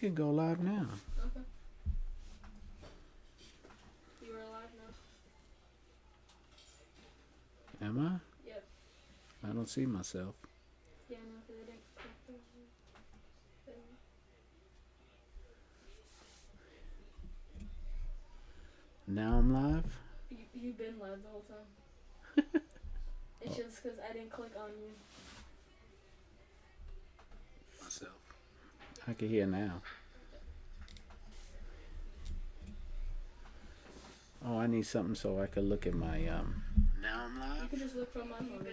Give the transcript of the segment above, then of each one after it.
can go live now. Okay. You are live now. Am I? Yep. I don't see myself. Yeah, no, because I didn't click the thing. Now I'm live? You've been live the whole time. It's just because I didn't click on you. Myself. I can hear now. Oh, I need something so I can look at my Now I'm live? You can just look from my phone.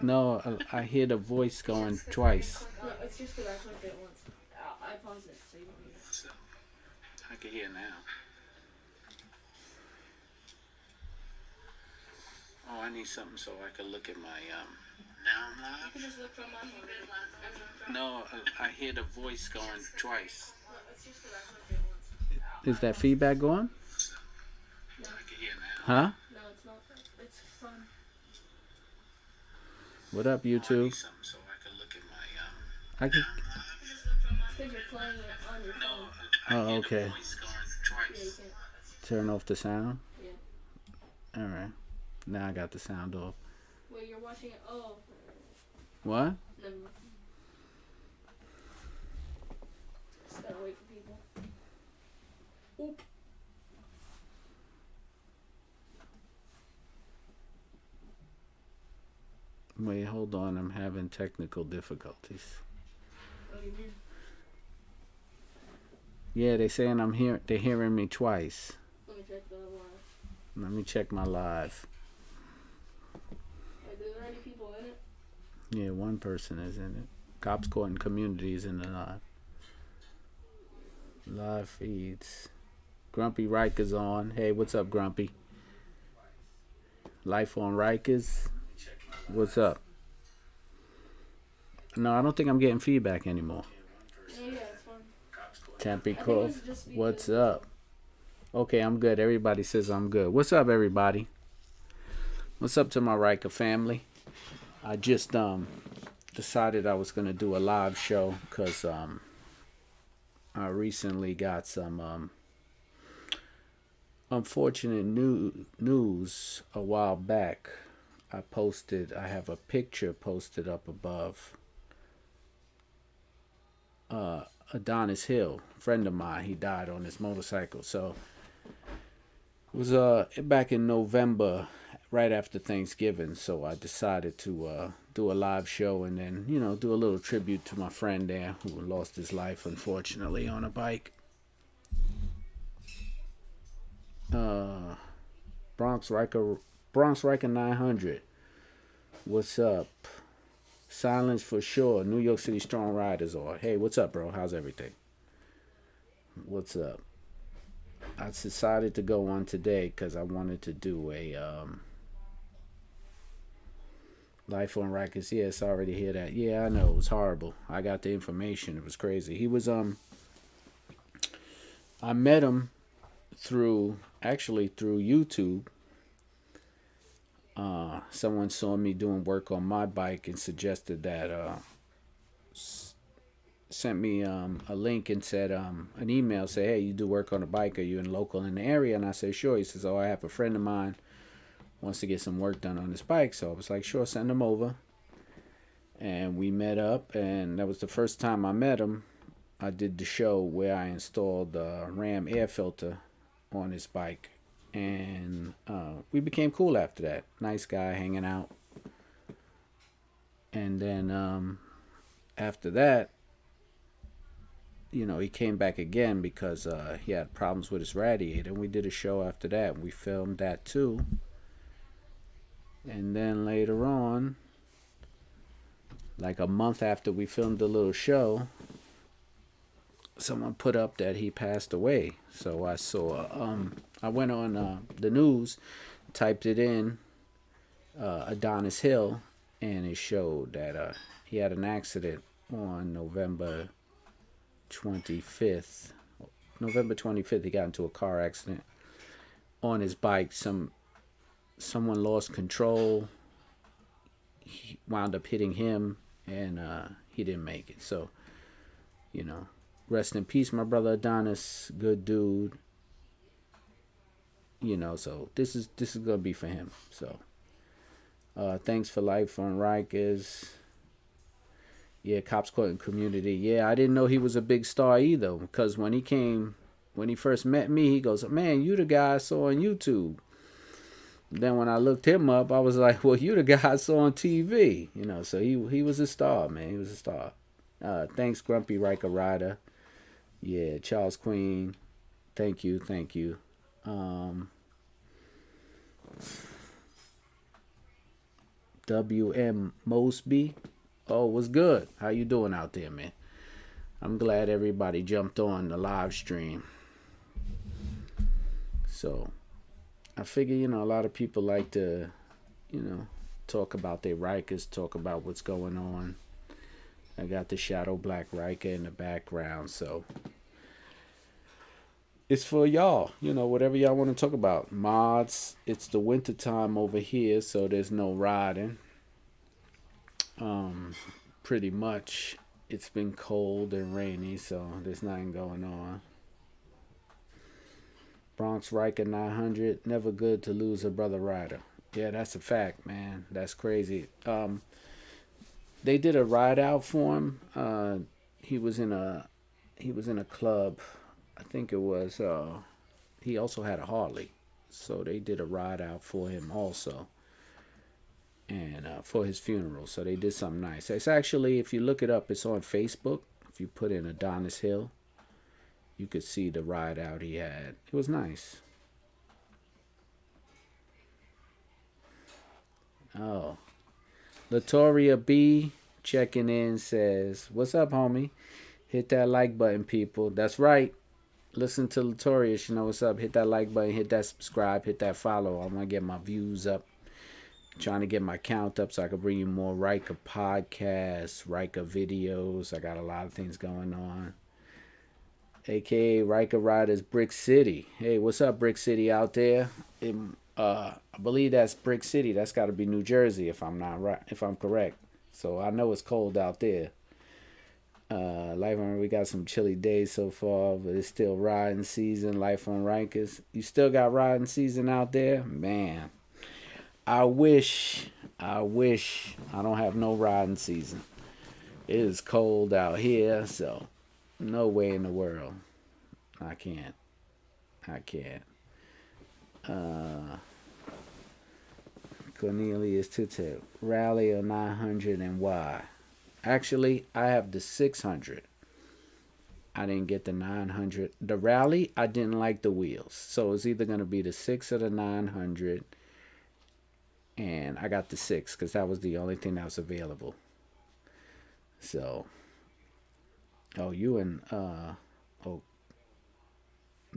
No, I hear the voice going twice. No, it's just because I clicked it once. I paused it, so you don't need it. I can hear now. Oh, I need something so I can look at my Now I'm live? You can just look from my phone. No, I hear the voice going twice. No, it's just because I clicked it once. Is that feedback going? No. I can hear now. Huh? No, it's not. It's fun. What up, YouTube? I can. So I can look at my I can. It's because you're playing it on your phone. Oh, okay. Yeah, you can't. Turn off the sound. Yeah. All right. Now I got the sound off. Wait, you're watching it. Oh. What? Never mind. Just gotta wait for people. Oop. Wait, hold on. I'm having technical difficulties. What do you mean? Yeah, they saying they're hearing me twice. Let me check the live. Let me check my live. Wait, are there any people in it? Yeah, one person is in it. Cops Court and Community is in the live. Live feeds. Grumpy Rykers on. Hey, what's up, Grumpy? Life on Rykers. What's up? No, I don't think I'm getting feedback anymore. Yeah, it's fun. Tampy I think Cove. it's just What's because- up? Okay, I'm good. Everybody says I'm good. What's up, everybody? What's up to my Ryker family? I just decided I was gonna do a live show because I recently got some unfortunate news a while back. I have a picture posted up above. Adonis Hill, friend of mine, he died on his motorcycle. So it was back in November, right after Thanksgiving. So I decided to do a live show and then, do a little tribute to my friend there who lost his life, unfortunately, on a bike. Bronx Ryker 900. What's up? Silence for sure. New York City Strong Riders are. Hey, what's up, bro? How's everything? What's up? I decided to go on today because I wanted to do a Life on Rikers. Yes, I already hear that. Yeah, I know. It was horrible. I got the information. It was crazy. He was I met him through YouTube. Someone saw me doing work on my bike and suggested that sent me a link and said an email, say, hey, you do work on a bike, are you local in the area? And I said, sure. He says, oh, I have a friend of mine wants to get some work done on his bike. So I was like, sure, send him over. And we met up, and that was the first time I met him. I did the show where I installed the Ram air filter on his bike. And we became cool after that. Nice guy, hanging out. And then after that, he came back again because he had problems with his radiator. And we did a show after that. We filmed that too. And then later on, like a month after we filmed the little show, someone put up that he passed away. So I saw, I went on the news, typed it in, Adonis Hill, and it showed that he had an accident on November 25th. November 25th, he got into a car accident on his bike. Someone lost control. He wound up hitting him, and he didn't make it. So, rest in peace, my brother Adonis. Good dude. So this is gonna be for him. So thanks for life on Rikers. Yeah, cops caught in community. Yeah, I didn't know he was a big star either. Because when he first met me, he goes, "Man, you the guy I saw on YouTube." Then when I looked him up, I was like, "Well, you the guy I saw on TV." So he was a star, man. He was a star. Thanks, Grumpy Riker Rider. Yeah, Charles Queen. Thank you. W.M. Mosby. Oh, what's good? How you doing out there, man? I'm glad everybody jumped on the live stream. So, I figure, a lot of people like to, talk about their Rikers, talk about what's going on. I got the Shadow Black Riker in the background, so it's for y'all. Whatever y'all want to talk about. Mods, it's the winter time over here, so there's no riding. Pretty much it's been cold and rainy, so there's nothing going on. Bronx Riker 900, never good to lose a brother rider. Yeah, that's a fact, man. That's crazy. They did a ride out for him. He was in a club. I think it was. He also had a Harley, so they did a ride out for him also. And for his funeral, so they did something nice. It's actually, if you look it up, it's on Facebook. If you put in Adonis Hill, you could see the ride out he had. It was nice. Oh, Latoria B checking in says, "What's up, homie? Hit that like button, people." That's right. Listen to Latoria. She know what's up. Hit that like button. Hit that subscribe. Hit that follow. I want to get my views up. Trying to get my count up so I can bring you more Riker podcasts, Riker videos. I got a lot of things going on. AKA Riker Riders Brick City. Hey, what's up, Brick City out there? I believe that's Brick City. That's got to be New Jersey if I'm not right, if I'm correct. So I know it's cold out there. Life on, we got some chilly days so far, but it's still riding season. Life on Rikers. You still got riding season out there, man. I wish I don't have no riding season. It is cold out here, so no way in the world. I can't. Cornelius Tutte, Rally or 900 and why? Actually, I have the 600. I didn't get the 900. The Rally, I didn't like the wheels. So it's either going to be the 6 or the 900. And I got the 6 because that was the only thing that was available. So, you and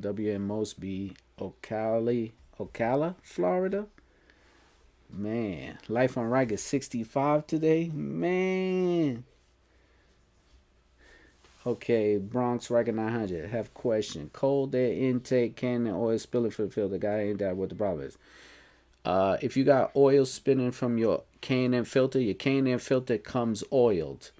W.M. Mosby, Ocala, Florida. Man, Life on Riker 65 today. Man. Okay, Bronx Riker 900. Have question. Cold air intake, Canon oil spilling for the filter. Guy ain't that what the problem is. If you got oil spinning from your Canon filter, your Canon filter comes oiled.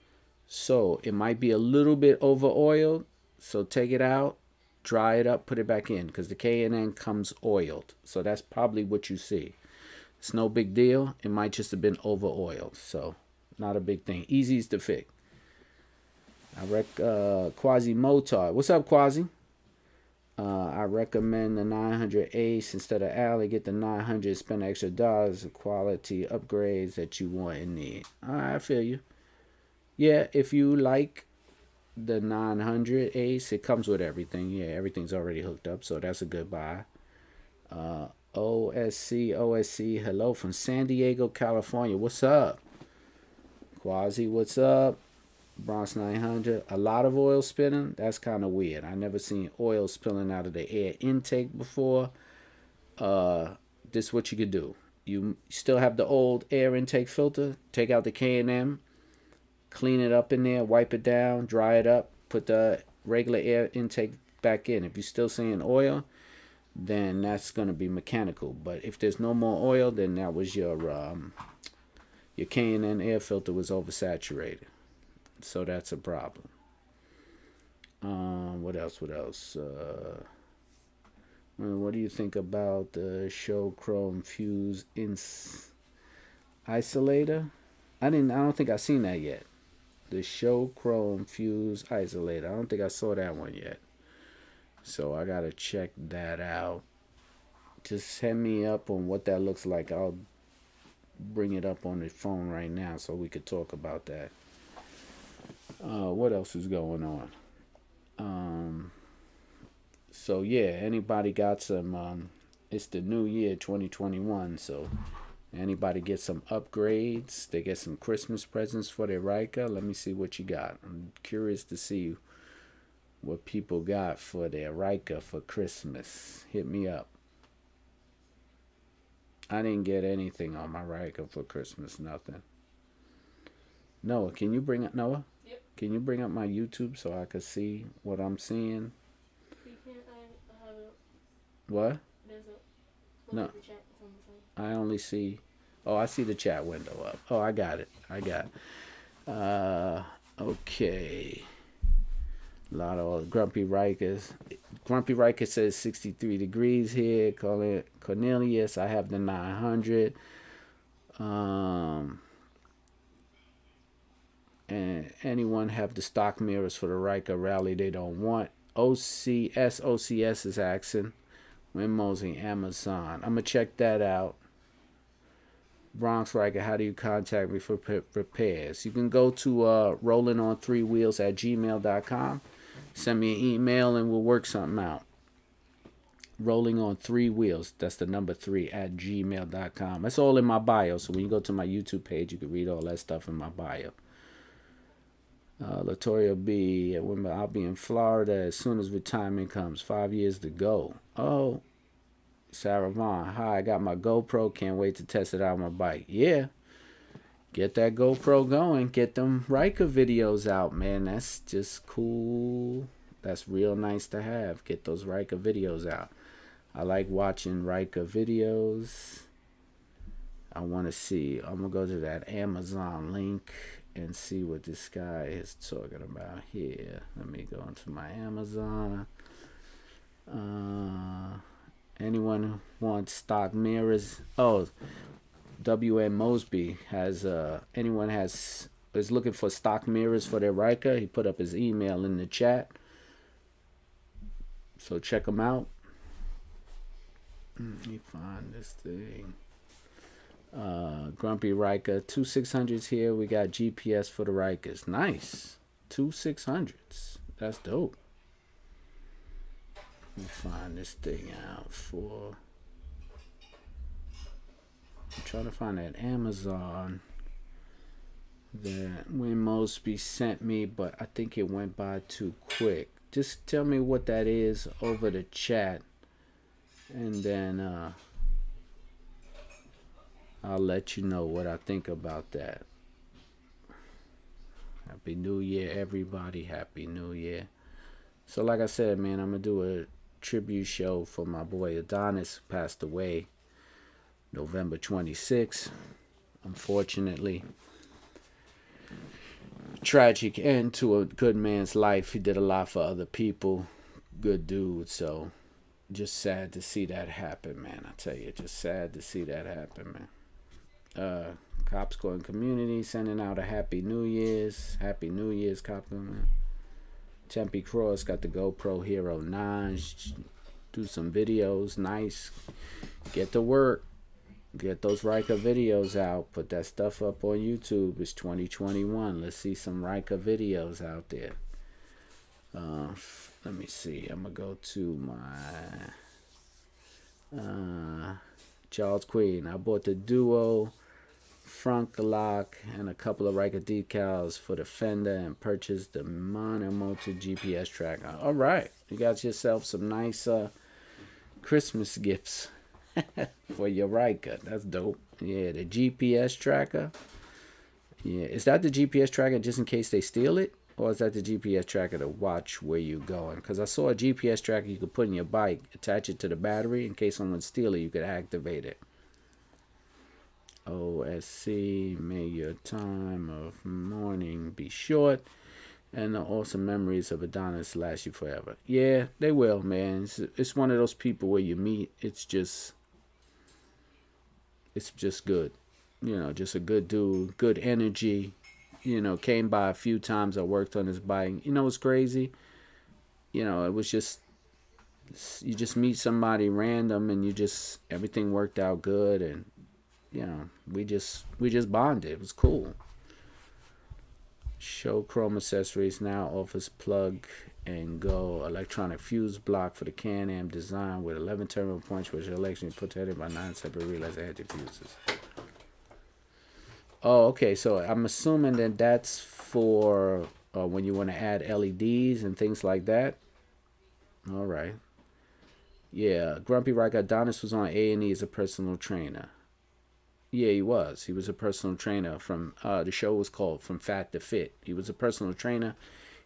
So it might be a little bit over oiled. So take it out, dry it up, put it back in. Because the Canon comes oiled. So that's probably what you see. It's no big deal. It might just have been over oiled. So not a big thing. Easy to fix. Quasi Motard. What's up, Quasi? I recommend the 900 Ace instead of Alley. Get the 900, spend extra dollars, quality upgrades that you want and need. I feel you. Yeah, if you like the 900 Ace, it comes with everything. Yeah, everything's already hooked up, so that's a good buy. OSC, hello from San Diego, California. What's up? Quasi, what's up? Bronx 900, a lot of oil spilling. That's kind of weird. I never seen oil spilling out of the air intake before. This is what you could do. You still have the old air intake filter. Take out the Can, clean it up in there, wipe it down, dry it up, put the regular air intake back in. If you're still seeing oil, then that's going to be mechanical. But if there's no more oil, then that was your Can air filter was oversaturated. So that's a problem. What else? What do you think about the show Chrome Fuse Isolator? I don't think I've seen that yet. The show Chrome Fuse Isolator. I don't think I saw that one yet. So I gotta check that out. Just hit me up on what that looks like. I'll bring it up on the phone right now so we could talk about that. What else is going on? So yeah, anybody got some? It's the new year, 2021. So anybody get some upgrades? They get some Christmas presents for their Ryker. Let me see what you got. I'm curious to see what people got for their Ryker for Christmas. Hit me up. I didn't get anything on my Ryker for Christmas. Nothing. Noah, can you bring up Noah? Yep. Can you bring up my YouTube so I can see what I'm seeing? You can't. I have it. What? There's a. No. The chat. It's on the phone. I only see. Oh, I see the chat window up. Oh, I got it. Okay. A lot of Grumpy Rykers. Grumpy Ryker says 63 degrees here. Cornelius, I have the 900. And anyone have the stock mirrors for the Ryker rally they don't want? OCS is asking. When Mosey, Amazon. I'm going to check that out. Bronx Ryker, how do you contact me for repairs? You can go to rollingon3wheels@gmail.com. Send me an email and we'll work something out. Rolling on 3 wheels. That's the number 3 at gmail.com. That's all in my bio. So when you go to my YouTube page, you can read all that stuff in my bio. Latoria B. I'll be in Florida as soon as retirement comes. 5 years to go. Oh, Sarah Vaughn. Hi, I got my GoPro. Can't wait to test it out on my bike. Yeah. Get that GoPro going. Get them Ryker videos out, man. That's just cool. That's real nice to have. Get those Ryker videos out. I like watching Ryker videos. I want to see. I'm going to go to that Amazon link and see what this guy is talking about here. Let me go into my Amazon. Anyone who wants stock mirrors? Oh, W.M. Mosby has is looking for stock mirrors for their Ryker. He put up his email in the chat, so check him out. Let me find this thing. Grumpy Ryker 2600s here. We got GPS for the Rykers. Nice. 2600s. That's dope. Let me find this thing out for. I'm trying to find that Amazon that Win Mosby sent me, but I think it went by too quick. Just tell me what that is over the chat, and then I'll let you know what I think about that. Happy New Year, everybody. Happy New Year. So like I said, man, I'm going to do a tribute show for my boy Adonis, who passed away November 26th. Unfortunately, tragic end to a good man's life. He did a lot for other people. Good dude. So just sad to see that happen, man. I tell you, just sad to see that happen, man. Cops Going Community sending out a Happy New Year's. Happy New Year's, Cops Going. Tempe Cross got the GoPro Hero 9. Do some videos. Nice. Get to work. Get those Ryker videos out. Put that stuff up on YouTube. It's 2021. Let's see some Ryker videos out there. Let me see. I'm going to go to my Charles Queen. I bought the Duo front lock and a couple of Ryker decals for the fender and purchased the Motor GPS tracker. All right. You got yourself some nice Christmas gifts for your Ryker. That's dope. Yeah, the GPS tracker. Yeah, is that the GPS tracker just in case they steal it? Or is that the GPS tracker to watch where you're going? Because I saw a GPS tracker you could put in your bike, attach it to the battery. In case someone steals it, you could activate it. OSC, may your time of mourning be short. And the awesome memories of Adonis last you forever. Yeah, they will, man. It's one of those people where you meet. It's just good. You know, just a good dude, good energy. You know, came by a few times. I worked on his bike. You know, it's crazy. You know, it was just you just meet somebody random and you just everything worked out good, and you know we just bonded. It was cool. Show Chrome Accessories now offers plug and go electronic fuse block for the Can Am design with 11 terminal points, which are electrically protected by 9 separate relays and anti-fuses. Oh, okay. So I'm assuming that that's for when you want to add LEDs and things like that. All right. Yeah, Grumpy Ryker Adonis was on A&E as a personal trainer. Yeah, he was. He was a personal trainer from the show was called From Fat to Fit. He was a personal trainer.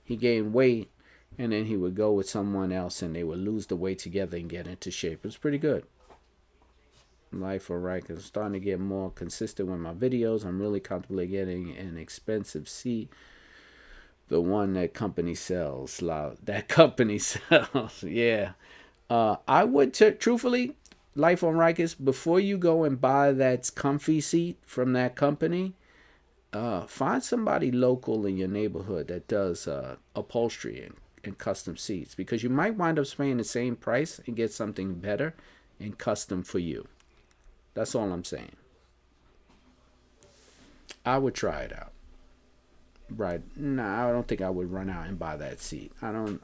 He gained weight, and then he would go with someone else, and they would lose the weight together and get into shape. It was pretty good. Life on Ryker. I'm starting to get more consistent with my videos. I'm really contemplating getting an expensive seat. The one that company sells. That company sells. Yeah. I would, truthfully, Life on Rikers, before you go and buy that comfy seat from that company, find somebody local in your neighborhood that does upholstery and custom seats, because you might wind up paying the same price and get something better and custom for you. That's all I'm saying. I would try it out. Right. Nah, I don't think I would run out and buy that seat. I don't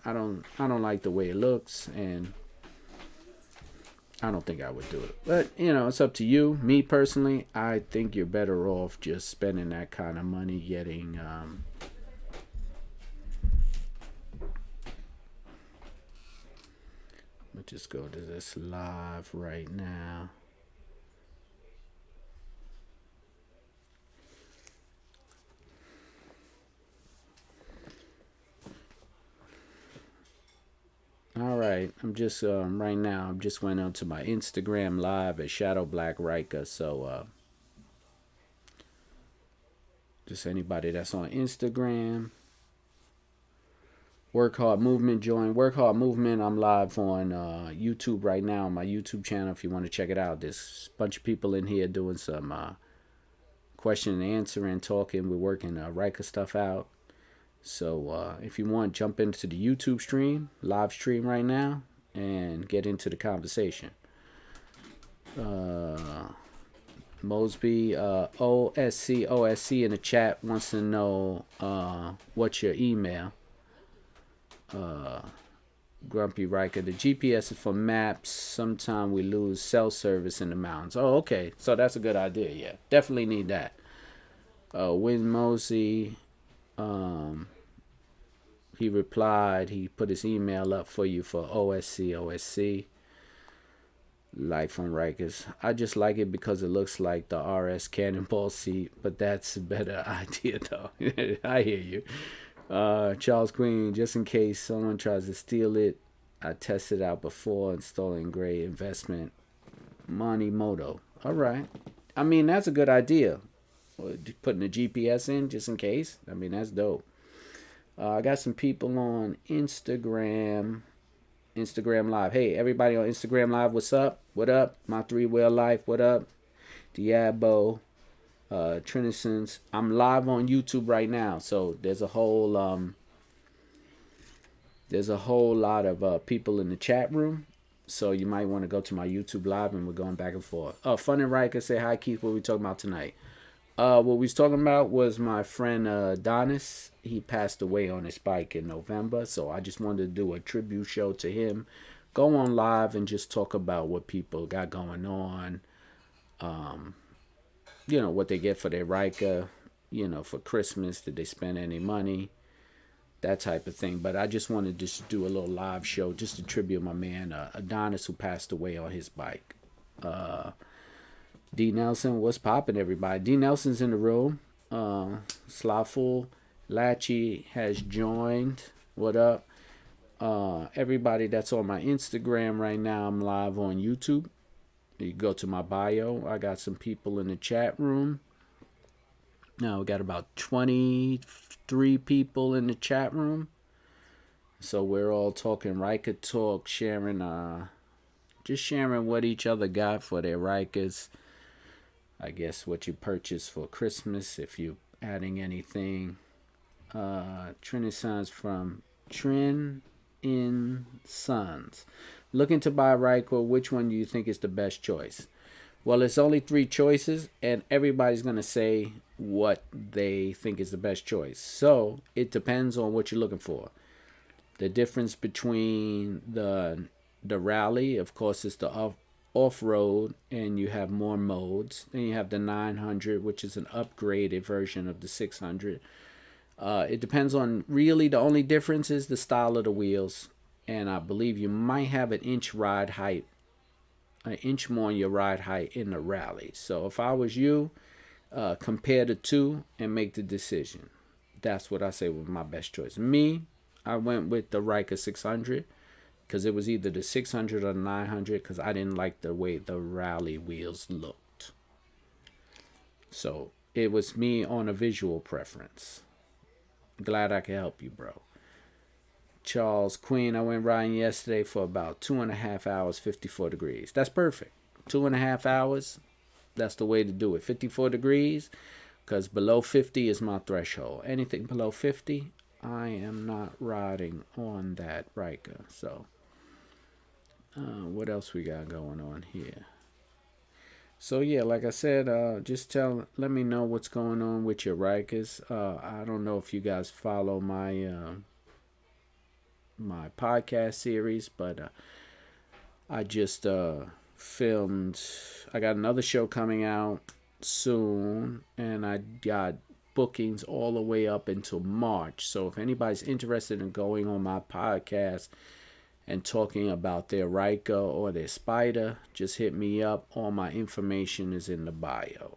like the way it looks, and I don't think I would do it. But, you know, it's up to you. Me personally, I think you're better off just spending that kind of money getting let's just go to this live right now. All right, I'm just right now. I'm just went on to my Instagram live at Shadow Black Ryker. So just anybody that's on Instagram, Work Hard Movement, join Work Hard Movement. I'm live on YouTube right now on my YouTube channel. If you want to check it out, there's a bunch of people in here doing some question and answer and talking. We're working Ryker stuff out. So if you want, jump into the YouTube stream, live stream right now, and get into the conversation. Mosby, OSC in the chat wants to know what's your email. Grumpy Ryker, the GPS is for maps. Sometime we lose cell service in the mountains. Oh, okay. So that's a good idea. Yeah, definitely need that. Win Mosey. He replied, he put his email up for you for OSC. Life on Rikers. I just like it because it looks like the RS Cannonball seat, but that's a better idea though. I hear you. Charles Green, just in case someone tries to steal it, I tested out before installing great investment. Money Moto. All right. I mean, that's a good idea. Putting the GPS in just in case. I mean, that's dope. I got some people on Instagram Live. Hey, everybody on Instagram Live, what's up? What up? My Three Wheel Life, what up? Diabo, Trinisons. I'm live on YouTube right now, so there's a whole lot of people in the chat room. So you might want to go to my YouTube Live, and we're going back and forth. Fun and Ryker, say hi, Keith. What are we talking about tonight? What we was talking about was my friend Adonis. He passed away on his bike in November, so I just wanted to do a tribute show to him. Go on live and just talk about what people got going on. You know, what they get for their Ryker, you know, for Christmas. Did they spend any money? That type of thing. But I just wanted to just do a little live show just to tribute my man Adonis, who passed away on his bike. D. Nelson, what's poppin', everybody? D. Nelson's in the room. Slawful Latchy has joined. What up? Everybody that's on my Instagram right now, I'm live on YouTube. You go to my bio. I got some people in the chat room. Now we got about 23 3 people in the chat room. So we're all talking Ryker talk, just sharing what each other got for their Rykers. I guess what you purchased for Christmas, if you're adding anything. Trinity from Trin in Sons. Looking to buy a Ryker, which one do you think is the best choice? Well, it's only 3 choices, and everybody's going to say what they think is the best choice. So it depends on what you're looking for. The difference between the rally, of course, is the off-road, and you have more modes. Then you have the 900, which is an upgraded version of the 600. It depends on, really, the only difference is the style of the wheels. And I believe you might have an inch ride height, an inch more in your ride height in the rally. So if I was you, compare the two and make the decision. That's what I say was my best choice. Me, I went with the Ryker 600 because it was either the 600 or the 900 because I didn't like the way the rally wheels looked. So it was me on a visual preference. Glad I could help you, bro. Charles Queen, I went riding yesterday for about 2.5 hours, 54 degrees. That's perfect. 2.5 hours, that's the way to do it. 54 degrees, because below 50 is my threshold. Anything below 50, I am not riding on that Ryker. So, what else we got going on here? So yeah, like I said, just let me know what's going on with your Rykers. I don't know if you guys follow my my podcast series, but I just filmed. I got another show coming out soon, and I got bookings all the way up until March. So if anybody's interested in going on my podcast and talking about their Ryker or their Spider, just hit me up. All my information is in the bio.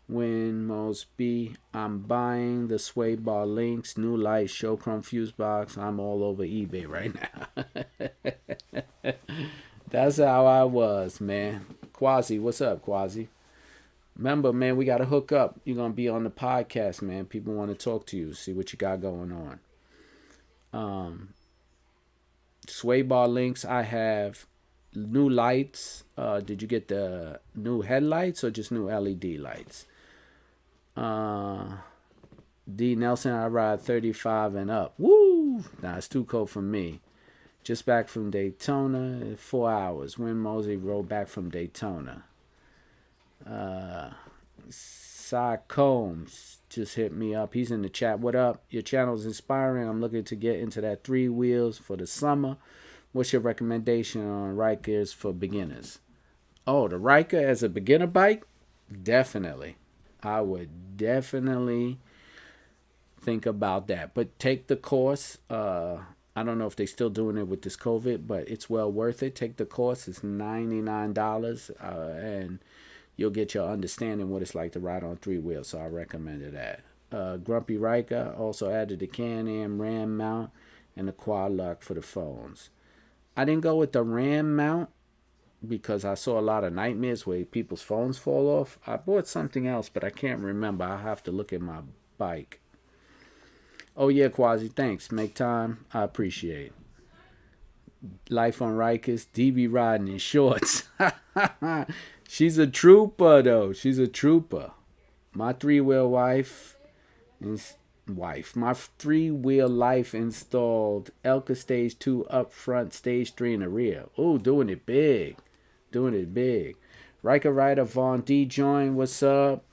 When Mosby, I'm buying the sway bar links, new light, show chrome fuse box. I'm all over eBay right now. That's how I was, man. Quasi, what's up, Quasi? Remember, man, we got to hook up. You're going to be on the podcast, man. People want to talk to you, see what you got going on. Sway bar links, I have new lights. Did you get the new headlights or just new LED lights? D. Nelson, I ride 35 and up. Woo! Nah, it's too cold for me. Just back from Daytona, 4 hours. When Mosey rode back from Daytona. Cy Combs just hit me up. He's in the chat. What up? Your channel is inspiring. I'm looking to get into that 3 wheels for the summer. What's your recommendation on Rykers for beginners? Oh, the Ryker as a beginner bike? Definitely. I would definitely think about that. But take the course. I don't know if they're still doing it with this COVID, but it's well worth it. Take the course. It's $99, and you'll get your understanding what it's like to ride on 3 wheels. So I recommended that. Grumpy Ryker also added the Can Am RAM mount and the quad lock for the phones. I didn't go with the RAM mount because I saw a lot of nightmares where people's phones fall off. I bought something else, but I can't remember. I'll have to look at my bike. Oh, yeah, Quasi, thanks. Make time. I appreciate it. Life on Rykers. DB riding in shorts. She's a trooper, though. She's a trooper. My 3-wheel my 3-wheel life installed Elka Stage 2 up front, Stage 3 in the rear. Ooh, doing it big. Doing it big. Ryker Rider Vaughn D join, what's up?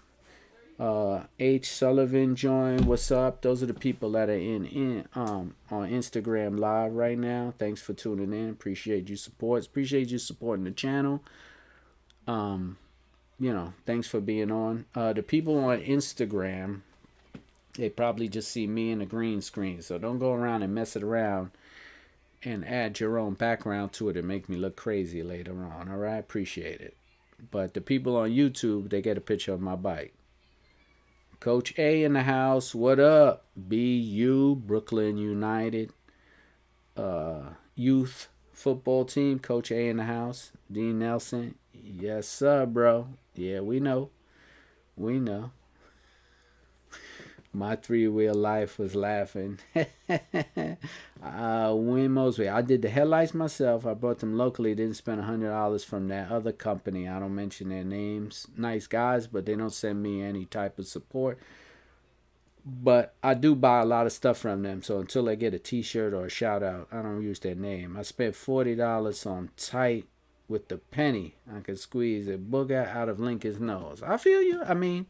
H Sullivan join, what's up? Those are the people that are on Instagram Live right now. Thanks for tuning in. Appreciate you support. Appreciate you supporting the channel. Thanks for being on. The people on Instagram, they probably just see me in a green screen. So don't go around and mess it around and add your own background to it and make me look crazy later on. All right? Appreciate it. But the people on YouTube, they get a picture of my bike. Coach A in the house. What up? BU, Brooklyn United youth football team. Coach A in the house. Dean Nelson. Yes, sir, bro. Yeah, we know. We know. My three-wheel life was laughing. Win Mosby. I did the headlights myself. I bought them locally. Didn't spend $100 from that other company. I don't mention their names. Nice guys, but they don't send me any type of support. But I do buy a lot of stuff from them. So until I get a T-shirt or a shout out, I don't use their name. I spent $40 on tight with the penny. I could squeeze a booger out of Lincoln's nose. I feel you. I mean,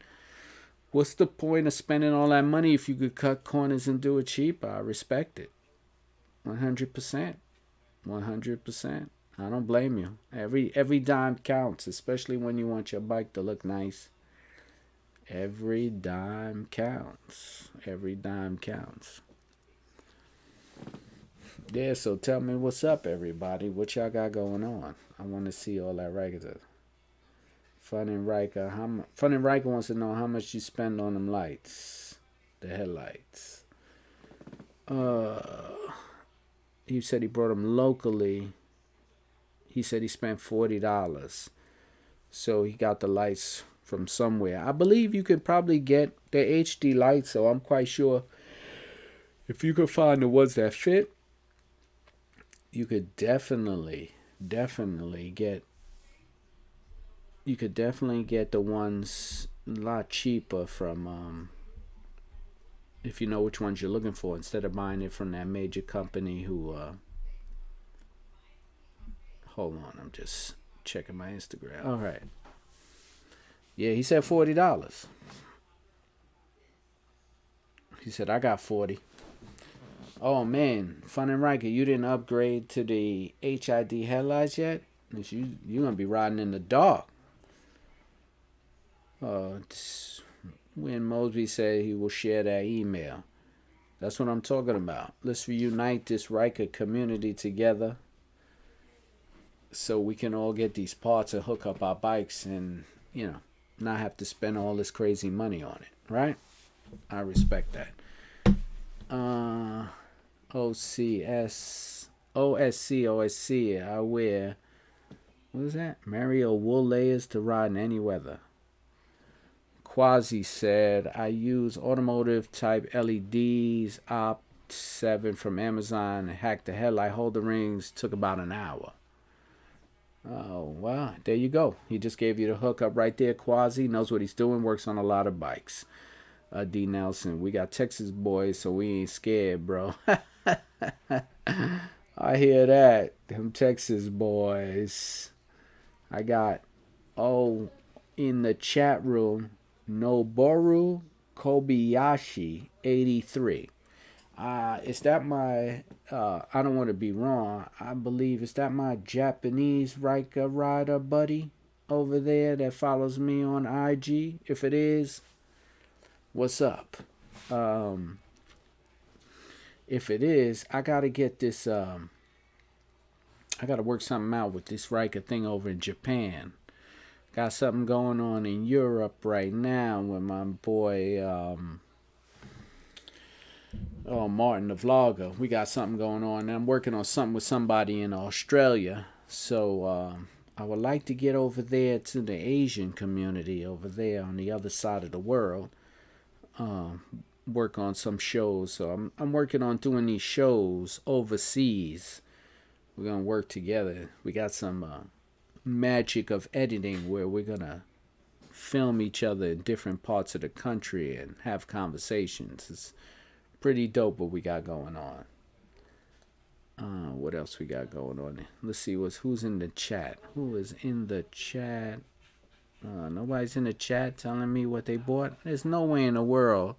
what's the point of spending all that money if you could cut corners and do it cheaper? I respect it. 100%. 100%. I don't blame you. Every dime counts, especially when you want your bike to look nice. Every dime counts. Every dime counts. Yeah, so tell me what's up, everybody. What y'all got going on? I want to see all that Ryker. Fun and Ryker. Fun and Ryker wants to know how much you spend on them lights. The headlights. He said he brought them locally. He said he spent $40. So he got the lights from somewhere. I believe you could probably get the HD lights, so I'm quite sure if you could find the ones that fit, you could definitely get the ones a lot cheaper from if you know which ones you're looking for, instead of buying it from that major company who hold on, I'm just checking my Instagram. All right. Yeah, he said $40. He said, I got 40. Oh, man. Fun and Ryker, you didn't upgrade to the HID headlights yet? You're going to be riding in the dark. When Mosby said he will share that email. That's what I'm talking about. Let's reunite this Ryker community together so we can all get these parts and hook up our bikes and, not have to spend all this crazy money on it, right? I respect that. OSC. I wear, what is that? Mario wool layers to ride in any weather. Quasi said, I use automotive type LEDs, Opt 7 from Amazon, hacked the headlight holder rings, took about an hour. Oh, well, there you go. He just gave you the hookup right there. Quasi knows what he's doing, works on a lot of bikes. D. Nelson, we got Texas boys, so we ain't scared, bro. I hear that. Them Texas boys. I got, in the chat room, Noboru Kobayashi 83. Is that my, I don't want to be wrong, I believe, is that my Japanese Ryker rider buddy over there that follows me on IG? If it is, what's up? If it is, I got to get this, I got to work something out with this Ryker thing over in Japan. Got something going on in Europe right now with my boy, Martin the vlogger. We got something going on. I'm working on something with somebody in Australia. So I would like to get over there to the Asian community over there on the other side of the world. Work on some shows. So I'm working on doing these shows overseas. We're going to work together. We got some magic of editing where we're going to film each other in different parts of the country and have conversations. It's pretty dope what we got going on. What else we got going on? Let's see who's in the chat. Who is in the chat? Nobody's in the chat telling me what they bought. There's no way in the world.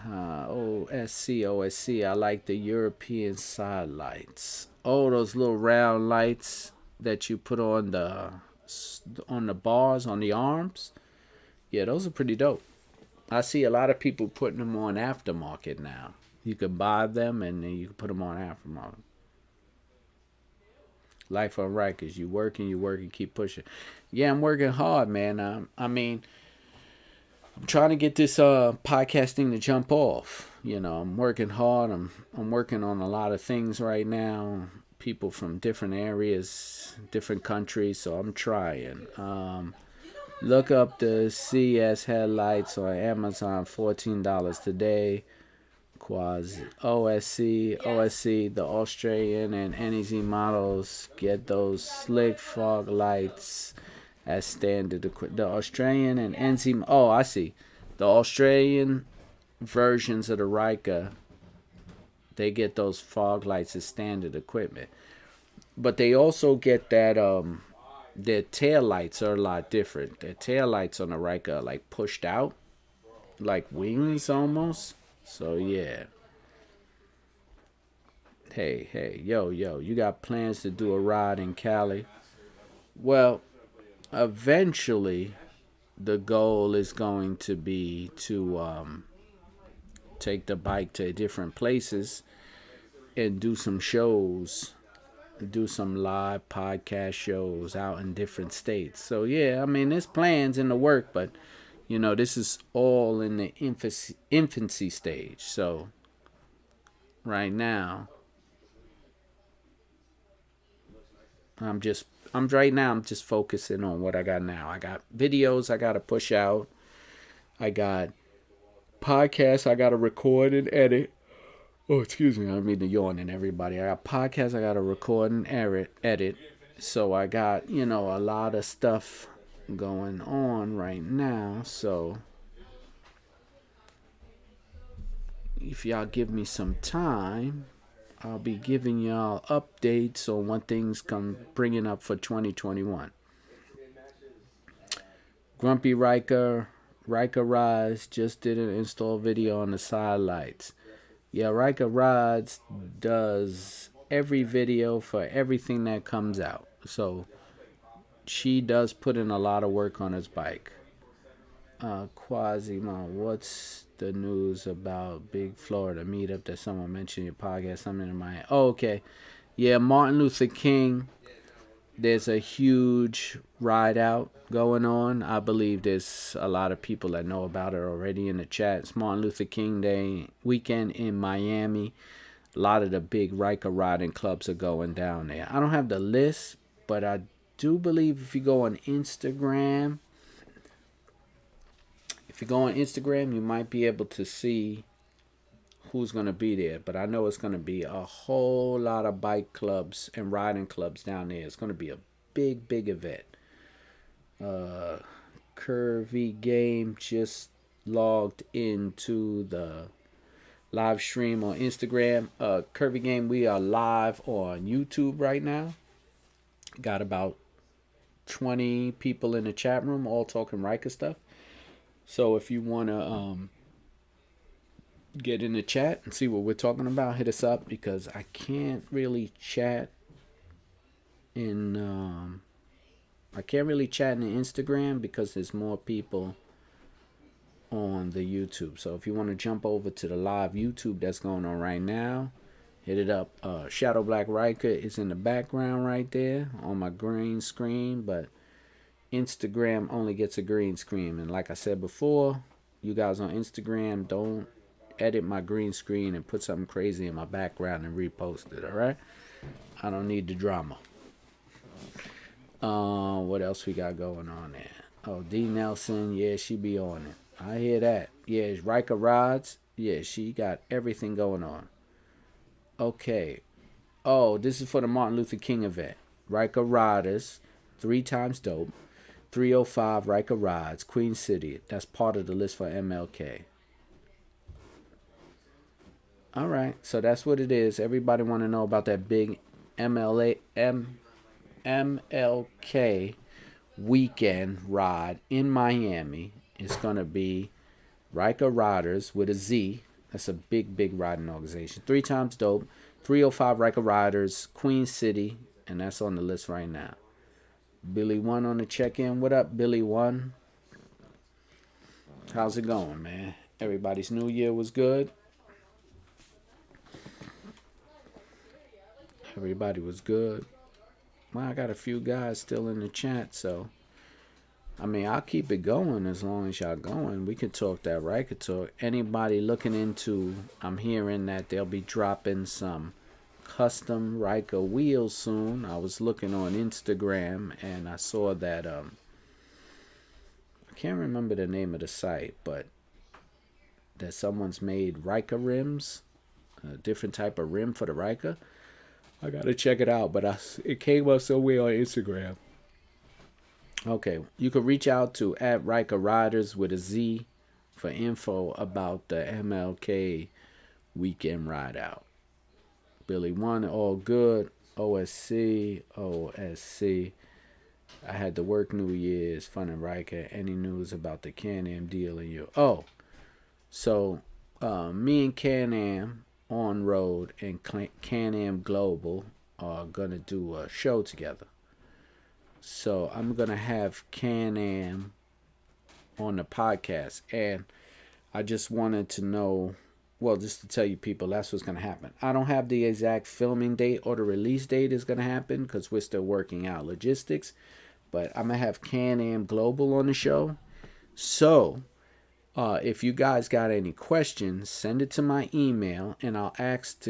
OSC. I like the European side lights. Oh, those little round lights that you put on the bars, on the arms. Yeah, those are pretty dope. I see a lot of people putting them on aftermarket now. You can buy them and then you can put them on aftermarket. Life on Rykers. You work and keep pushing. Yeah, I'm working hard, man. I'm trying to get this podcasting to jump off. I'm working hard. I'm working on a lot of things right now. People from different areas, different countries. So I'm trying. Look up the CS headlights on Amazon, $14 today. Quasi OSC, the Australian and NEZ models get those slick fog lights as standard. The Australian and NZ. Oh, I see. The Australian versions of the Ryker, they get those fog lights as standard equipment. But they also get that their tail lights are a lot different. Their tail lights on the Ryker are like pushed out, like wings almost. So yeah. Hey, yo, you got plans to do a ride in Cali? Well, eventually, the goal is going to be to take the bike to different places and do some shows, do some live podcast shows out in different states. So yeah, I mean, there's plans in the work, but this is all in the infancy stage. So right now, I'm just focusing on what I got now. I got videos I got to push out. I got podcasts I got to record and edit. Oh, excuse me. I don't mean to yawn in everybody. I got podcasts I got to record and edit. So I got, a lot of stuff going on right now. So if y'all give me some time, I'll be giving y'all updates on what things come bringing up for 2021. Grumpy Ryker Rides just did an install video on the side lights. Yeah, Ryker Rides does every video for everything that comes out. So she does put in a lot of work on his bike. Quasimo, what's the news about Big Florida meetup that someone mentioned in your podcast? Something in my oh, okay. Yeah, Martin Luther King. There's a huge ride out going on. I believe there's a lot of people that know about it already in the chat. It's Martin Luther King Day weekend in Miami. A lot of the big Ryker riding clubs are going down there. I don't have the list, but I do believe if you go on Instagram, you might be able to see who's going to be there. But I know it's going to be a whole lot of bike clubs and riding clubs down there. It's going to be a big, big event. Curvy Game just logged into the live stream on Instagram. Curvy Game, we are live on YouTube right now. Got about 20 people in the chat room, all talking Ryker stuff. So if you want to get in the chat and see what we're talking about, hit us up, because I can't really chat in the Instagram because there's more people on the YouTube. So if you want to jump over to the live YouTube that's going on right now, hit it up. Shadow Black Ryker is in the background right there on my green screen, but Instagram only gets a green screen. And like I said before, you guys on Instagram, don't edit my green screen and put something crazy in my background and repost it, alright? I don't need the drama. What else we got going on there? Oh, D Nelson, yeah, she be on it. I hear that. Yeah, Ryker Rides, yeah, she got everything going on. Okay. Oh, this is for the Martin Luther King event. Ryker Riders, 3 times dope. 305 Ryker Rides, Queen City. That's part of the list for MLK. All right, so that's what it is. Everybody want to know about that big MLK weekend ride in Miami. It's going to be Ryker Riders with a Z. That's a big, big riding organization. 3 times dope. 305 Ryker Riders, Queen City. And that's on the list right now. Billy One on the check-in. What up, Billy One? How's it going, man? Everybody's New Year was good. Everybody was good. Well, I got a few guys still in the chat, so I mean, I'll keep it going as long as y'all going. We can talk that Ryker talk. Anybody looking into, I'm hearing that they'll be dropping some custom Ryker wheels soon. I was looking on Instagram and I saw that can't remember the name of the site, but that someone's made Ryker rims, a different type of rim for the Ryker. I gotta check it out, but it came up somewhere on Instagram. Okay, you could reach out to @RykerRiders with a Z for info about the MLK weekend ride out. Billy One, all good. OSC. I had to work New Year's, fun and Ryker. Any news about the Can Am deal in you? Oh, so me and Can Am on road and Can Am Global are gonna do a show together. So I'm gonna have Can Am on the podcast, and I just wanted to know, well, just to tell you people, that's what's gonna happen. I don't have the exact filming date or the release date is gonna happen because we're still working out logistics. But I'm gonna have Can Am Global on the show. So if you guys got any questions, send it to my email, and I'll ask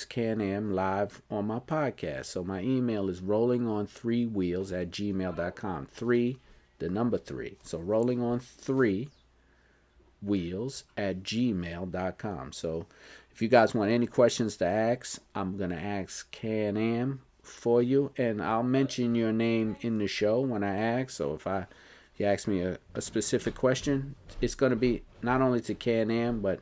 Can Am live on my podcast. So my email is rollingon3wheels@gmail.com. 3, the number 3. So rollingon3wheels@gmail.com. So if you guys want any questions to ask, I'm gonna ask Can Am for you, and I'll mention your name in the show when I ask. So if you ask me a specific question, it's going to be not only to Can Am, but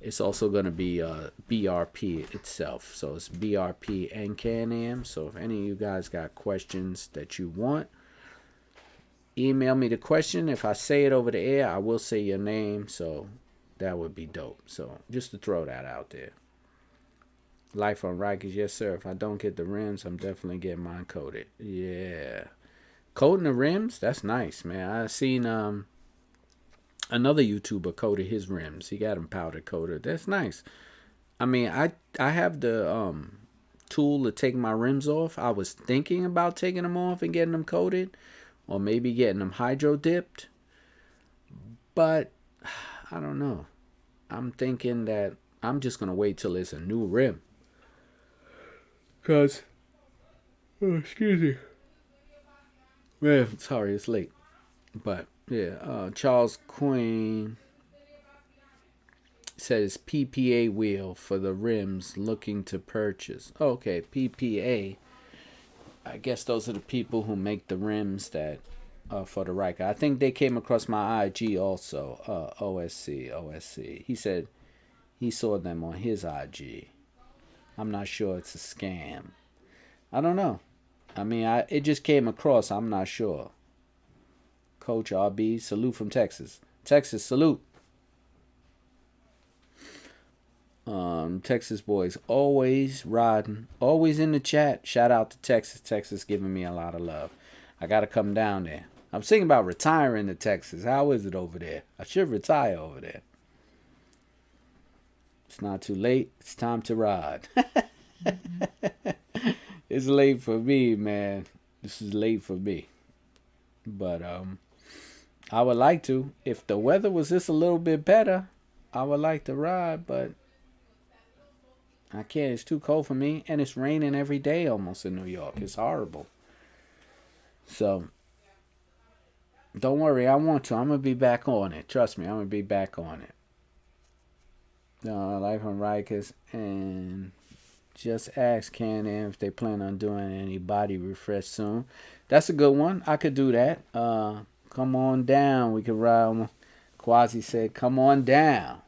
it's also going to be BRP itself. So it's BRP and Can Am. So if any of you guys got questions that you want, email me the question. If I say it over the air, I will say your name. So that would be dope. So just to throw that out there. Life on Rykers, yes sir. If I don't get the rims, I'm definitely getting mine coated. Yeah. Coating the rims, that's nice, man. I seen another YouTuber coated his rims. He got them powder coated. That's nice. I mean, I have the tool to take my rims off. I was thinking about taking them off and getting them coated, or maybe getting them hydro dipped. But I don't know. I'm thinking that I'm just gonna wait till it's a new rim. Cause, excuse me. Man, sorry, it's late. But yeah, Charles Queen says PPA wheel for the rims looking to purchase. Okay, PPA. I guess those are the people who make the rims that for the Ryker. I think they came across my IG also. OSC. He said he saw them on his IG. I'm not sure it's a scam. I don't know. I mean, it just came across. I'm not sure. Coach RB, salute from Texas. Texas, salute. Texas boys always riding, always in the chat. Shout out to Texas. Texas giving me a lot of love. I got to come down there. I'm thinking about retiring to Texas. How is it over there? I should retire over there. It's not too late. It's time to ride. It's late for me, man. This is late for me. But I would like to. If the weather was just a little bit better, I would like to ride, but I can't. It's too cold for me, and it's raining every day almost in New York. It's horrible. So don't worry, I want to. I'm going to be back on it. Trust me, I'm going to be back on it. Life on Rykers, and just ask Can Am if they plan on doing any body refresh soon. That's a good one. I could do that. Come on down. We could ride. Quasi said, "Come on down."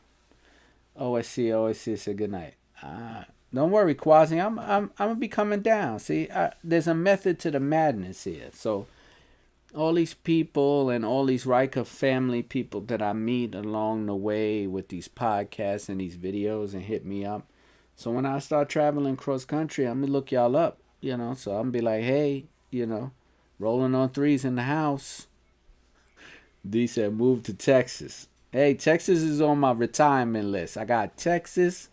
OSC said, "Good night." Don't worry, Quasi. I'm gonna be coming down. See, there's a method to the madness here. So all these people and all these Ryker family people that I meet along the way with these podcasts and these videos and hit me up. So when I start traveling cross country, I'm gonna look y'all up, So I'm gonna be like, hey, rolling on threes in the house. D said move to Texas. Hey, Texas is on my retirement list. I got Texas,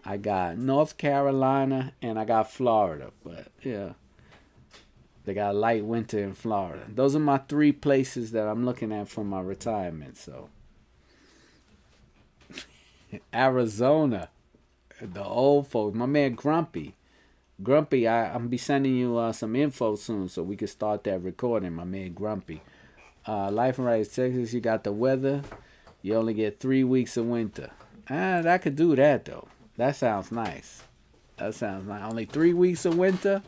I got North Carolina, and I got Florida. But yeah, they got a light winter in Florida. Those are my 3 places that I'm looking at for my retirement. So Arizona, the old folks, my man Grumpy, I'm gonna be sending you some info soon so we can start that recording. My man Grumpy, Life in Rice, Texas, you got the weather. You only get 3 weeks of winter. I could do that, though. That sounds nice. That sounds nice. Only 3 weeks of winter?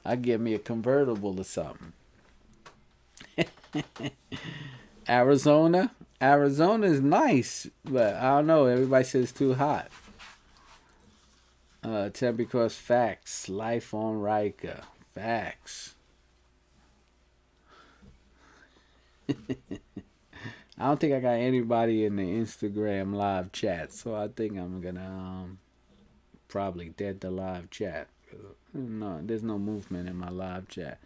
I'd get me a convertible or something. Arizona? Arizona is nice, but I don't know. Everybody says it's too hot. Because facts. Life on Ryker. Facts. I don't think I got anybody in the Instagram live chat, so I think I'm gonna probably dead the live chat. No, there's no movement in my live chat.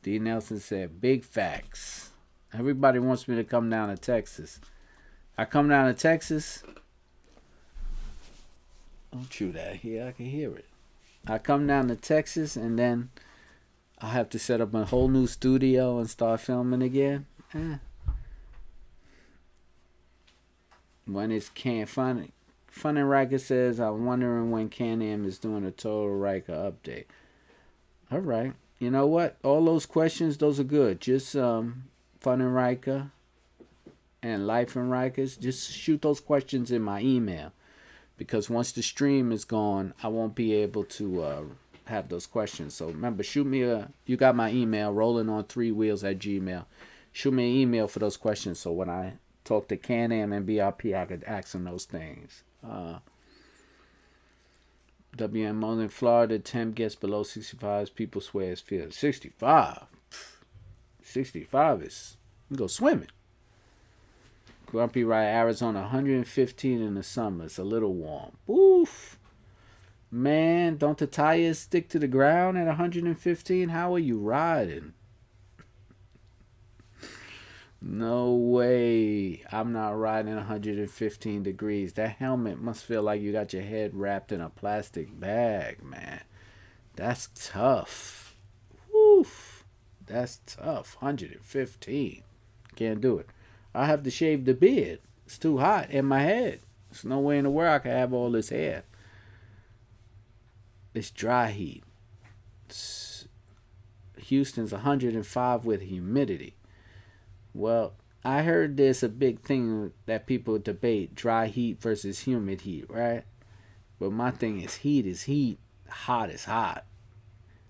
D. Nelson said, big facts. Everybody wants me to come down to Texas. I come down to Texas. Don't chew that here. I can hear it. I come down to Texas and then I have to set up a whole new studio and start filming again. When it's Fun and Ryker says, I'm wondering when Can Am is doing a total Ryker update. All right. You know what? All those questions, those are good. Just Fun and Ryker and Life and Rykers, just shoot those questions in my email. Because once the stream is gone, I won't be able to have those questions. So remember, shoot me you got my email, rollingon3wheels@gmail. Shoot me an email for those questions. So when I talk to Can Am and BRP, I could ask them those things. WM Mullen, Florida, temp gets below 65. People swear it's feels 65. 65 is, you go swimming. Grumpy Ride, Arizona, 115 in the summer. It's a little warm. Oof. Man, don't the tires stick to the ground at 115? How are you riding? No way. I'm not riding 115 degrees. That helmet must feel like you got your head wrapped in a plastic bag, man. That's tough. Oof. That's tough. 115. Can't do it. I have to shave the beard. It's too hot in my head. There's no way in the world I can have all this hair. It's dry heat. Houston's 105 with humidity. Well, I heard there's a big thing that people debate, dry heat versus humid heat, right? But my thing is heat, hot is hot.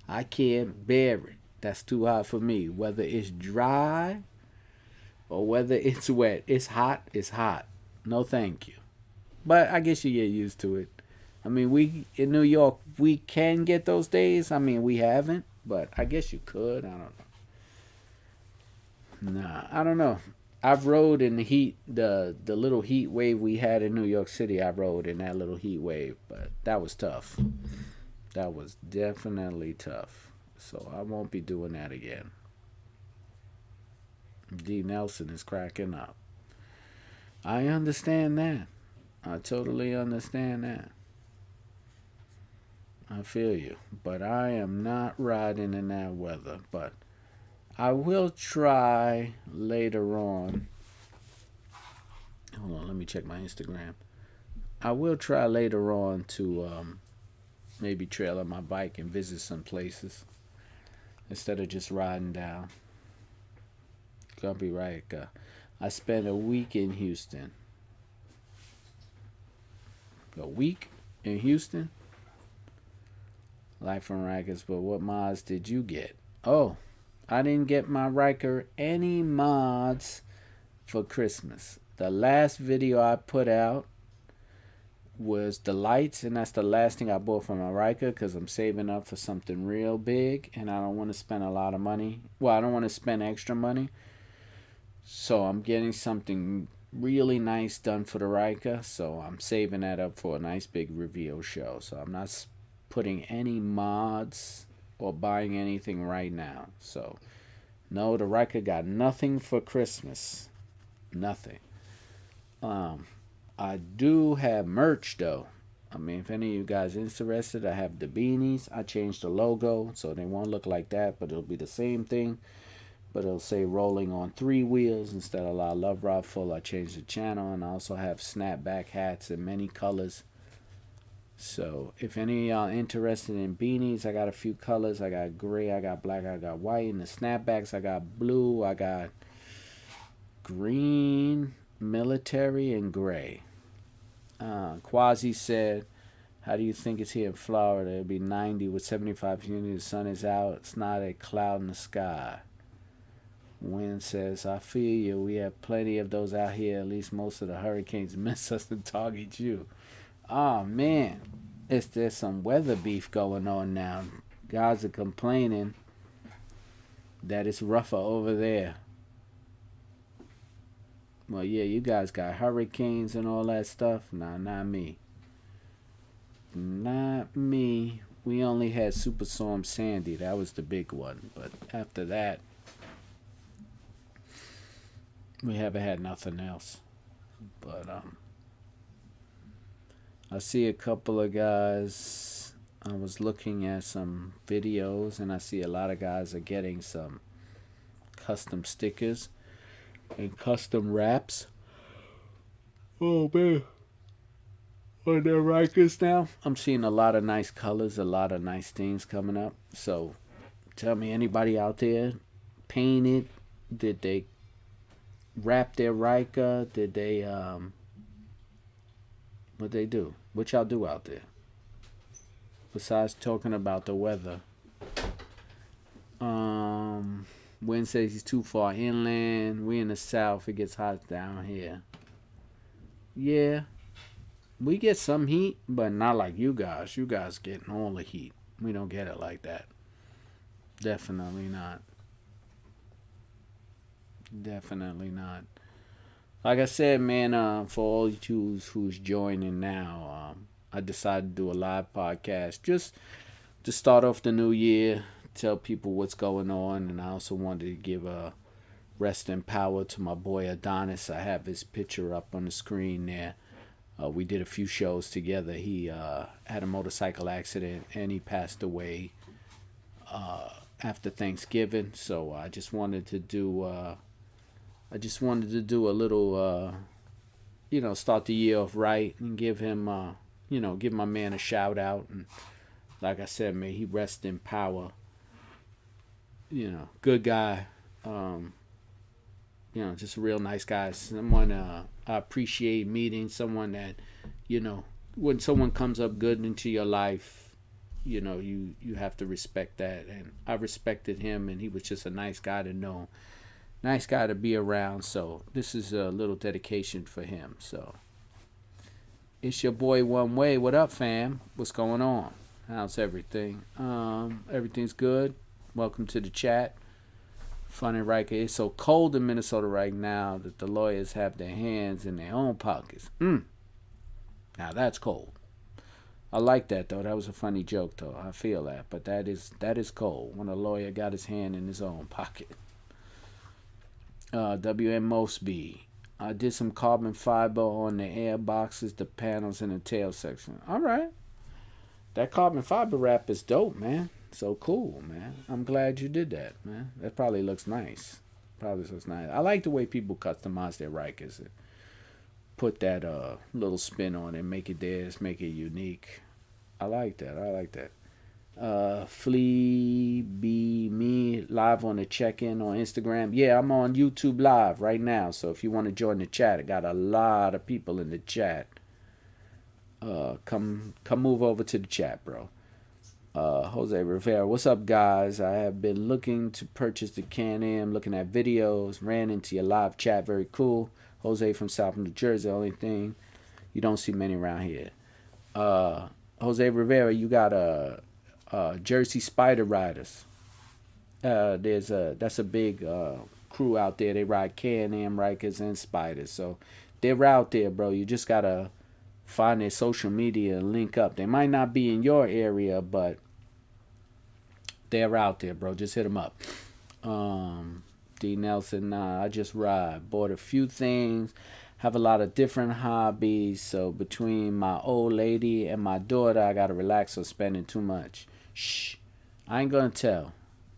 I can't bear it. That's too hot for me. Whether it's dry or whether it's wet, it's hot. No thank you. But I guess you get used to it. I mean, we in New York, we can get those days. I mean, we haven't, but I guess you could. I don't know. Nah, I don't know. I've rode in the heat, the little heat wave we had in New York City. I rode in that little heat wave, but that was tough. That was definitely tough. So I won't be doing that again. D. Nelson is cracking up. I understand that. I totally understand that. I feel you. But I am not riding in that weather. But I will try later on. Hold on, let me check my Instagram. I will try later on to maybe trail on my bike and visit some places instead of just riding down. Grumpy Ryker. I spent a week in Houston. A week in Houston? Life on Rykers, but what mods did you get? Oh, I didn't get my Ryker any mods for Christmas. The last video I put out was the lights, and that's the last thing I bought from my Ryker because I'm saving up for something real big, and I don't want to spend a lot of money. Well, I don't want to spend extra money. So I'm getting something really nice done for the Ryker. So I'm saving that up for a nice big reveal show. So I'm not putting any mods or buying anything right now. So no, the Ryker got nothing for Christmas. Nothing. I do have merch though. I mean, if any of you guys are interested, I have the beanies. I changed the logo so they won't look like that, but it'll be the same thing. But it'll say rolling on 3 wheels instead of La Love Rod Full. I changed the channel, and I also have snapback hats in many colors. So if any of y'all interested in beanies, I got a few colors. I got gray, I got black, I got white. And the snapbacks, I got blue, I got green, military, and gray. Quasi said, how do you think it's here in Florida? It'll be 90 with 75 humidity. The sun is out. It's not a cloud in the sky. Wind says, I feel you. We have plenty of those out here. At least most of the hurricanes miss us and target you. Oh, man. There's some weather beef going on now. Guys are complaining that it's rougher over there. Well, yeah, you guys got hurricanes and all that stuff. Nah, not me. Not me. We only had Superstorm Sandy. That was the big one. But after that, we haven't had nothing else. But I see a couple of guys. I was looking at some videos, and I see a lot of guys are getting some custom stickers and custom wraps. Oh, man. On their Rykers now. I'm seeing a lot of nice colors, a lot of nice things coming up. So, tell me, anybody out there painted? Did they wrap their Ryker? Did they, what they do? What y'all do out there? Besides talking about the weather. Wind says he's too far inland. We in the south. It gets hot down here. Yeah. We get some heat, but not like you guys. You guys getting all the heat. We don't get it like that. Definitely not. Definitely not. Like I said, man, for all you who's joining now, I decided to do a live podcast just to start off the new year, tell people what's going on, and I also wanted to give a rest and power to my boy Adonis. I have his picture up on the screen there. We did a few shows together. He had a motorcycle accident and he passed away after Thanksgiving. So I just wanted to do a little, start the year off right and give him, give my man a shout out. And like I said, may he rest in power. Good guy. Just a real nice guy. Someone I appreciate meeting. Someone that, when someone comes up good into your life, you have to respect that. And I respected him, and he was just a nice guy to know. Nice guy to be around. So this is a little dedication for him. So it's your boy One Way. What up, fam? What's going on? How's everything? Everything's good. Welcome to the chat. Funny Ryker. It's so cold in Minnesota right now that the lawyers have their hands in their own pockets. Now that's cold. I like that though. That was a funny joke though. I feel that, but that is cold when a lawyer got his hand in his own pocket. WM Mosby. I did some carbon fiber on the air boxes, the panels, and the tail section. All right. That carbon fiber wrap is dope, man. So cool, man. I'm glad you did that, man. That probably looks nice. I like the way people customize their Rykers. Put that little spin on it, make it theirs, make it unique. I like that. Flea Be Me live on the check-in on Instagram. Yeah, I'm on YouTube live right now. So if you want to join the chat, I got a lot of people in the chat. Come move over to the chat, bro. Jose Rivera, what's up, guys? I have been looking to purchase the Can Am, looking at videos, ran into your live chat, very cool. Jose from South New Jersey, only thing you don't see many around here. Jose Rivera, you got a Jersey Spider Riders. That's a big crew out there. They ride Can Am Rykers and Spiders, so they're out there, bro. You just gotta find their social media and link up. They might not be in your area, but they're out there, bro. Just hit them up. D. Nelson, nah, I just ride. Bought a few things. Have a lot of different hobbies. So between my old lady and my daughter, I got to relax on spending too much. Shh. I ain't going to tell.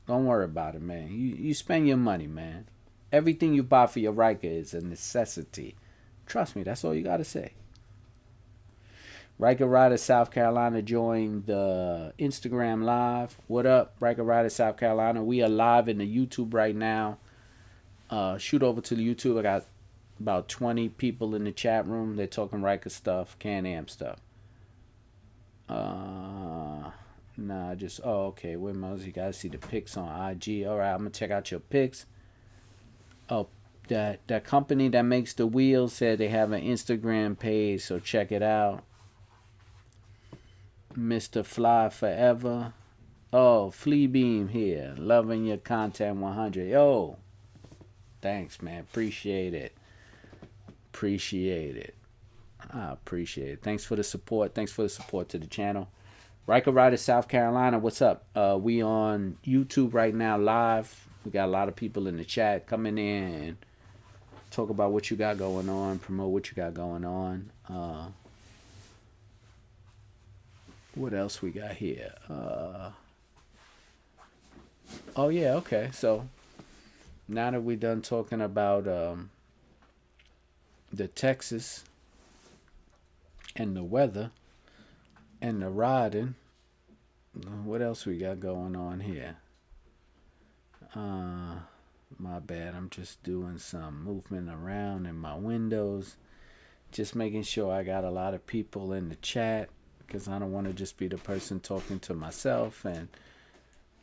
Don't worry about it, man. You spend your money, man. Everything you buy for your Ryker is a necessity. Trust me, that's all you got to say. Ryker Rider South Carolina joined the Instagram live. What up, Ryker Rider South Carolina? We are live in the YouTube right now. shoot over to the YouTube. I got about 20 people in the chat room. They're talking Ryker stuff, Can Am stuff. Nah, just okay. Where most you guys see the pics on IG. All right, I'm gonna check out your pics. Oh, that company that makes the wheels said they have an Instagram page, so check it out. Mr. Fly Forever. Oh, Flea Beam here. Loving your content 100. Yo, thanks, man. Appreciate it. Appreciate it. I appreciate it. Thanks for the support. Thanks for the support to the channel. Ryker Rider, South Carolina. What's up? We on YouTube right now live. We got a lot of people in the chat coming in and talk about what you got going on, promote what you got going on. What else we got here? Oh yeah, okay. So now that we done talking about the Texas and the weather and the riding, what else we got going on here? My bad, I'm just doing some movement around in my windows, just making sure I got a lot of people in the chat, because I don't want to just be the person talking to myself and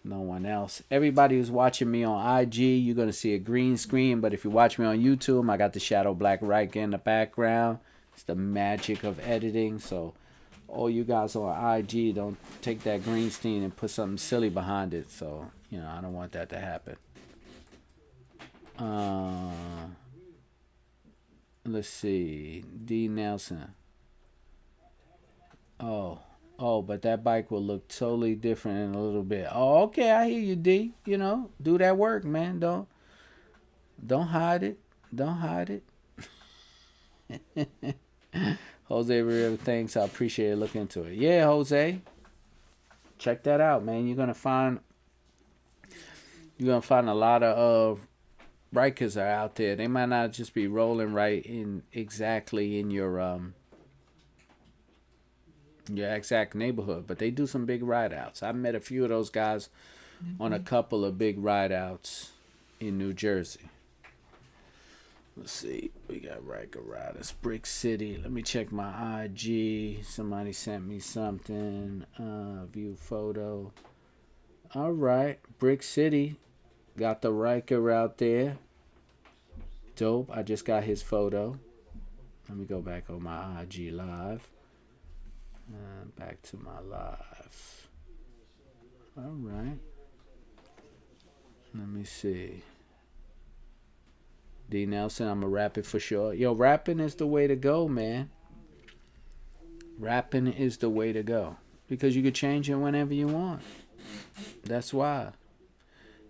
no one else. Everybody who's watching me on IG, you're going to see a green screen, but if you watch me on YouTube, I got the Shadow Black Ryker in the background. It's the magic of editing. So all you guys on IG, don't take that green screen and put something silly behind it. So, you know, I don't want that to happen. Let's see. D. Nelson. Oh, but that bike will look totally different in a little bit. Oh, okay, I hear you, D. You know, do that work, man. Don't hide it. Don't hide it. Jose Rivera, thanks. I appreciate it. Look into it. Yeah, Jose. Check that out, man. You're gonna find a lot of Rykers are out there. They might not just be rolling right in exactly in your exact neighborhood, but they do some big ride outs. I've met a few of those guys on a couple of big ride outs in New Jersey. Let's see, we got Ryker Riders, Brick City. Let me check my IG. Somebody sent me something. View photo. All right, Brick City got the Ryker out there. Dope. I just got his photo. Let me go back on my IG live. Back to my live. All right. Let me see. D. Nelson, I'm going to rap it for sure. Yo, rapping is the way to go, man. Rapping is the way to go. Because you can change it whenever you want. That's why.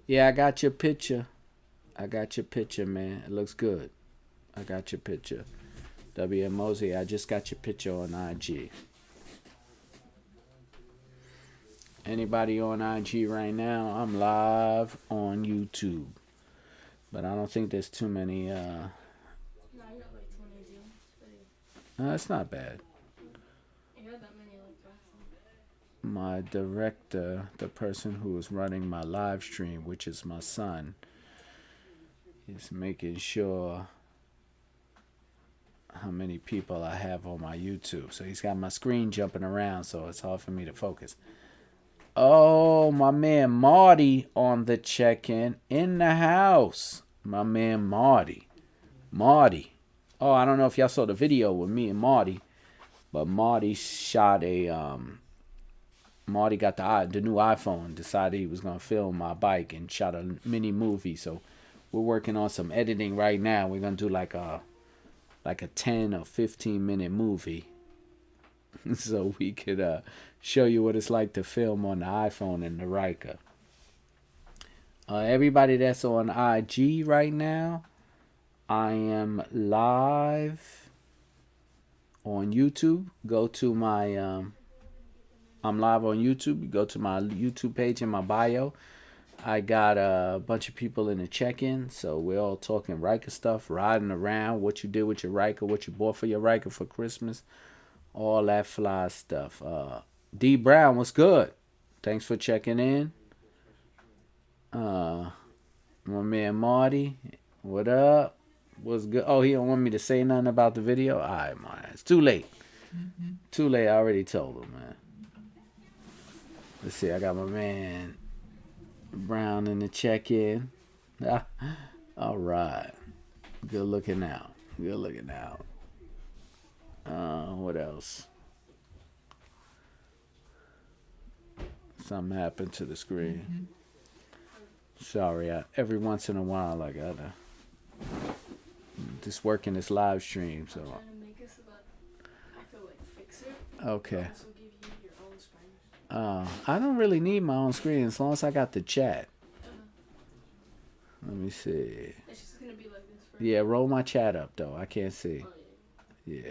Yeah, I got your picture. I got your picture, man. It looks good. I got your picture. W.M. Mosey, I just got your picture on IG. Anybody on IG right now? I'm live on YouTube. But I don't think there's too many. No, you got like 20 views. No, that's not bad. You got that many like that. My director, the person who is running my live stream, which is my son, is making sure how many people I have on my YouTube. So he's got my screen jumping around, so it's hard for me to focus. Oh, my man Marty on the check-in in the house. My man Marty. Oh, I don't know if y'all saw the video with me and Marty, but Marty shot a Marty got the new iPhone, decided he was gonna film my bike and shot a mini movie. So we're working on some editing right now. We're gonna do like a 10 or 15 minute movie. So we could show you what it's like to film on the iPhone and the Ryker. Everybody that's on IG right now, I am live on YouTube. Go to my, I'm live on YouTube. Go to my YouTube page in my bio. I got a bunch of people in the check-in, so we're all talking Ryker stuff, riding around, what you did with your Ryker, what you bought for your Ryker for Christmas. All that fly stuff. D. Brown, what's good? Thanks for checking in. My man Marty. What up? What's good? Oh, he don't want me to say nothing about the video? All right, man. It's too late. Too late. I already told him, man. Let's see. I got my man Brown in the check-in. All right. Good looking out. Good looking out. What else? Something happened to the screen. Sorry. Every once in a while, I gotta just working this live stream. So. I'm trying to make it so that I feel like fix it. Okay. Also give you your own screen. I don't really need my own screen as long as I got the chat. Let me see. It's just gonna be like this. For Yeah, roll my chat up though. I can't see. Oh, yeah.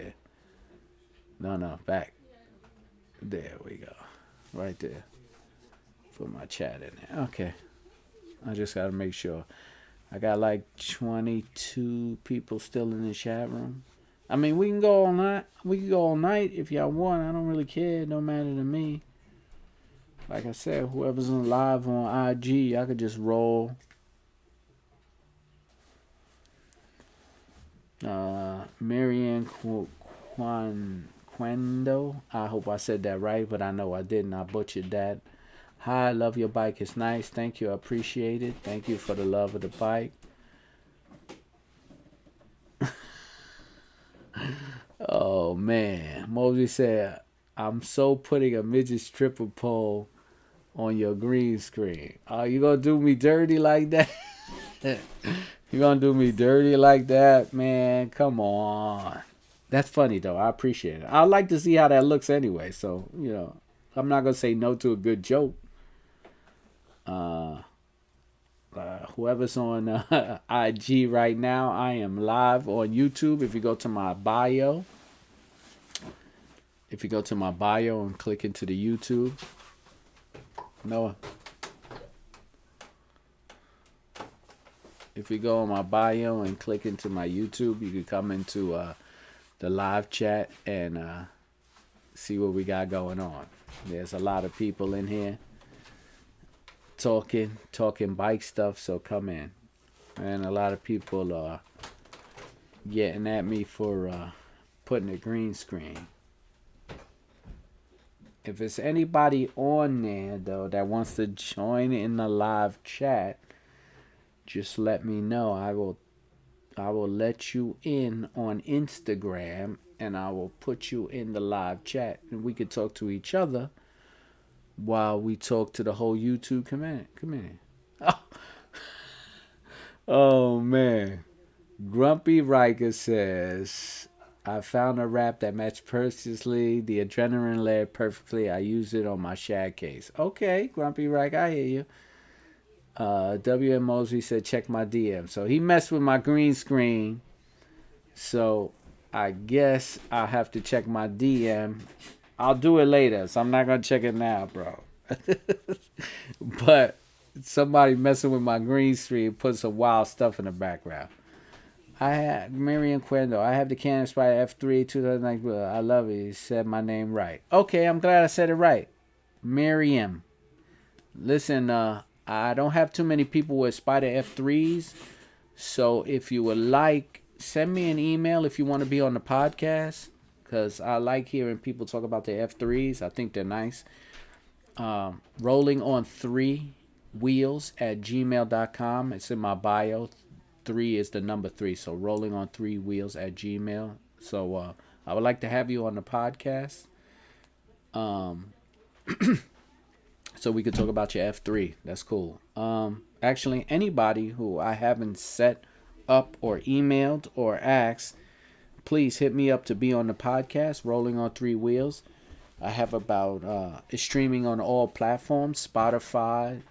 Yeah. No, back. There we go. Right there. Put my chat in there. Okay. I just gotta make sure. I got like 22 people still in the chat room. I mean, we can go all night. We can go all night if y'all want. I don't really care. It don't matter to me. Like I said, whoever's on live on IG, I could just roll. Marianne Quendo. I hope I said that right, but I know I didn't. I butchered that. Hi, love your bike. It's nice. Thank you. I appreciate it. Thank you for the love of the bike. Oh, man. Mosey said, I'm so putting a midget stripper pole on your green screen. Oh, you gonna do me dirty like that? You gonna do me dirty like that, man? Come on. That's funny, though. I appreciate it. I'd like to see how that looks anyway. So, I'm not gonna say no to a good joke. Whoever's on IG right now, I am live on YouTube. If you go to my bio, and click into the YouTube, Noah. If you go on my bio and click into my YouTube, you can come into the live chat and see what we got going on. There's a lot of people in here talking bike stuff, so come in. And a lot of people are getting at me for putting a green screen. If it's anybody on there though that wants to join in the live chat, just let me know. I will let you in on Instagram and I will put you in the live chat and we could talk to each other while we talk to the whole YouTube community. Oh man. Grumpy Ryker says, I found a wrap that matched perfectly. The adrenaline layered perfectly. I used it on my shag case. Okay, Grumpy Ryker, I hear you. W.M. Mosley said, check my DM. So he messed with my green screen. So I guess I'll have to check my DM. I'll do it later, so I'm not going to check it now, bro. But somebody messing with my green screen put some wild stuff in the background. I had Marion Quendo. I have the Canon Spyder F3 2009. I love it. He said my name right. Okay, I'm glad I said it right. Miriam. Listen, I don't have too many people with Spyder F3s. So if you would like, send me an email if you want to be on the podcast. Because I like hearing people talk about their F3s. I think they're nice. Rolling on 3 wheels at gmail.com. It's in my bio. 3 is the number 3. So rolling on 3 wheels at Gmail. So I would like to have you on the podcast. So we could talk about your F3. That's cool. Actually, anybody who I haven't set up or emailed or asked, please hit me up to be on the podcast, Rolling on 3 Wheels. I have about, it's streaming on all platforms, Spotify,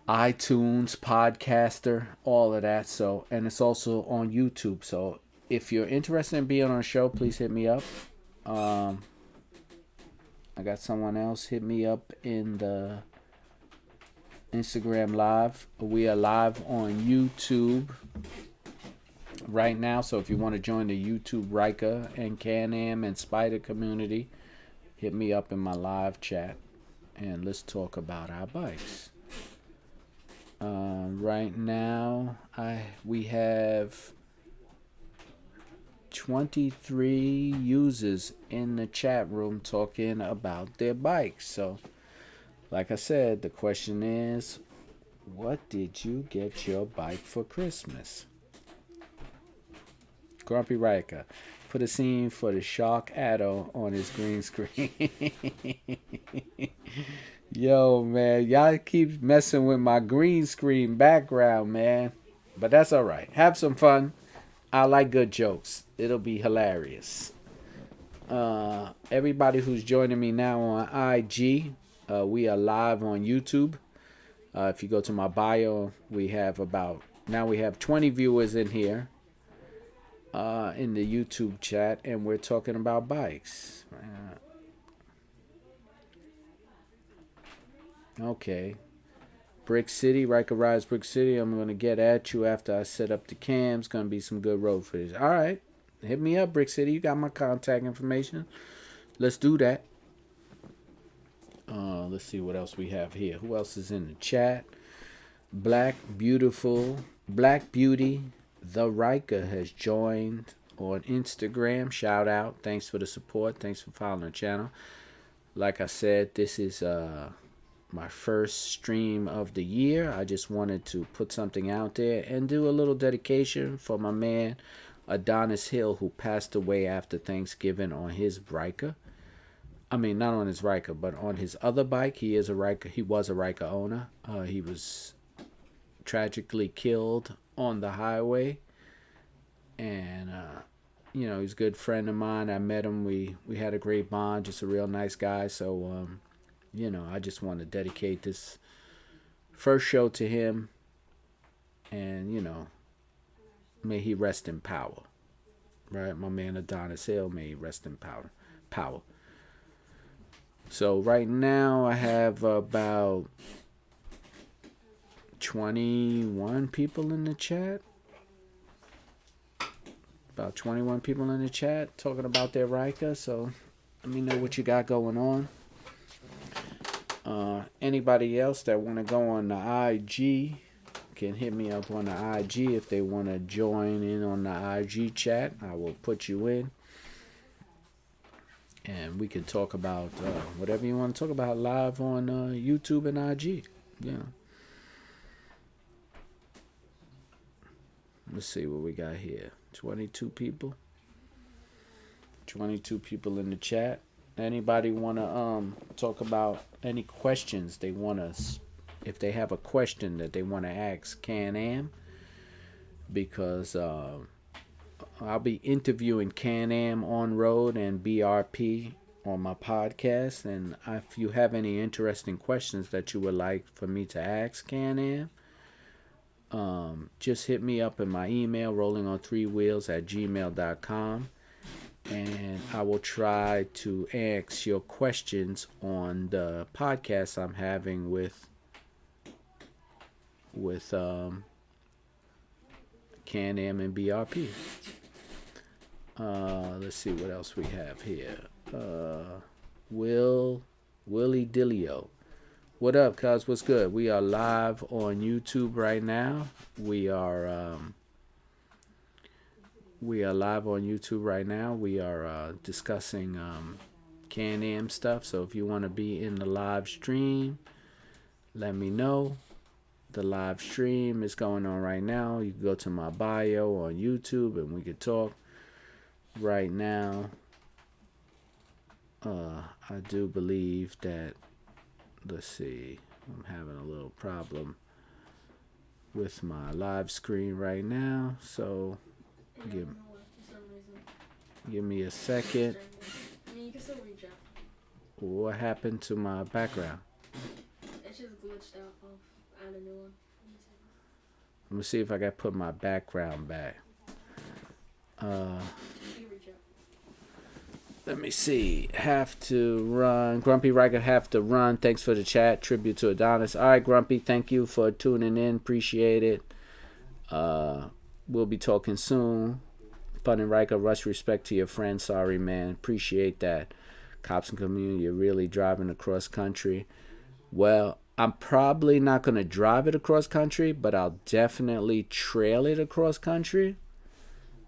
iTunes, Podcaster, all of that. So, and it's also on YouTube. So if you're interested in being on a show, please hit me up. I got someone else hit me up in the Instagram live. We are live on YouTube right now, so if you want to join the YouTube Ryker and Can Am and Spyder community, hit me up in my live chat and let's talk about our bikes. Right now, we have 23 users in the chat room talking about their bikes. So, like I said, the question is, what did you get your bike for Christmas? Grumpy Ryker, put a scene for the Shark Addo on his green screen. Yo, man, y'all keep messing with my green screen background, man. But that's all right. Have some fun. I like good jokes. It'll be hilarious. Everybody who's joining me now on IG, we are live on YouTube. If you go to my bio, we have 20 viewers in here in the YouTube chat, and we're talking about bikes. Okay. Brick City, Ryker Rides Brick City. I'm going to get at you after I set up the cams. Going to be some good road footage. All right. Hit me up, Brick City. You got my contact information. Let's do that. Let's see what else we have here. Who else is in the chat? Black Beauty, the Ryker has joined on Instagram. Shout out. Thanks for the support. Thanks for following the channel. Like I said, this is my first stream of the year. I just wanted to put something out there and do a little dedication for my man Adonis Hill, who passed away after Thanksgiving on his Ryker. I mean, not on his Ryker, but on his other bike. He was a Ryker owner. He was tragically killed on the highway, and he's a good friend of mine. I met him. We had a great bond. Just a real nice guy. So I just want to dedicate this first show to him, and may he rest in power. Right, my man Adonis Hill, may he rest in power. So right now I have about 21 people in the chat. About 21 people in the chat talking about their Ryker. So let me know what you got going on. Anybody else that want to go on the IG can hit me up on the IG if they want to join in on the IG chat. I will put you in, and we can talk about whatever you want to talk about live on YouTube and IG. Yeah. Let's see what we got here. 22 people. 22 people in the chat. Anybody want to talk about any questions they want to, if they have a question that they want to ask Can Am, because I'll be interviewing Can Am on road and BRP on my podcast, and if you have any interesting questions that you would like for me to ask Can Am, just hit me up in my email, rollingon3wheels@gmail.com, and I will try to ask your questions on the podcast I'm having with Can Am and BRP. Let's see what else we have here. Willie Dillio. What up, cuz? What's good? We are live on YouTube right now. We are live on YouTube right now. We are discussing Can Am stuff. So if you want to be in the live stream, let me know. The live stream is going on right now. You can go to my bio on YouTube and we can talk right now. I do believe that, let's see, I'm having a little problem with my live screen right now, so give me a second. I mean, you can still reach out. What happened to my background? It's just glitched out. I'll add a new one. Let me see if I can put my background back. Let me see. Have to run. Grumpy Ryker, have to run. Thanks for the chat. Tribute to Adonis. All right, Grumpy. Thank you for tuning in. Appreciate it. We'll be talking soon. Fun and Ryker, rush respect to your friend. Sorry, man. Appreciate that. Cops and community, you're really driving across country. Well, I'm probably not going to drive it across country, but I'll definitely trail it across country.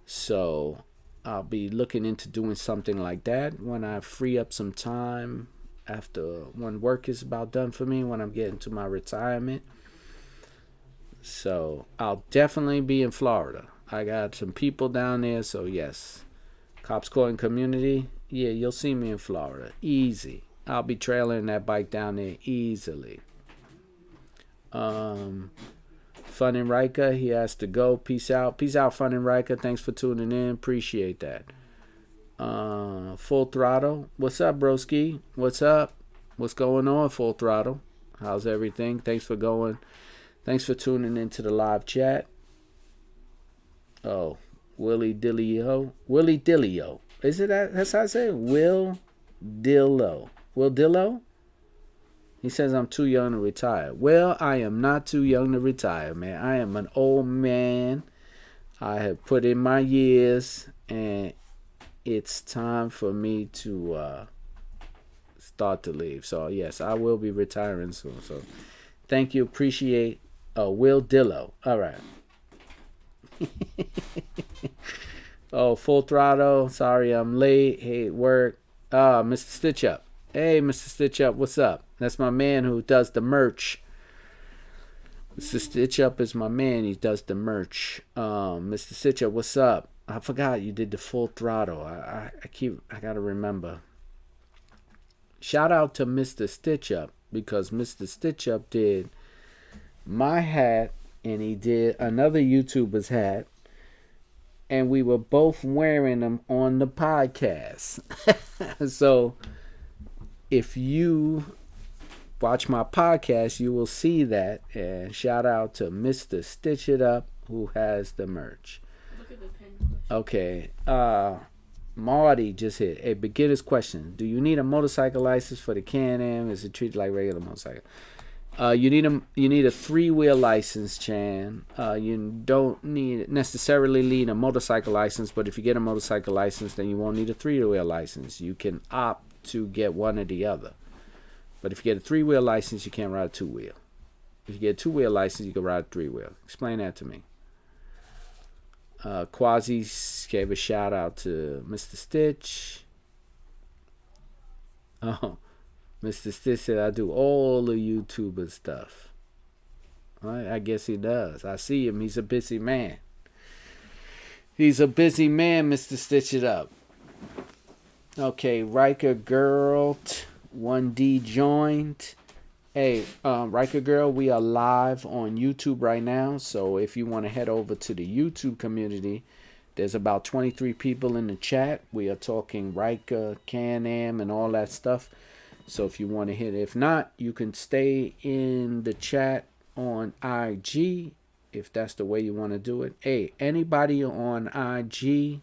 So I'll be looking into doing something like that when I free up some time after when work is about done for me, when I'm getting to my retirement. So I'll definitely be in Florida. I got some people down there, so yes. Cops Calling Community, yeah, you'll see me in Florida. Easy. I'll be trailing that bike down there easily. Fun and Ryker, he has to go. Peace out. Peace out, Fun and Ryker. Thanks for tuning in. Appreciate that. Full Throttle. What's up, broski? What's up? What's going on, Full Throttle? How's everything? Thanks for going. Thanks for tuning into the live chat. Oh, Willie Dillio. Willie Dillio. Is it that? That's how I say it? Will Dillo. Will Dillo? He says I'm too young to retire. Well, I am not too young to retire, man. I am an old man. I have put in my years, and it's time for me to start to leave. So, yes, I will be retiring soon. So, thank you. Appreciate Will Dillo. All right. Oh, Full Throttle. Sorry I'm late. Hey, work. Mr. Stitch Up. Hey, Mr. Stitch Up, what's up? That's my man who does the merch. Mr. Stitch Up is my man. He does the merch. Mr. Stitch Up, what's up? I forgot you did the Full Throttle. I gotta remember. Shout out to Mr. Stitch Up, because Mr. Stitch Up did my hat and he did another YouTuber's hat, and we were both wearing them on the podcast. So if you watch my podcast, you will see that. And shout out to Mr. Stitch It Up, who has the merch. Look at the pen. Okay. Marty just hit a beginner's question. Do you need a motorcycle license for the Can Am? Is it treated like regular motorcycle? You need a 3-wheel license, Chan. You don't necessarily need a motorcycle license, but if you get a motorcycle license, then you won't need a 3-wheel license. You can opt to get one or the other. But if you get a 3-wheel license, you can't ride a 2-wheel. If you get a 2-wheel license, you can ride a 3-wheel. Explain that to me. Quasi gave a shout out to Mr. Stitch. Oh, Mr. Stitch said I do all the YouTuber stuff. I guess he does. I see him. He's a busy man. He's a busy man, Mr. Stitch It Up. Okay, Ryker Girl 1D joined. Hey, Ryker Girl, we are live on YouTube right now. So if you want to head over to the YouTube community, there's about 23 people in the chat. We are talking Ryker, Can Am, and all that stuff. So if you want to hit, if not, you can stay in the chat on IG if that's the way you want to do it. Hey, anybody on IG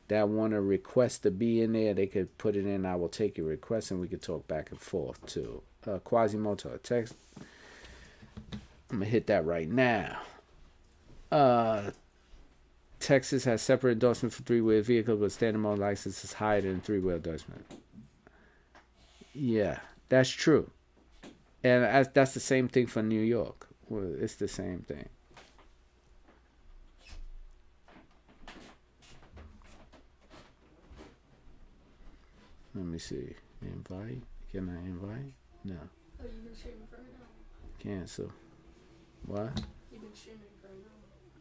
that want to request to be in there, they could put it in. I will take your request and we could talk back and forth too. Quasimoto text. I'm gonna hit that right now. Texas has separate endorsement for 3-wheel vehicles, but standalone license is higher than 3-wheel endorsement. Yeah, that's true, and that's the same thing for New York. Well, it's the same thing. Let me see. Invite? Can I invite? No. Oh, you've been streaming for an hour. Cancel. What? You've been streaming for an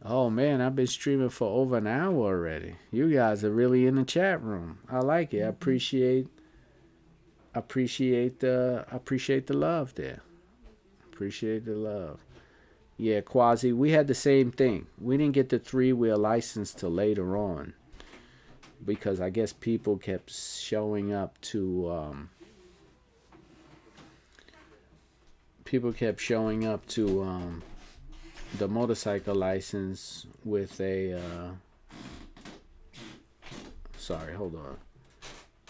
hour. Oh man, I've been streaming for over an hour already. You guys are really in the chat room. I like it. I appreciate the love there. Appreciate the love. Yeah, Quasi, we had the same thing. We didn't get the 3-wheel license till later on, because I guess people kept showing up to the motorcycle license with a sorry, hold on.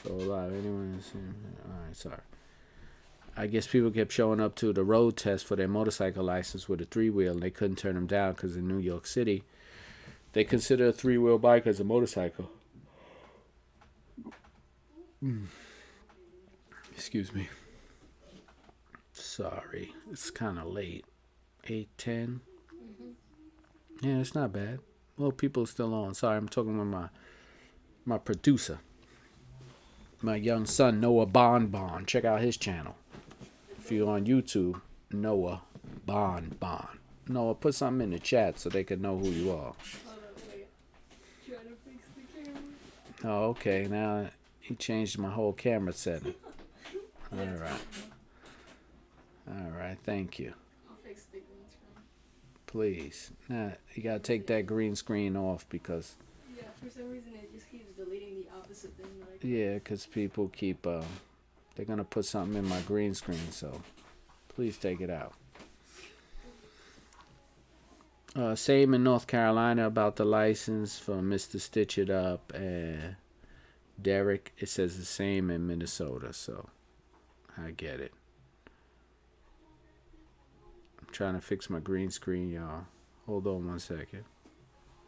So live, anyone? All right, sorry. I guess people kept showing up to the road test for their motorcycle license with a 3-wheel, and they couldn't turn them down because in New York City, they consider a 3-wheel bike as a motorcycle. Excuse me. Sorry, it's kind of late. 8:10. Mm-hmm. Yeah, it's not bad. Well, people are still on. Sorry, I'm talking with my producer, my young son Noah Bonbon. Check out his channel. If you're on YouTube, Noah Bonbon. Noah, put something in the chat so they can know who you are. Hold on, wait. Trying to fix the camera. Oh, okay. Now he changed my whole camera setting. All right. All right. Thank you. I'll fix the green screen. Please. Now you gotta take that green screen off because. Yeah, for some reason it just keeps deleting the opposite thing. Like. Yeah, because people keep. They're gonna put something in my green screen, so please take it out. Same in North Carolina about the license for Mr. Stitch It Up and Derek. It says the same in Minnesota, so I get it. I'm trying to fix my green screen, y'all. Hold on 1 second.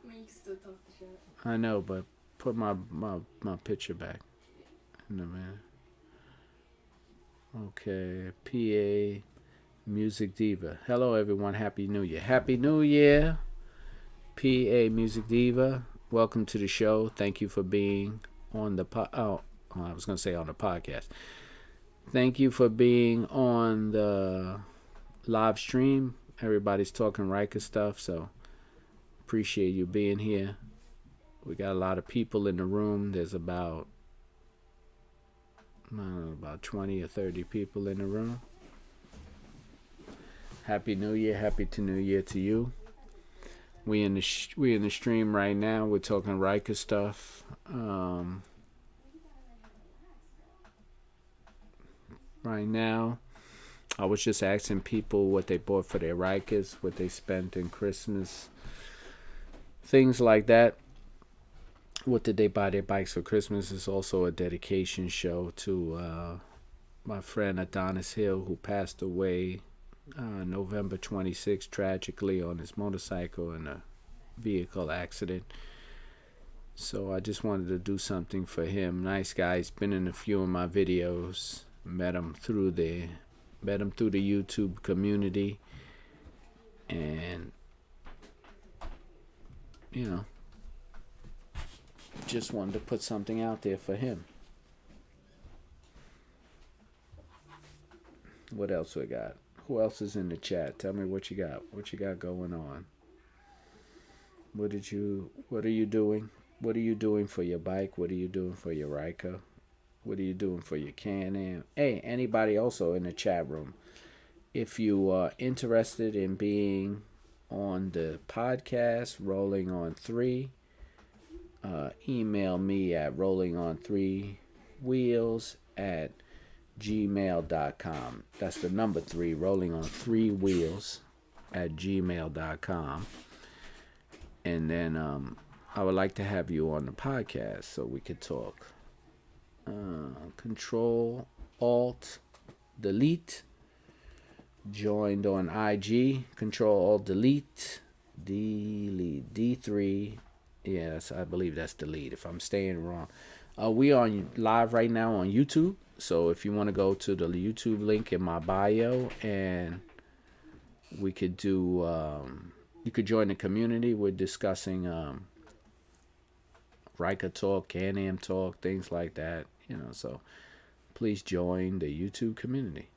I mean, you can still talk the shit. I know, but put my picture back in a minute. Okay, PA Music Diva. Hello, everyone. Happy New Year. Happy New Year, PA Music Diva. Welcome to the show. Thank you for being on the I was going to say on the podcast. Thank you for being on the live stream. Everybody's talking Ryker stuff, so appreciate you being here. We got a lot of people in the room. There's about 20 or 30 people in the room. Happy New Year. Happy New Year to you. We in the stream right now. We're talking Ryker stuff. Right now, I was just asking people what they bought for their Rykers, what they spent in Christmas, things like that. What did they buy their bikes for Christmas? Is also a dedication show to my friend Adonis Hill, who passed away November 26th, tragically on his motorcycle in a vehicle accident. So I just wanted to do something for him. Nice guy. He's been in a few of my videos. Met him through the YouTube community, and just wanted to put something out there for him. What else we got? Who else is in the chat? Tell me what you got. What you got going on? What are you doing? What are you doing for your bike? What are you doing for your Ryker? What are you doing for your Can Am? Hey, anybody also in the chat room, if you are interested in being on the podcast Rolling on 3, email me at rollingon3wheels@gmail.com. That's the number 3, rollingon3wheels@gmail.com. And then I would like to have you on the podcast so we could talk. Control Alt Delete. Joined on IG. Control Alt Delete. D3. Yes, I believe that's delete if I'm staying wrong. We on live right now on YouTube. So if you want to go to the YouTube link in my bio, and we could do you could join the community. We're discussing Ryker talk, Can Am talk, things like that. So please join the YouTube community.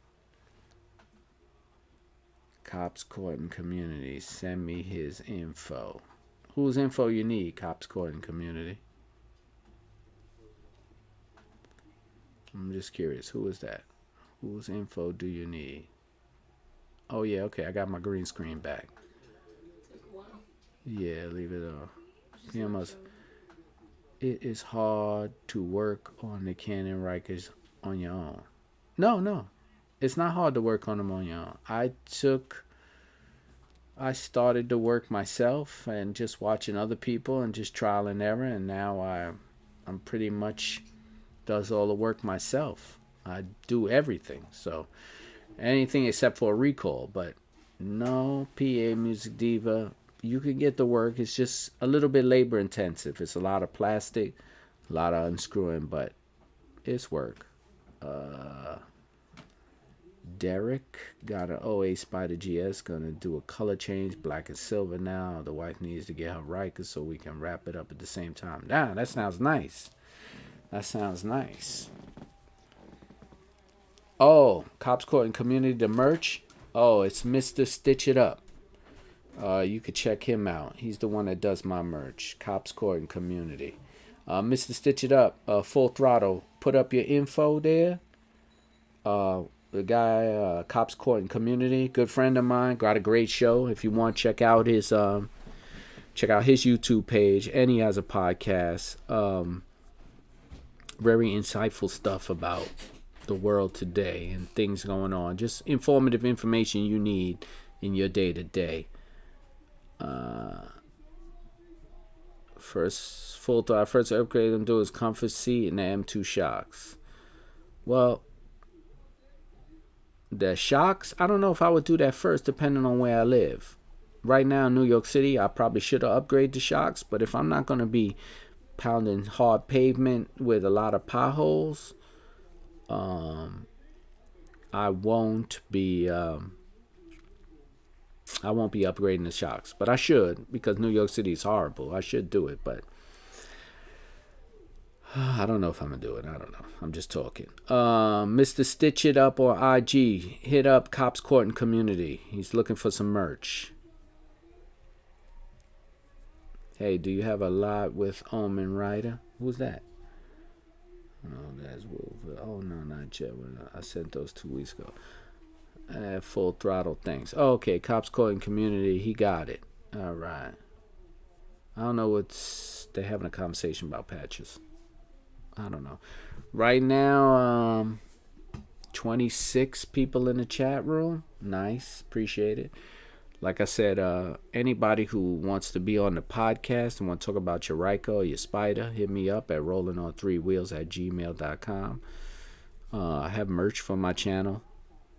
Cops Courting Community. Send me his info. Whose info you need, Cops Courting Community? I'm just curious. Who is that? Whose info do you need? Oh, yeah, okay. I got my green screen back. Took a while. Yeah, leave it off. It is hard to work on the Canon Rykers on your own. No. It's not hard to work on them on your own. I started to work myself and just watching other people and just trial and error, and now I'm pretty much does all the work myself. I do everything. So anything except for a recall, but no, PA Music Diva, you can get the work. It's just a little bit labor intensive. It's a lot of plastic, a lot of unscrewing, but it's work. Derek got an '08 Spider GS. Gonna do a color change, black and silver now. The wife needs to get her rykers so we can wrap it up at the same time. Nah, that sounds nice. That sounds nice. Oh, Cops Court and Community, the merch. Oh, it's Mr. Stitch It Up. You could check him out. He's the one that does my merch. Cops Court and Community. Mr. Stitch It Up, Full Throttle. Put up your info there. The guy, Cops Court and Community, good friend of mine, got a great show. If you want, check out his YouTube page, and he has a podcast. Very insightful stuff about the world today and things going on. Just informative information you need in your day to day. First upgrade I'm doing is comfort seat and the M2 shocks. Well, the shocks, I don't know if I would do that first, depending on where I live. Right now in New York City, I probably should have upgraded the shocks, but if I'm not going to be pounding hard pavement with a lot of potholes, I won't be upgrading the shocks, but I should, because New York City is horrible. I should do it, but I don't know if I'm gonna do it. I don't know. I'm just talking. Mr. Stitch It Up or IG, hit up Cops Court and Community. He's looking for some merch. Hey, do you have a lot with Omen Ryder? Who's that? Oh, that's Wolf. Oh no, not yet. I sent those 2 weeks ago. Full Throttle, thanks. Oh, okay, Cops Court and Community. He got it. All right. I don't know what's they're having a conversation about patches. I don't know. Right now, 26 people in the chat room. Nice. Appreciate it. Like I said, anybody who wants to be on the podcast and want to talk about your Ryker or your Spider, hit me up at rollingon3wheels@gmail.com. I have merch for my channel.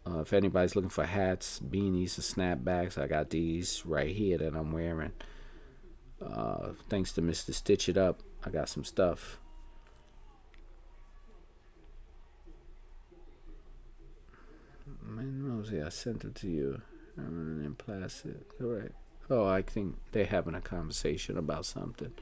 If anybody's looking for hats, beanies, or snapbacks, I got these right here that I'm wearing. Thanks to Mr. Stitch It Up, I got some stuff. Man, Rosie, I sent it to you. In plastic, correct. Oh, I think they're having a conversation about something.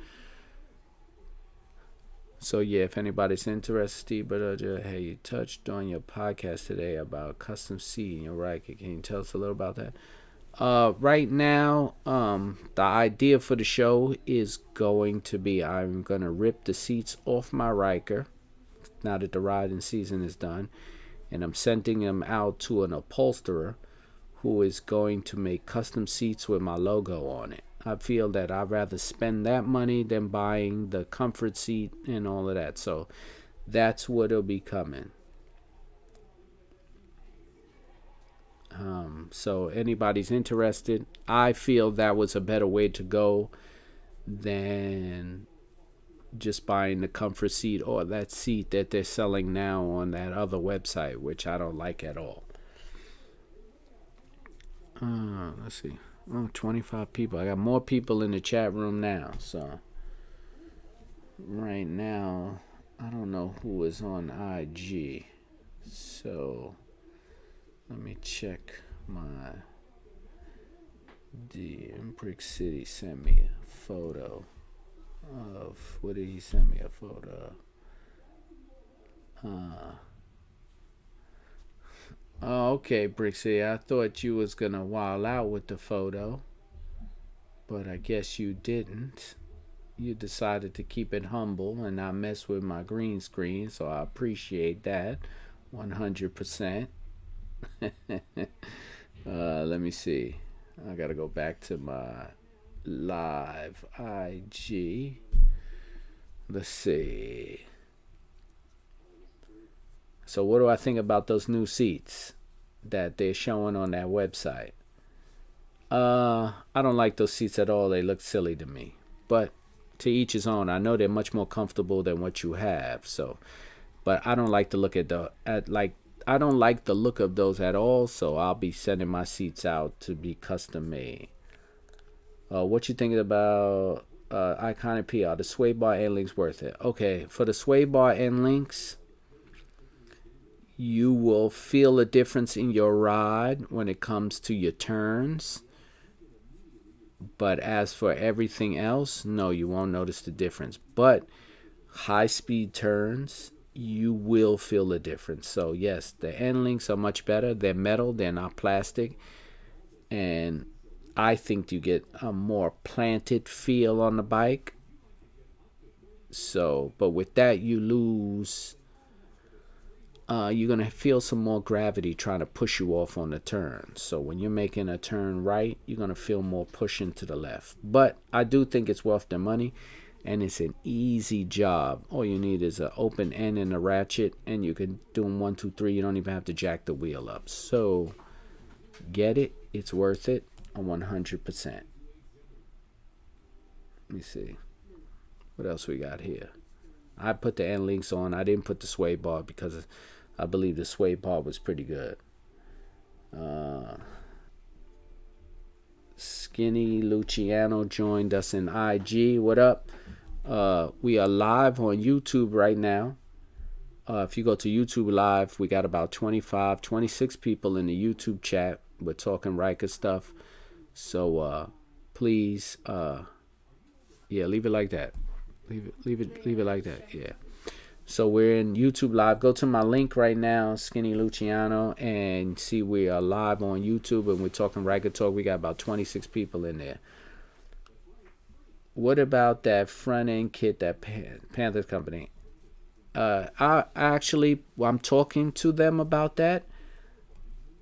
So yeah, if anybody's interested, Steve, but hey, you touched on your podcast today about custom seating. You're right. Can you tell us a little about that? Right now, the idea for the show is going to be I'm gonna rip the seats off my Ryker now that the riding season is done, and I'm sending them out to an upholsterer who is going to make custom seats with my logo on it. I feel that I'd rather spend that money than buying the comfort seat and all of that. So that's what'll be coming. So anybody's interested, I feel that was a better way to go than just buying the comfort seat or that seat that they're selling now on that other website, which I don't like at all. Let's see. Oh, 25 people. I got more people in the chat room now. So right now, I don't know who is on IG. So let me check my DM. Brick City sent me a photo of, what did he send me a photo of? Oh, okay, Brick City. I thought you was gonna wild out with the photo, but I guess you didn't. You decided to keep it humble and not mess with my green screen, so I appreciate that 100%. Let me see. I gotta go back to my live IG. Let's see. So what do I think about those new seats that they're showing on that website? I don't like those seats at all. They look silly to me. But to each his own. I know they're much more comfortable than what you have. So, but I don't like the look I don't like the look of those at all. So I'll be sending my seats out to be custom made. What you thinking about Iconic PR? The sway bar end links worth it? Okay, for the sway bar end links, You will feel a difference in your ride when it comes to your turns. But as for everything else, no, you won't notice the difference. But high speed turns, you will feel a difference. So yes, the end links are much better. They're metal, they're not plastic. And I think you get a more planted feel on the bike. So, but with that, you lose. You're gonna feel some more gravity trying to push you off on the turn. So when you're making a turn right, you're gonna feel more pushing to the left. But I do think it's worth the money, and it's an easy job. All you need is an open end and a ratchet, and you can do them 1, 2, 3. You don't even have to jack the wheel up. So get it. It's worth it 100%. Let me see. What else we got here? I put the end links on. I didn't put the sway bar because I believe the sway bar was pretty good. Skinny Luciano joined us in IG. What up? We are live on YouTube right now. If you go to YouTube Live, we got about 25, 26 people in the YouTube chat. We're talking Ryker stuff. So please, leave it like that. Leave it like that. Yeah. So we're in YouTube Live. Go to my link right now, Skinny Luciano, and see we are live on YouTube, and we're talking Ryker Talk. We got about 26 people in there. What about that front end kit that Panther company? I'm talking to them about that.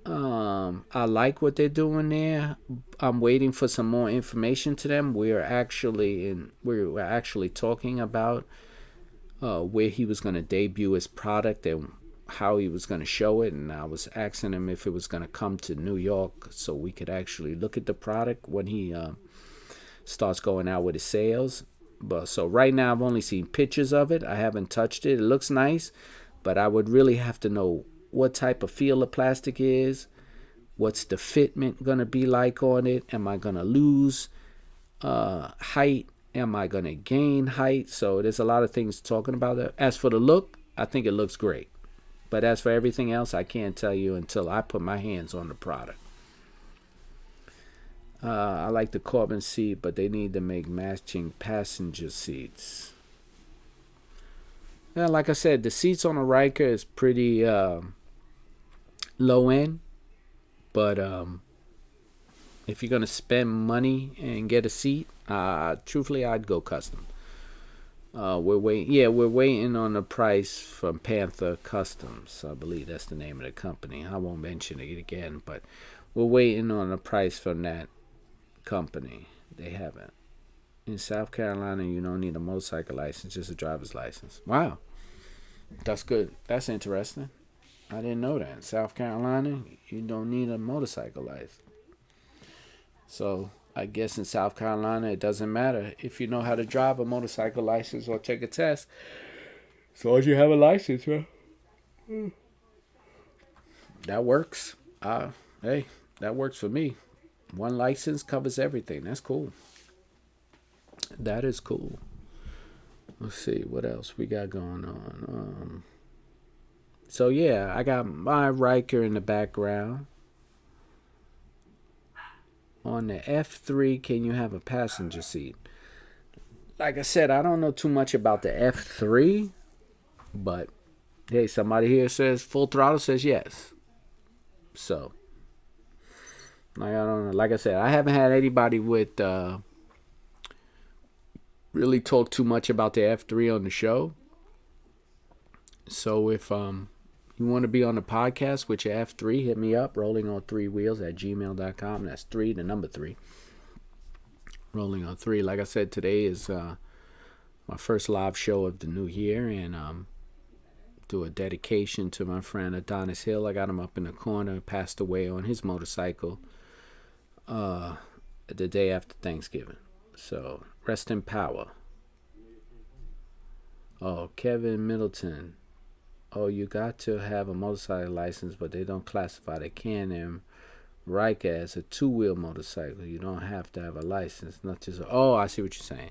I like what they're doing there. I'm waiting for some more information to them. We're actually talking about where he was going to debut his product and how he was going to show it, and I was asking him if it was going to come to New York so we could actually look at the product when he starts going out with his sales. But so right now I've only seen pictures of it. I haven't touched it. It looks nice, but I would really have to know what type of feel the plastic is. What's the fitment going to be like on it? Am I going to lose height? Am I going to gain height? So there's a lot of things talking about that. As for the look, I think it looks great. But as for everything else, I can't tell you until I put my hands on the product. I like the carbon seat, but they need to make matching passenger seats. Yeah, like I said, the seats on a Ryker is pretty low end. But if you're going to spend money and get a seat, truthfully, I'd go custom. We're waiting on the price from Panther Customs. I believe that's the name of the company. I won't mention it again, but we're waiting on the price from that company. They haven't. In South Carolina, you don't need a motorcycle license, just a driver's license. Wow. That's good. That's interesting. I didn't know that. In South Carolina, you don't need a motorcycle license. So I guess in South Carolina, it doesn't matter if you know how to drive a motorcycle license or take a test. As long as you have a license, right? That works. Hey, that works for me. One license covers everything. That's cool. That is cool. Let's see what else we got going on. So yeah, I got my Ryker in the background. On the F3, can you have a passenger seat? Like I said, I don't know too much about the F3, but hey, somebody here says full throttle says yes. So, I don't know. Like I said, I haven't had anybody with really talk too much about the F3 on the show. So if you want to be on the podcast with your F3, hit me up, rollingon3wheels@gmail.com. That's 3, the number 3. Rolling on 3. Like I said, today is my first live show of the new year, and do a dedication to my friend Adonis Hill. I got him up in the corner, passed away on his motorcycle the day after Thanksgiving. So, rest in power. Oh, Kevin Middleton. Oh, you got to have a motorcycle license, but they don't classify the Can Am Ryker as a 2-wheel motorcycle. You don't have to have a license. Not just. Oh, I see what you're saying.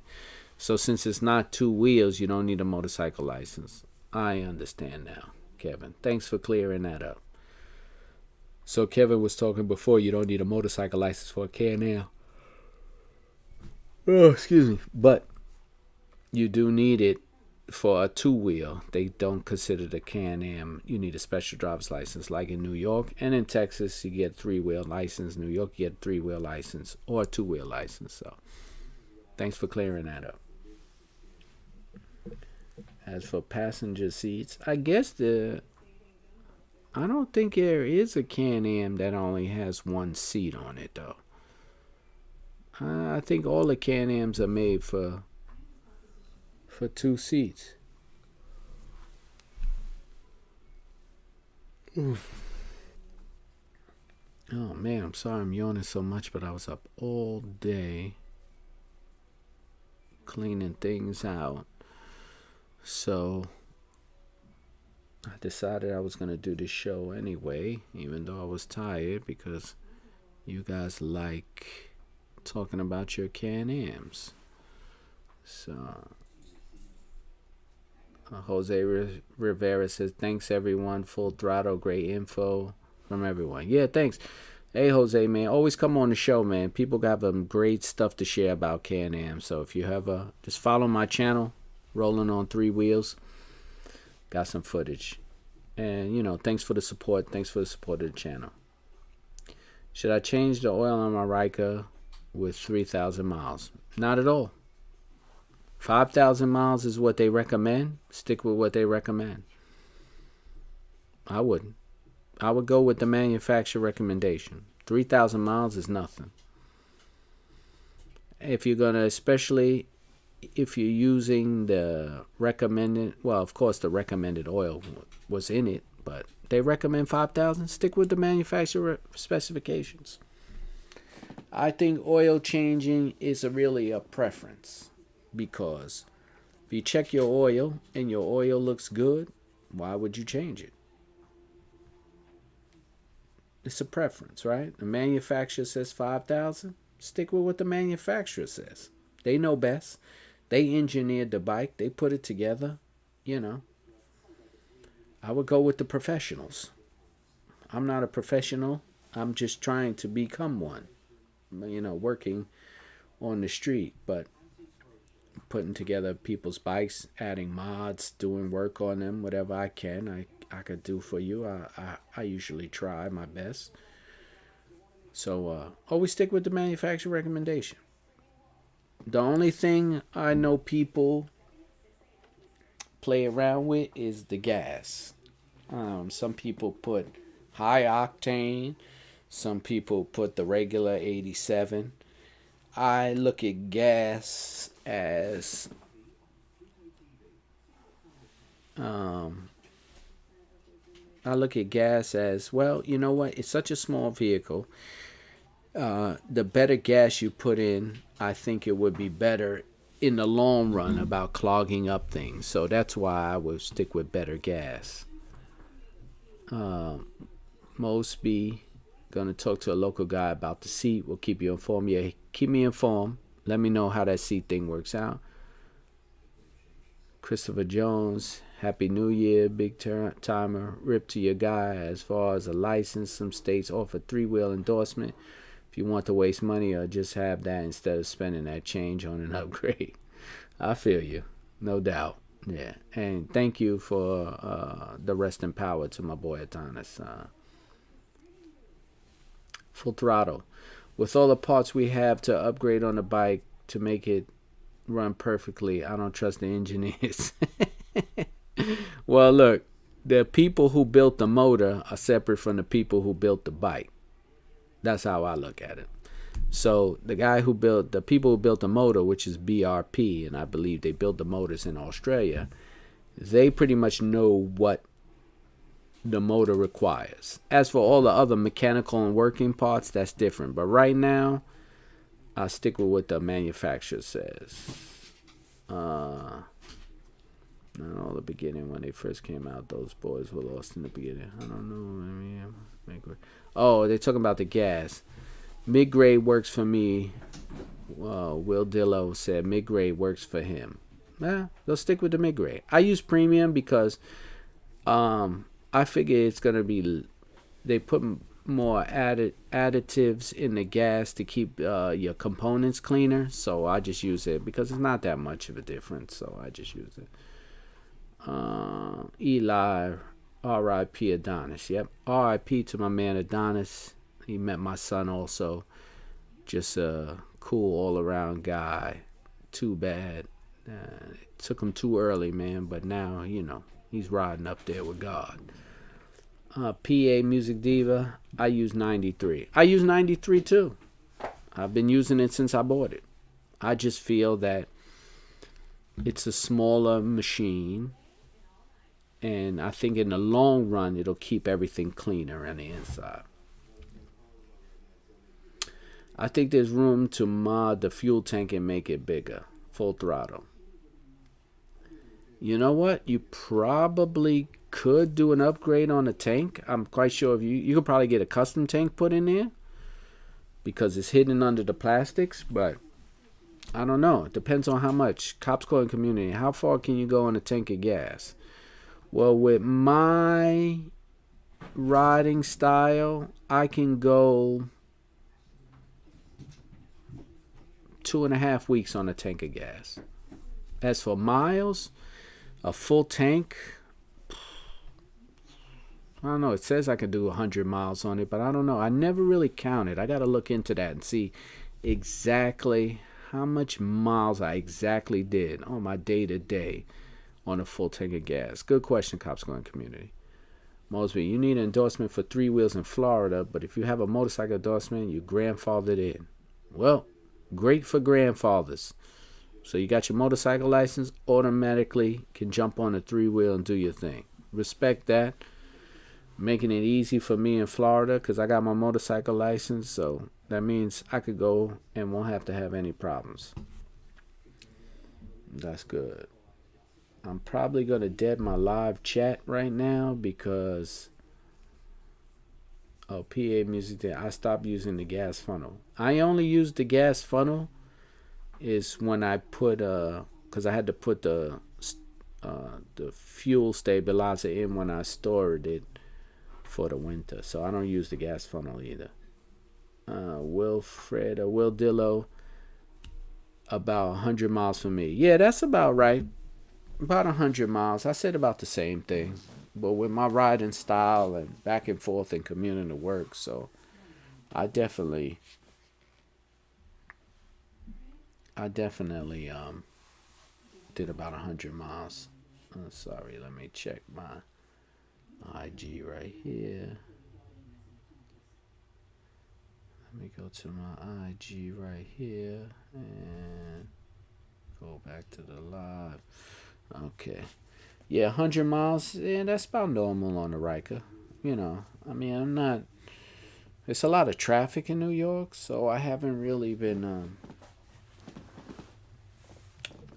So since it's not 2 wheels, you don't need a motorcycle license. I understand now. Kevin. Thanks for clearing that up. So Kevin was talking before, you don't need a motorcycle license for a Can Am. Oh, excuse me. But you do need it for a two-wheel. They don't consider the Can Am. You need a special driver's license, like in New York. And in Texas, you get a three-wheel license. New York, you get a three-wheel license or a two-wheel license. So thanks for clearing that up. As for passenger seats, I don't think there is a Can Am that only has one seat on it, though. I think all the Can Ams are made for two seats. Oof. Oh man, I'm sorry I'm yawning so much, but I was up all day cleaning things out. So I decided I was going to do this show anyway, even though I was tired, because you guys like talking about your Can Ams. So Jose Rivera says, thanks everyone, full throttle, great info from everyone. Yeah, thanks. Hey Jose, man, always come on the show, man. People got some great stuff to share about Can Am. So if you have just follow my channel, Rolling on Three Wheels. Got some footage. And, thanks for the support. Thanks for the support of the channel. Should I change the oil on my Ryker with 3,000 miles? Not at all. 5,000 miles is what they recommend. Stick with what they recommend. I wouldn't. I would go with the manufacturer recommendation. 3,000 miles is nothing. If you're going to, especially if you're using the recommended, well, of course the recommended oil was in it, but they recommend 5,000, stick with the manufacturer specifications. I think oil changing is really a preference, because if you check your oil and your oil looks good, why would you change it? It's a preference, right? The manufacturer says 5,000, stick with what the manufacturer says. They know best. They engineered the bike. They put it together. I would go with the professionals. I'm not a professional. I'm just trying to become one. Working on the street, but putting together people's bikes, adding mods, doing work on them, whatever I can, I could do for you. I usually try my best. So always stick with the manufacturer recommendation. The only thing I know people play around with is the gas. Some people put high octane. Some people put the regular 87. I look at gas as well, you know what? It's such a small vehicle. The better gas you put in, I think it would be better in the long run about clogging up things. So that's why I would stick with better gas. Mosby, gonna talk to a local guy about the seat. We'll keep you informed. Yeah, keep me informed. Let me know how that seat thing works out. Christopher Jones, Happy New Year, big timer. Rip to your guy. As far as a license, some states offer three-wheel endorsement. If you want to waste money, or just have that instead of spending that change on an upgrade. I feel you, no doubt. Yeah, and thank you for the rest in power to my boy Adonis. Full throttle. With all the parts we have to upgrade on the bike to make it run perfectly, I don't trust the engineers. Well, look, the people who built the motor are separate from the people who built the bike. That's how I look at it. So the people who built the motor, which is BRP, and I believe they built the motors in Australia, they pretty much know what the motor requires. As for all the other mechanical and working parts, that's different. But right now, I stick with what the manufacturer says. All the beginning when they first came out, those boys were lost in the beginning. I don't know. They're talking about the gas. Mid-grade works for me. Will Dillo said mid-grade works for him. They'll stick with the mid-grade. I use premium because I figure it's gonna be. They put more additives in the gas to keep your components cleaner. So I just use it because it's not that much of a difference. So I just use it. Eli, R.I.P. Adonis. Yep, R.I.P. to my man Adonis. He met my son also. Just a cool all around guy. Too bad. It took him too early, man. But now, he's riding up there with God. PA Music Diva. I use 93. I use 93 too. I've been using it since I bought it. I just feel that it's a smaller machine. And I think in the long run, it'll keep everything cleaner on the inside. I think there's room to mod the fuel tank and make it bigger. Full throttle. You know what? You probably could do an upgrade on the tank. I'm quite sure if you could probably get a custom tank put in there because it's hidden under the plastics, but I don't know. It depends on how much. Cops Calling Community. How far can you go on a tank of gas? Well, with my riding style, I can go 2.5 weeks on a tank of gas. As for miles, a full tank, I don't know. It says I can do 100 miles on it, but I don't know. I never really counted. I got to look into that and see exactly how much miles I exactly did on my day-to-day on a full tank of gas. Good question, Cops Going Community. Mosby, you need an endorsement for 3 wheels in Florida, but if you have a motorcycle endorsement, you grandfathered in. Well, great for grandfathers. So you got your motorcycle license, automatically can jump on a 3-wheel and do your thing. Respect that. Making it easy for me in Florida because I got my motorcycle license. So that means I could go and won't have to have any problems. That's good. I'm probably going to dead my live chat right now because PA Music Day. I stopped using the gas funnel. I only use the gas funnel is when I put because I had to put the fuel stabilizer in when I stored it for the winter. So I don't use the gas funnel either. Will Dillo, about 100 miles from me. Yeah, that's about right. About 100 miles. I said about the same thing. But with my riding style and back and forth and commuting to work, so I definitely did about 100 miles. Sorry, let me check my IG right here. Let me go to my IG right here and go back to the live. Okay. Yeah, 100 miles. Yeah, that's about normal on the Ryker. I'm not. It's a lot of traffic in New York, so I haven't really been.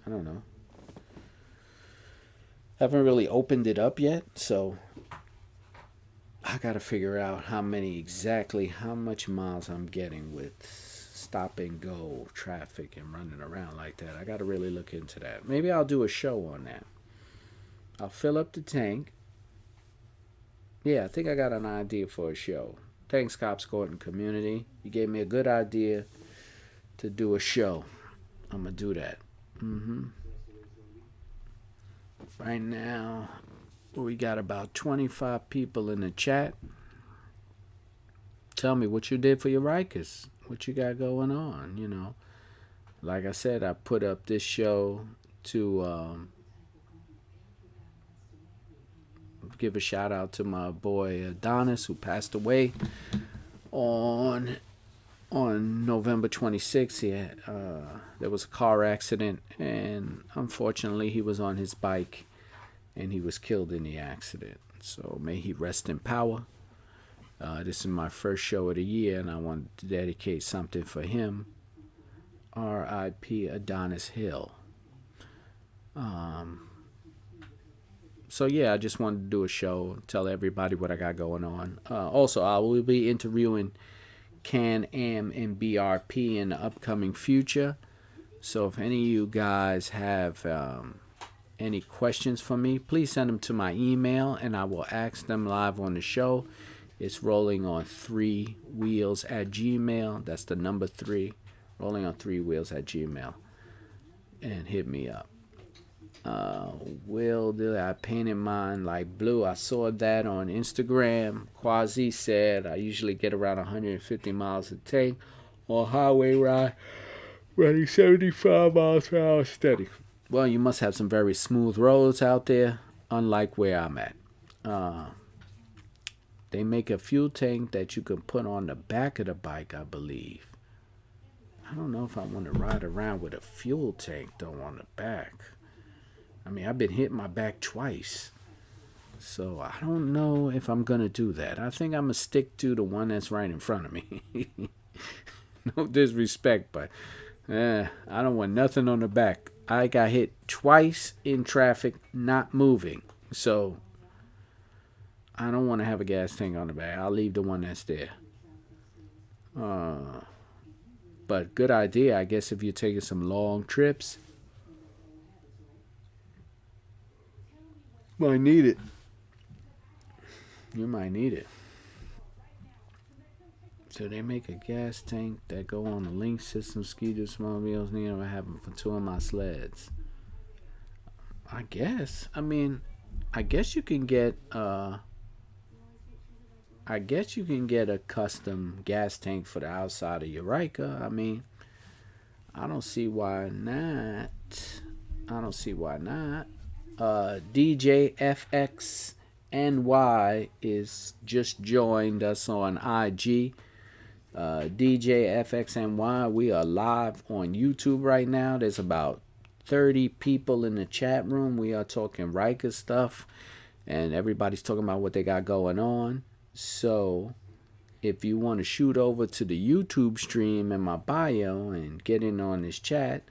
I don't know. Haven't really opened it up yet, so I gotta figure out how much miles I'm getting with stop and go traffic and running around like that. I gotta really look into that. Maybe I'll do a show on that. I'll fill up the tank. Yeah, I think I got an idea for a show. Thanks, Cops Court and Community. You gave me a good idea to do a show. I'm gonna do that. Right now, we got about 25 people in the chat. Tell me what you did for your rykers. What you got going on, Like I said, I put up this show to give a shout out to my boy Adonis, who passed away on November 26th. There was a car accident, and unfortunately he was on his bike and he was killed in the accident. So may he rest in power. This is my first show of the year, and I wanted to dedicate something for him. R.I.P. Adonis Hill. So yeah, I just wanted to do a show, tell everybody what I got going on. Also, I will be interviewing Can Am and BRP in the upcoming future. So if any of you guys have any questions for me, please send them to my email and I will ask them live on the show. It's rolling on 3 wheels at Gmail. That's the number 3. Rolling on 3 wheels at Gmail. And hit me up. I painted mine like blue. I saw that on Instagram. Quasi said I usually get around 150 miles a tank on highway ride, running 75 miles per hour steady. Well, you must have some very smooth roads out there, unlike where I'm at. They make a fuel tank that you can put on the back of the bike, I believe. I don't know if I want to ride around with a fuel tank, though, on the back. I mean, I've been hit my back twice. So I don't know if I'm going to do that. I think I'm going to stick to the one that's right in front of me. No disrespect, but I don't want nothing on the back. I got hit twice in traffic, not moving. So I don't want to have a gas tank on the back. I'll leave the one that's there. But good idea, I guess, if you're taking some long trips. Might need it. You might need it. So they make a gas tank that go on a link system, ski-doo, small wheels. You know, I have them for 2 of my sleds. I guess. I mean, I guess you can get a custom gas tank for the outside of your Ryker. I mean, I don't see why not. DJ FXNY is just joined us on IG. DJ FXNY, we are live on YouTube right now. There's about 30 people in the chat room. We are talking Ryker stuff, and everybody's talking about what they got going on. So if you want to shoot over to the YouTube stream in my bio and get in on this chat,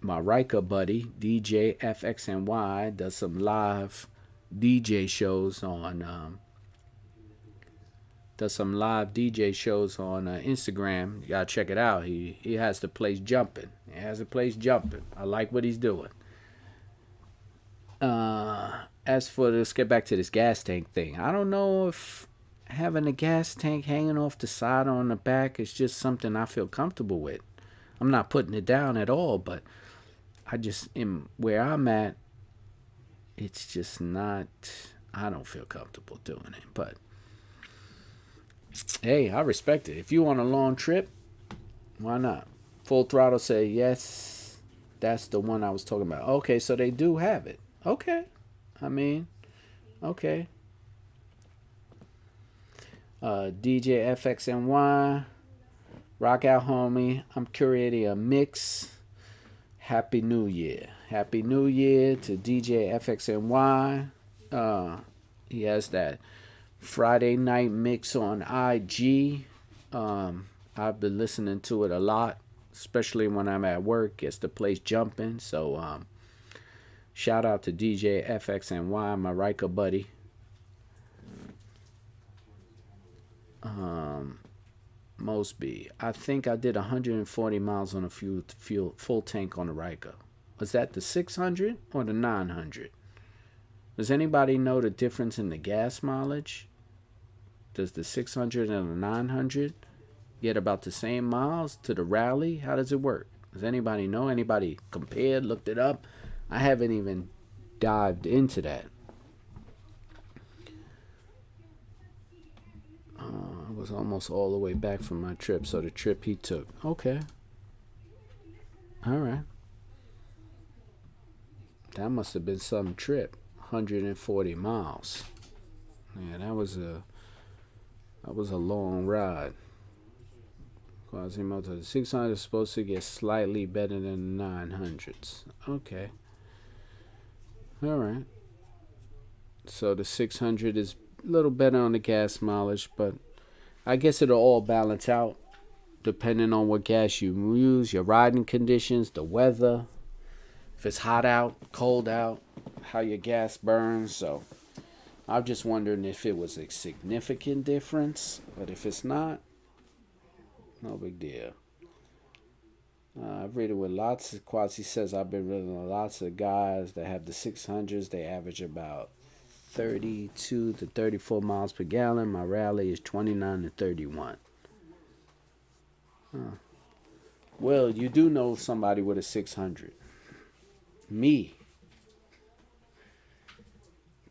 my Ryker buddy, DJ FXNY, does some live DJ shows on Instagram. You gotta check it out. He has the place jumping. I like what he's doing. As for let's get back to this gas tank thing. I don't know if having a gas tank hanging off the side or on the back is just something I feel comfortable with. I'm not putting it down at all, but I just, where I'm at, it's just not, I don't feel comfortable doing it. But, hey, I respect it. If you want a long trip, why not? Full Throttle say, yes, that's the one I was talking about. Okay, so they do have it. Okay. I mean, okay. DJ FXNY, rock out, homie. I'm curating a mix. Happy New Year. Happy New Year to DJ FXNY. He has that Friday night mix on IG. I've been listening to it a lot, especially when I'm at work. Gets the place jumping. So shout out to DJ FXNY, my Ryker buddy. Mosby. I think I did 140 miles on a full tank on the Ryker. Was that the 600 or the 900? Does anybody know the difference in the gas mileage? Does the 600 and the 900 get about the same miles to the rally? How does it work? Does anybody know? Anybody compared, looked it up? I haven't even dived into that. I was almost all the way back from my trip, so the trip he took. Okay. All right. That must have been some trip. 140 miles. Yeah, that was a long ride. Quasimoto, the 600 is supposed to get slightly better than the 900s. Okay. All right. So the 600 is a little better on the gas mileage, but I guess it'll all balance out depending on what gas you use, your riding conditions, the weather, if it's hot out, cold out, how your gas burns. So I'm just wondering if it was a significant difference, but if it's not, no big deal. I've ridden with lots of quads. He says I've been riding with lots of guys that have the 600s. They average about 32 to 34 miles per gallon. My rally is 29 to 31. Huh. Well, you do know somebody with a 600. Me,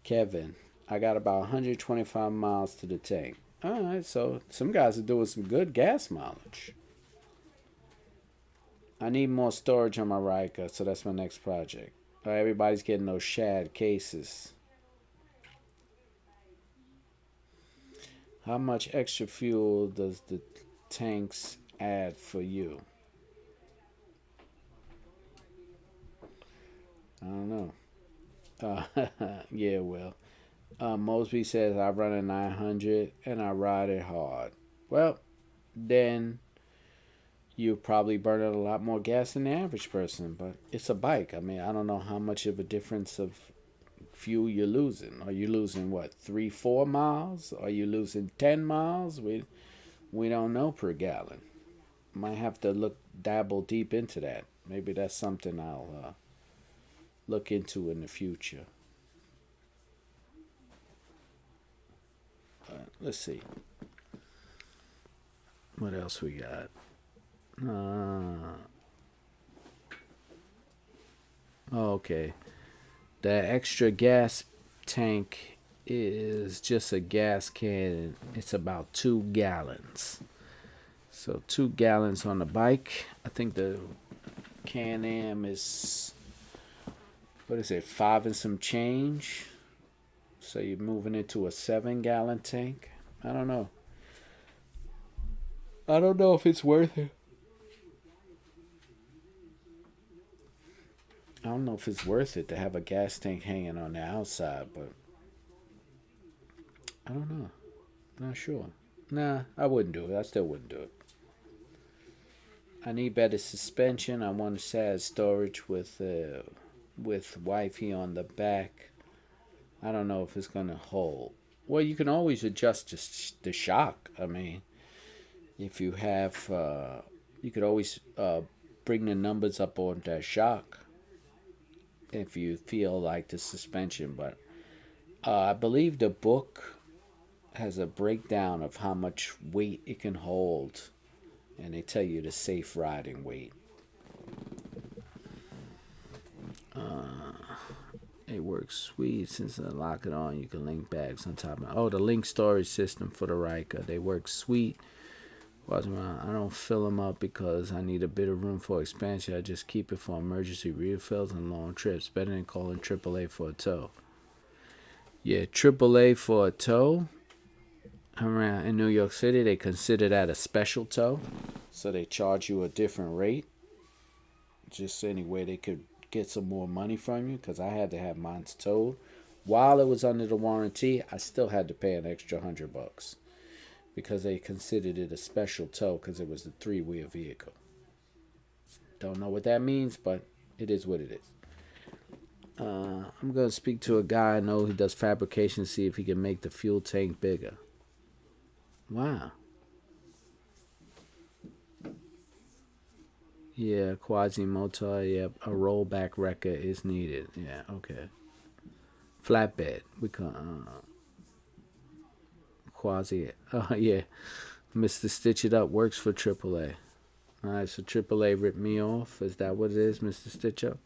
Kevin. I got about 125 miles to the tank. All right, so some guys are doing some good gas mileage. I need more storage on my Ryker, so that's my next project. Everybody's getting those shad cases. How much extra fuel does the tanks add for you? I don't know. Yeah, well, Mosby says I run a 900 and I ride it hard. Well, then you probably burn a lot more gas than the average person, but it's a bike. I mean, I don't know how much of a difference of fuel you're losing. Are you losing what, 3-4 miles? Are you losing 10 miles? We don't know per gallon. Might have to dabble deep into that. Maybe that's something I'll look into in the future. Let's see. What else we got? Okay. The extra gas tank is just a gas can. It's about 2 gallons. So 2 gallons on the bike. I think the Can Am is, what is it, 5 and some change. So you're moving into a 7-gallon tank. I don't know. I don't know if it's worth it. I don't know if it's worth it to have a gas tank hanging on the outside, but I don't know. Not sure. Nah, I wouldn't do it. I still wouldn't do it. I need better suspension. I want to add storage with wifey on the back. I don't know if it's gonna hold. Well, you can always adjust the shock. I mean, if you have, you could always bring the numbers up on that shock if you feel like the suspension. But I believe the book has a breakdown of how much weight it can hold, and they tell you the safe riding weight. It works sweet. Since I lock it on, you can link bags on top of it. Oh, the link storage system for the Ryker. They work sweet. I don't fill them up because I need a bit of room for expansion. I just keep it for emergency refills and long trips. Better than calling AAA for a tow. Yeah, AAA for a tow. Around in New York City, they consider that a special tow. So they charge you a different rate. Just any way they could get some more money from you, because I had to have mine towed. While it was under the warranty, I still had to pay an extra $100 because they considered it a special tow because it was a 3-wheel vehicle. Don't know what that means, but it is what it is. I'm going to speak to a guy I know who does fabrication, see if he can make the fuel tank bigger. Wow. Yeah, quasi-motor, yep. A rollback wrecker is needed. Yeah, okay. Flatbed. We call quasi. Oh, yeah. Mr. Stitch It Up works for AAA. Alright, so AAA ripped me off. Is that what it is, Mr. Stitch Up?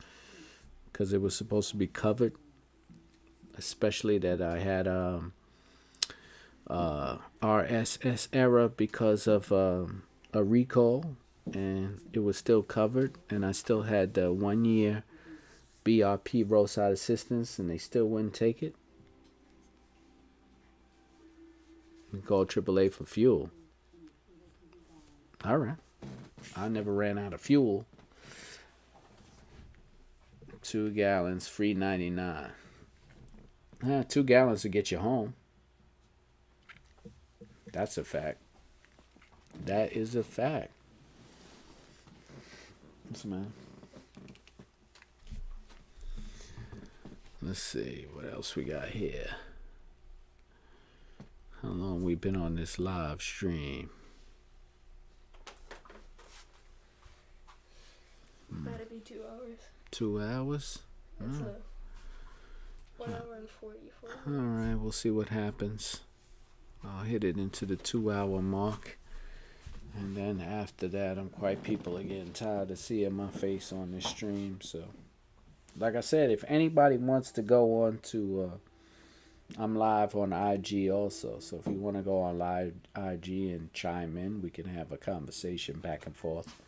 Because it was supposed to be covered. Especially that I had RSS error because of a recall. And it was still covered. And I still had the 1-year BRP roadside assistance. And they still wouldn't take it. We called AAA for fuel. Alright. I never ran out of fuel. 2 gallons, free 99. 2 gallons to get you home. That's a fact. That is a fact. What's the man? Let's see what else we got here. How long we been on this live stream? That'd be 2 hours. 2 hours? It's a 1 hour and 44 minutes. Alright, we'll see what happens. I'll hit it into the 2-hour mark. And then after that, people are getting tired of seeing my face on this stream. So, like I said, if anybody wants to go on to, I'm live on IG also. So if you want to go on live IG and chime in, we can have a conversation back and forth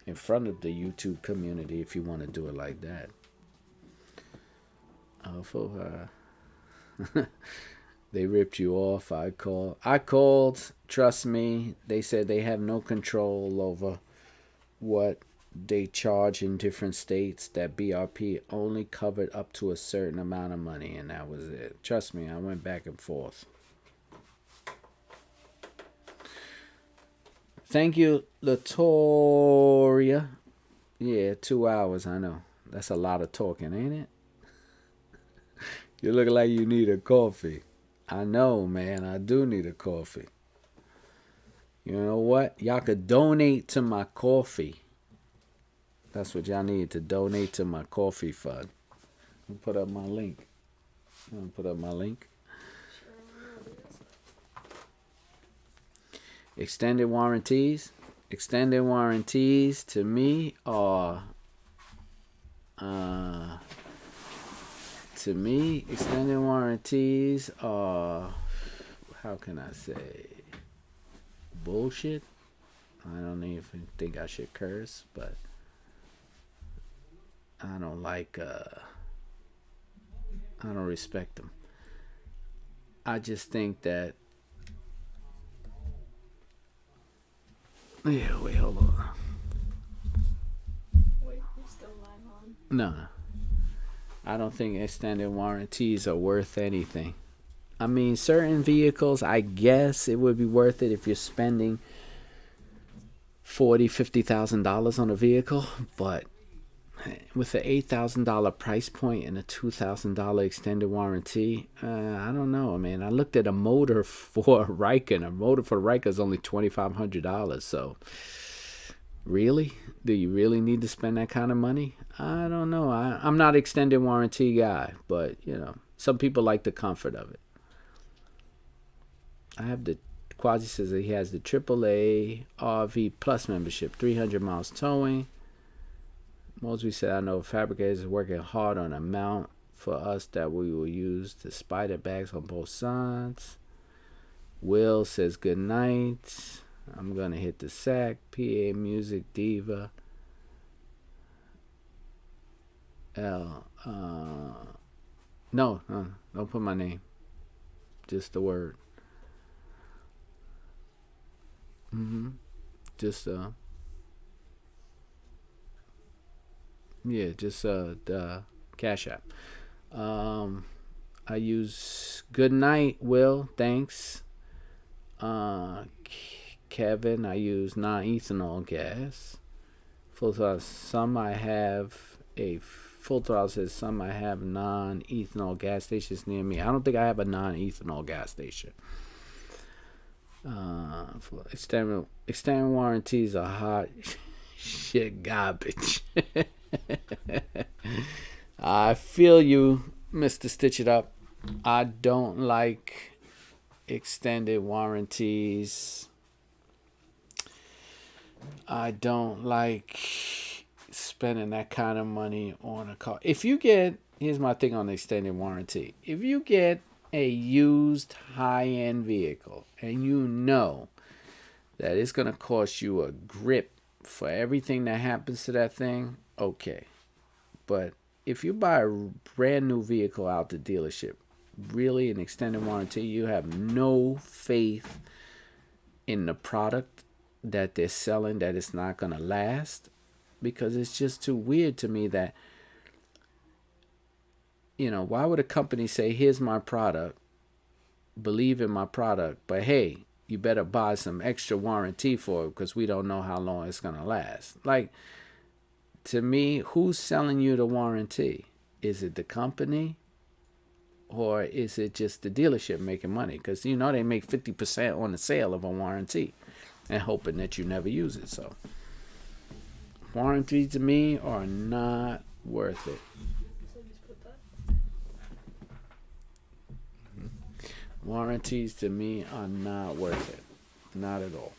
in front of the YouTube community if you want to do it like that. They ripped you off. I called. Trust me. They said they have no control over what they charge in different states. That BRP only covered up to a certain amount of money, and that was it. Trust me. I went back and forth. Thank you, Latoria. Yeah, 2 hours. I know. That's a lot of talking, ain't it? You look like you need a coffee. I know, man. I do need a coffee. You know what? Y'all could donate to my coffee. That's what y'all need, to donate to my coffee fund. I'll put up my link. Extended warranties. Extended warranties to me are... extended warranties are, how can I say, bullshit. I don't even think I should curse, but I don't respect them. I just think that, wait, hold on. Wait, you're still live on? No. I don't think extended warranties are worth anything. I mean, certain vehicles, I guess it would be worth it if you're spending $40,000-$50,000 on a vehicle, but with the $8,000 price point and a $2,000 extended warranty, I don't know, man. I looked at a motor for a Ryker, and a motor for a Ryker is only $2,500. So, really? Do you really need to spend that kind of money? I don't know. I'm not an extended warranty guy, but, some people like the comfort of it. I have the Quasi says that he has the AAA RV Plus membership, 300 miles towing. Mosby said, I know fabricators are working hard on a mount for us that we will use the spider bags on both sides. Will says, good night. I'm going to hit the sack. PA Music Diva. No, don't put my name. Just the word. Just the Cash App. I use good night, Will, thanks. Kevin, I use non-ethanol gas. Full Throttle, some I have non-ethanol gas stations near me. I don't think I have a non-ethanol gas station. For extended warranties are hot shit garbage. I feel you, Mr. Stitch It Up. I don't like extended warranties. I don't like spending that kind of money on a car. Here's my thing on the extended warranty. If you get a used high-end vehicle and you know that it's going to cost you a grip for everything that happens to that thing, okay. But if you buy a brand new vehicle out the dealership, really an extended warranty, you have no faith in the product that they're selling, that it's not going to last, because it's just too weird to me that, why would a company say, here's my product, believe in my product, but hey, you better buy some extra warranty for it because we don't know how long it's going to last. Like, to me, who's selling you the warranty? Is it the company or is it just the dealership making money? Because, they make 50% on the sale of a warranty and hoping that you never use it. So, Warranties to me are not worth it. So just put that. Warranties to me are not worth it. Not at all.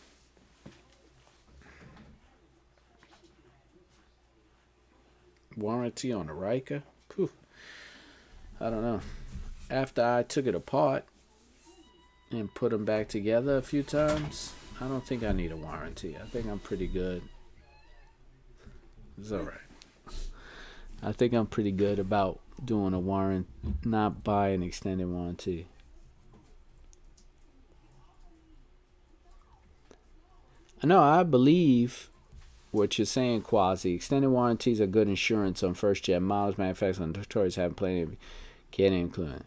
Warranty on a Ryker? Whew. I don't know. After I took it apart and put them back together a few times, I don't think I need a warranty. I think I'm pretty good. It's alright. I think I'm pretty good about doing a warrant, not buy an extended warranty. No, I believe what you're saying, Quasi. Extended warranties are good insurance on first-gen models. Manufacturers and Toys have plenty of Can Am included.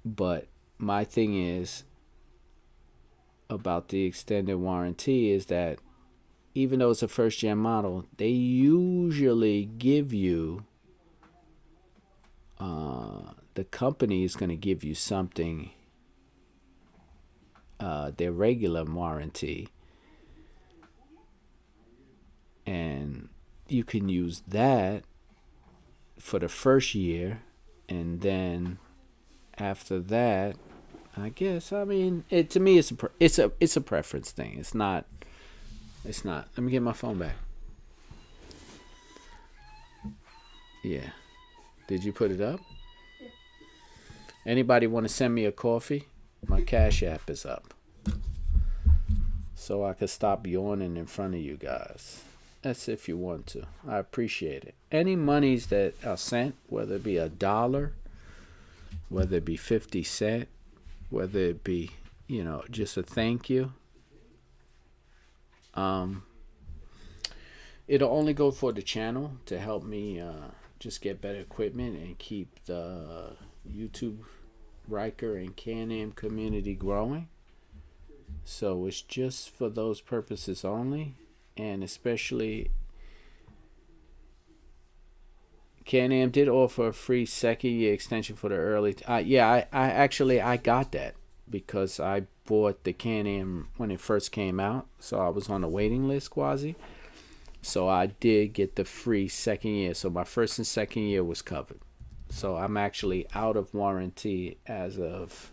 But my thing is about the extended warranty is that even though it's a first-gen model, they usually give you, the company is going to give you something, their regular warranty, and you can use that for the first year, and then after that, I guess, I mean, it to me it's a preference thing. It's not. Let me get my phone back. Yeah. Did you put it up? Yeah. Anybody want to send me a coffee? My Cash App is up. So I could stop yawning in front of you guys. That's if you want to. I appreciate it. Any monies that are sent, whether it be $1, whether it be 50 cents, whether it be, just a thank you. It'll only go for the channel to help me just get better equipment and keep the YouTube Ryker and Can Am community growing. So it's just for those purposes only, and especially Can Am did offer a free second year extension for the early. I got that because I bought the Can Am when it first came out, so I was on the waiting list, Quasi. So I did get the free second year. So my first and second year was covered. So I'm actually out of warranty as of,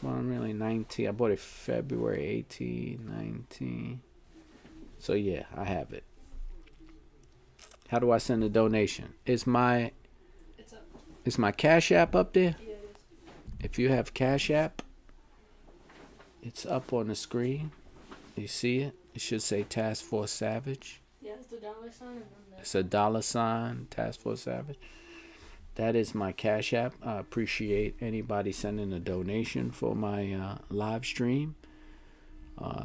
well, I'm really 19. I bought it February 18, 19. So yeah, I have it. How do I send a donation? It's my Cash App up there? Yeah, it is. If you have Cash App, it's up on the screen. You see it? It should say Task Force Savage. Yeah, it's the dollar sign. And then It's a $, Task Force Savage. That is my Cash App. I appreciate anybody sending a donation for my live stream.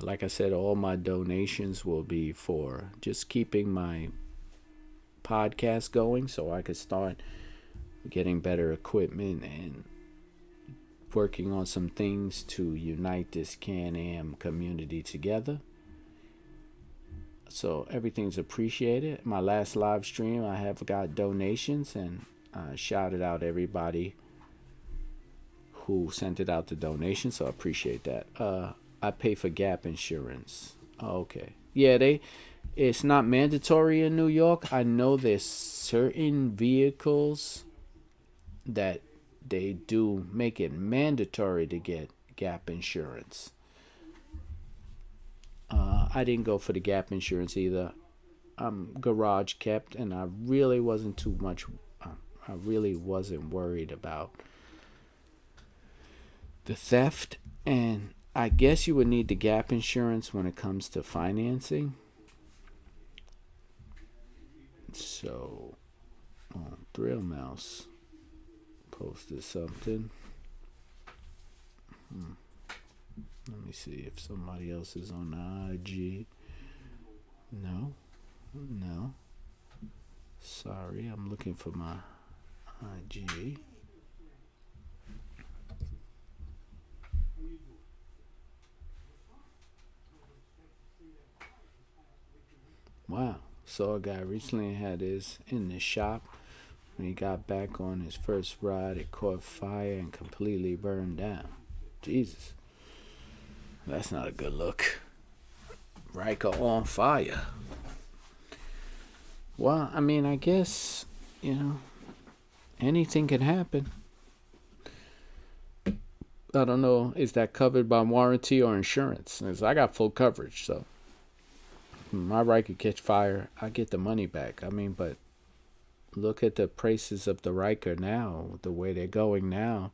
Like I said, all my donations will be for just keeping my podcast going so I could start getting better equipment and working on some things to unite this Can Am community together. So everything's appreciated. My last live stream, I have got donations, and I shouted out everybody who sent it out to donation, so I appreciate that. I pay for gap insurance. Okay. Yeah, it's not mandatory in New York. I know there's certain vehicles that they do make it mandatory to get gap insurance. I didn't go for the gap insurance either. I'm garage kept, and I really wasn't too much. I really wasn't worried about the theft, and I guess you would need the gap insurance when it comes to financing. So, Thrill Mouse posted something. Let me see if somebody else is on the IG. No. Sorry, I'm looking for my IG. Wow. Saw a guy recently had his in the shop. When he got back on his first ride, it caught fire and completely burned down. Jesus. That's not a good look. Ryker on fire. Well, I mean, I guess, anything can happen. I don't know, is that covered by warranty or insurance? 'Cause I got full coverage, so my Ryker catch fire, I get the money back. I mean, but look at the prices of the Ryker now, the way they're going now.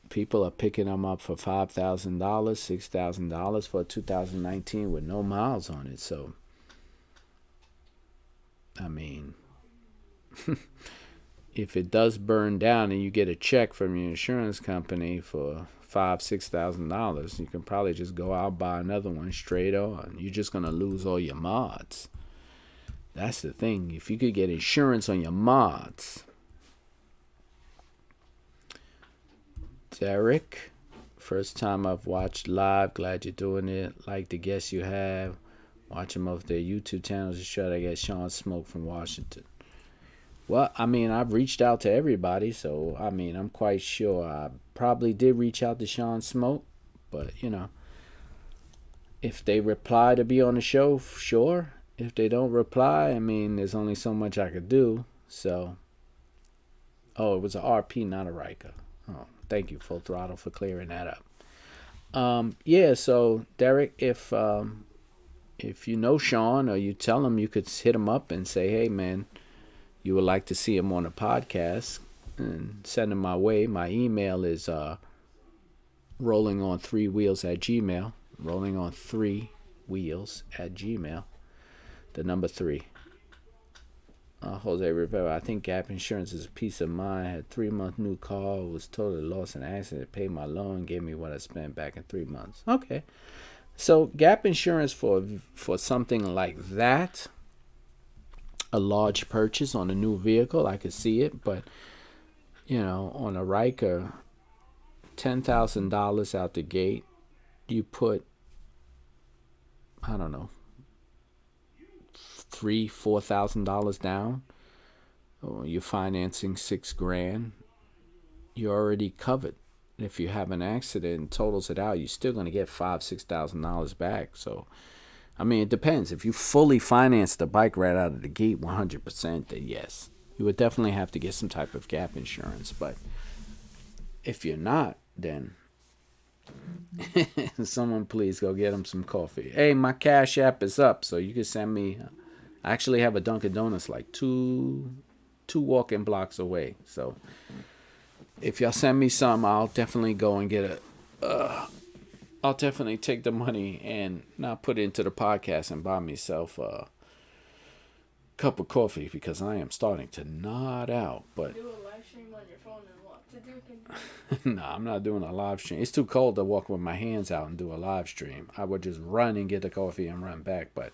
People are picking them up for $5,000, $6,000 for 2019 with no miles on it. So, I mean, if it does burn down and you get a check from your insurance company for $5,000-$6,000, you can probably just go out and buy another one straight on. You're just gonna lose all your mods. That's the thing. If you could get insurance on your mods. Derek, first time I've watched live. Glad you're doing it. Like the guests you have. Watch them off their YouTube channels. Just try to get Sean Smoke from Washington. Well, I mean, I've reached out to everybody, so I mean, I'm quite sure I probably did reach out to Sean Smoke, but if they reply to be on the show, sure. If they don't reply, I mean, there's only so much I could do. So, it was a RP, not a Ryker. Oh, thank you, Full Throttle, for clearing that up. Yeah. So, Derek, if you know Sean, or you tell him, you could hit him up and say, hey, man, you would like to see him on a podcast, and send him my way. My email is rollingon3wheels@gmail. rollingon3wheels@gmail. The number 3. Jose Rivera. I think Gap Insurance is a peace of mind. I had 3-month new car. Was totally lost in an accident. Paid my loan. Gave me what I spent back in 3 months. Okay. So Gap Insurance for something like that, a large purchase on a new vehicle, I could see it. But, on a Ryker, $10,000 out the gate, you put, I don't know, $3,000-$4,000 down. You're financing $6,000. You're already covered. If you have an accident and totals it out, you're still going to get $5,000-$6,000 back. So, I mean, it depends. If you fully finance the bike right out of the gate 100%, then yes, you would definitely have to get some type of gap insurance. But if you're not, then someone please go get them some coffee. Hey, my Cash App is up, so you can send me. I actually have a Dunkin' Donuts like two walking blocks away. So if y'all send me some, I'll definitely go and get I'll definitely take the money and not put it into the podcast and buy myself a cup of coffee, because I am starting to nod out. But do a live stream on your phone and walk to Dunkin'. no, I'm not doing a live stream. It's too cold to walk with my hands out and do a live stream. I would just run and get the coffee and run back. But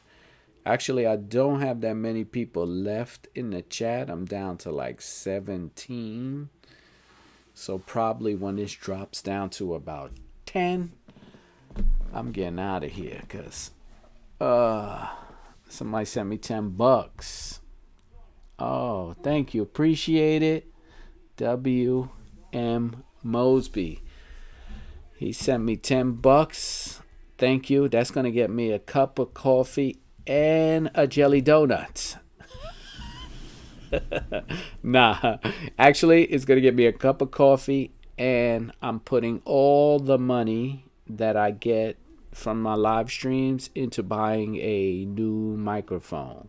actually, I don't have that many people left in the chat. I'm down to like 17. So probably when this drops down to about 10, I'm getting out of here, because somebody sent me $10. Oh, thank you. Appreciate it. W.M. Mosby. He sent me $10. Thank you. That's going to get me a cup of coffee and a jelly donut. Nah, actually, it's going to get me a cup of coffee, and I'm putting all the money that I get from my live streams into buying a new microphone.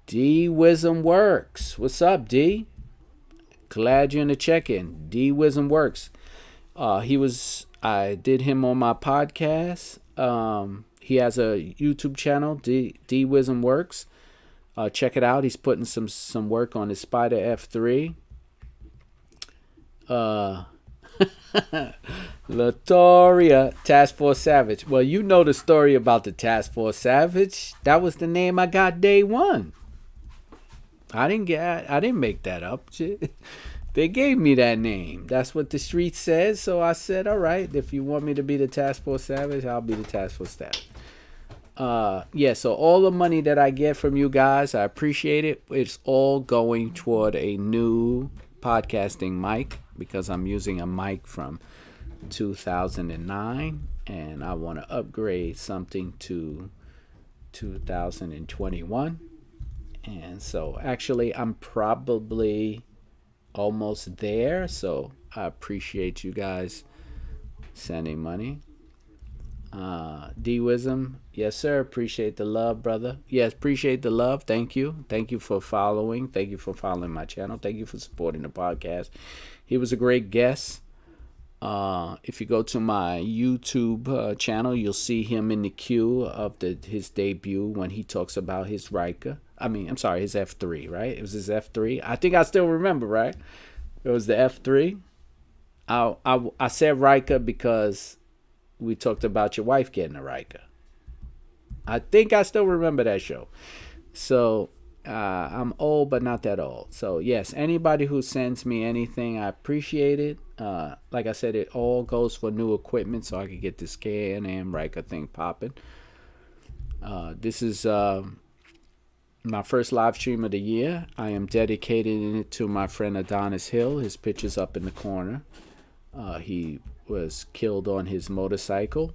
D Wisdom Works. What's up, D? Glad you're in the check-in. D Wisdom Works. I did him on my podcast. He has a YouTube channel, D Wisdom Works. Check it out. He's putting some work on his Spider F3. Latoria, Task Force Savage. Well, you know the story about the Task Force Savage. That was the name I got day one. I didn't make that up. They gave me that name. That's what the street says. So I said, all right, if you want me to be the Task Force Savage, I'll be the Task Force Savage. Yeah, so all the money that I get from you guys, I appreciate it. It's all going toward a new podcasting mic, because I'm using a mic from 2009, and I want to upgrade something to 2021. And so actually I'm probably almost there, so I appreciate you guys sending money. D-Wism, yes sir, appreciate the love, brother. Yes, appreciate the love. Thank you for following. Thank you for following my channel. Thank you for supporting the podcast. He was a great guest. If you go to my YouTube channel, you'll see him in the queue of his debut when he talks about his Ryker. I'm sorry, his F3, right? It was his F3. I think I still remember, right? It was the F3. I said Ryker because we talked about your wife getting a Ryker. I think I still remember that show. So I'm old, but not that old. So yes, anybody who sends me anything, I appreciate it. Like I said, it all goes for new equipment, so I can get this Can Am Ryker thing popping. This is my first live stream of the year. I am dedicating it to my friend Adonis Hill. His picture's up in the corner. He was killed on his motorcycle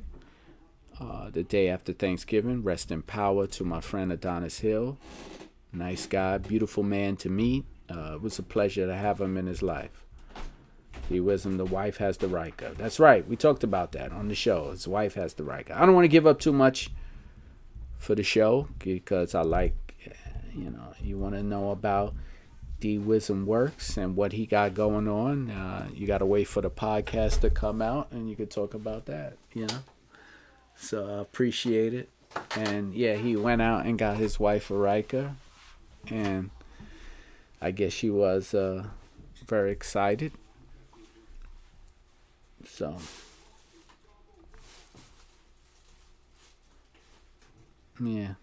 the day after Thanksgiving. Rest in power to my friend Adonis Hill. Nice guy, beautiful man to meet. It was a pleasure to have him in his life. He wisdom, the wife has the Ryker. That's right, we talked about that on the show. His wife has the Ryker. I don't want to give up too much for the show because I like, you want to know about D-Wisdom Works and what he got going on. You got to wait for the podcast to come out and you could talk about that, So I appreciate it. And yeah, he went out and got his wife a Ryker. And I guess she was very excited. So yeah.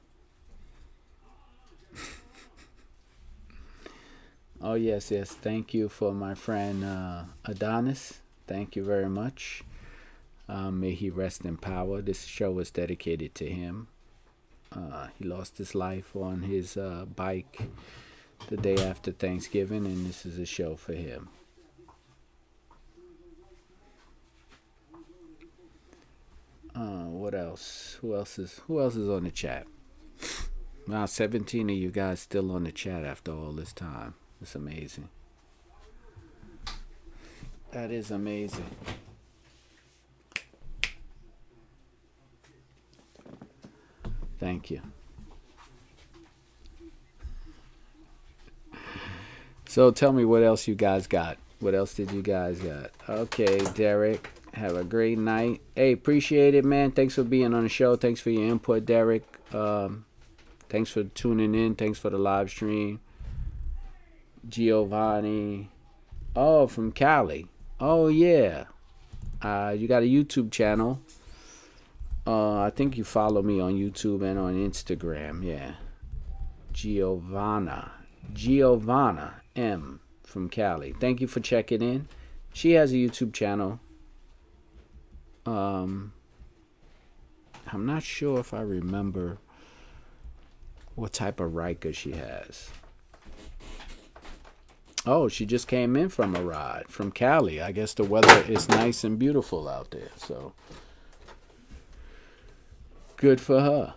Oh yes. Thank you for my friend Adonis. Thank you very much. May he rest in power. This show is dedicated to him. He lost his life on his bike the day after Thanksgiving, and this is a show for him. What else? Who else is on the chat? Wow, 17 of you guys still on the chat after all this time. It's amazing. That is amazing. Thank you. So tell me what else you guys got. What else did you guys got? Okay, Derek. Have a great night. Hey, appreciate it, man. Thanks for being on the show. Thanks for your input, Derek. Thanks for tuning in. Thanks for the live stream. Giovanni. Oh, from Cali. Oh, yeah. You got a YouTube channel. I think you follow me on YouTube and on Instagram. Yeah. Giovanna M from Cali. Thank you for checking in. She has a YouTube channel. I'm not sure if I remember what type of Ryker she has. Oh, she just came in from a ride from Cali. I guess the weather is nice and beautiful out there, so good for her.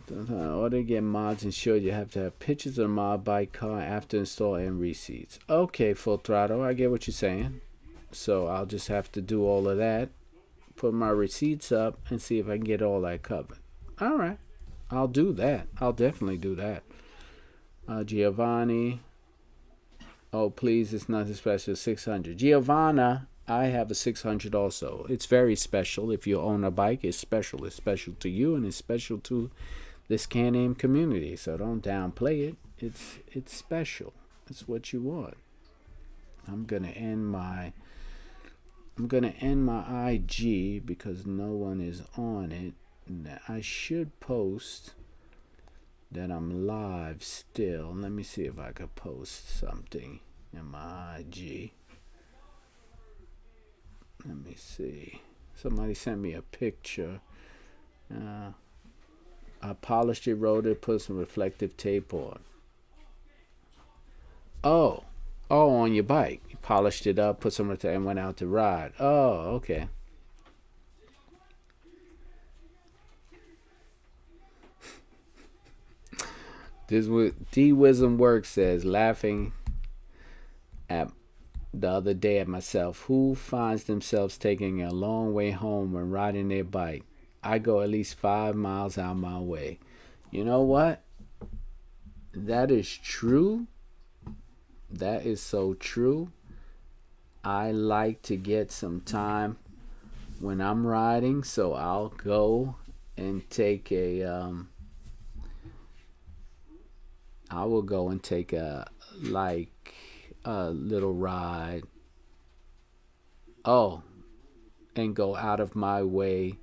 In order to get mods insured, you have to have pictures of the mod bike, car, after install, and receipts. Okay, Full Throttle, I get what you're saying. So I'll just have to do all of that, put my receipts up, and see if I can get all that covered. All right, I'll do that. I'll definitely do that. Giovanni. Oh, please, it's nothing special. 600. Giovanna, I have a 600 also. It's very special. If you own a bike, it's special. It's special to you, and it's special to this Can Am community. So don't downplay it. It's special. It's what you want. I'm gonna end my IG because no one is on it. I should post that I'm live still. Let me see if I could post something in my IG. Let me see. Somebody sent me a picture. I polished it, wrote it, put some reflective tape on. Oh, Oh, on your bike. You polished it up, put some and went out to ride. Oh, okay. This what D Wisdom Work says, laughing at the other day at myself. Who finds themselves taking a long way home when riding their bike? I go at least 5 miles out my way. You know what? That is true. That is so true. I like to get some time when I'm riding, so I'll go and take I will go and take like a little ride. Oh, and go out of my way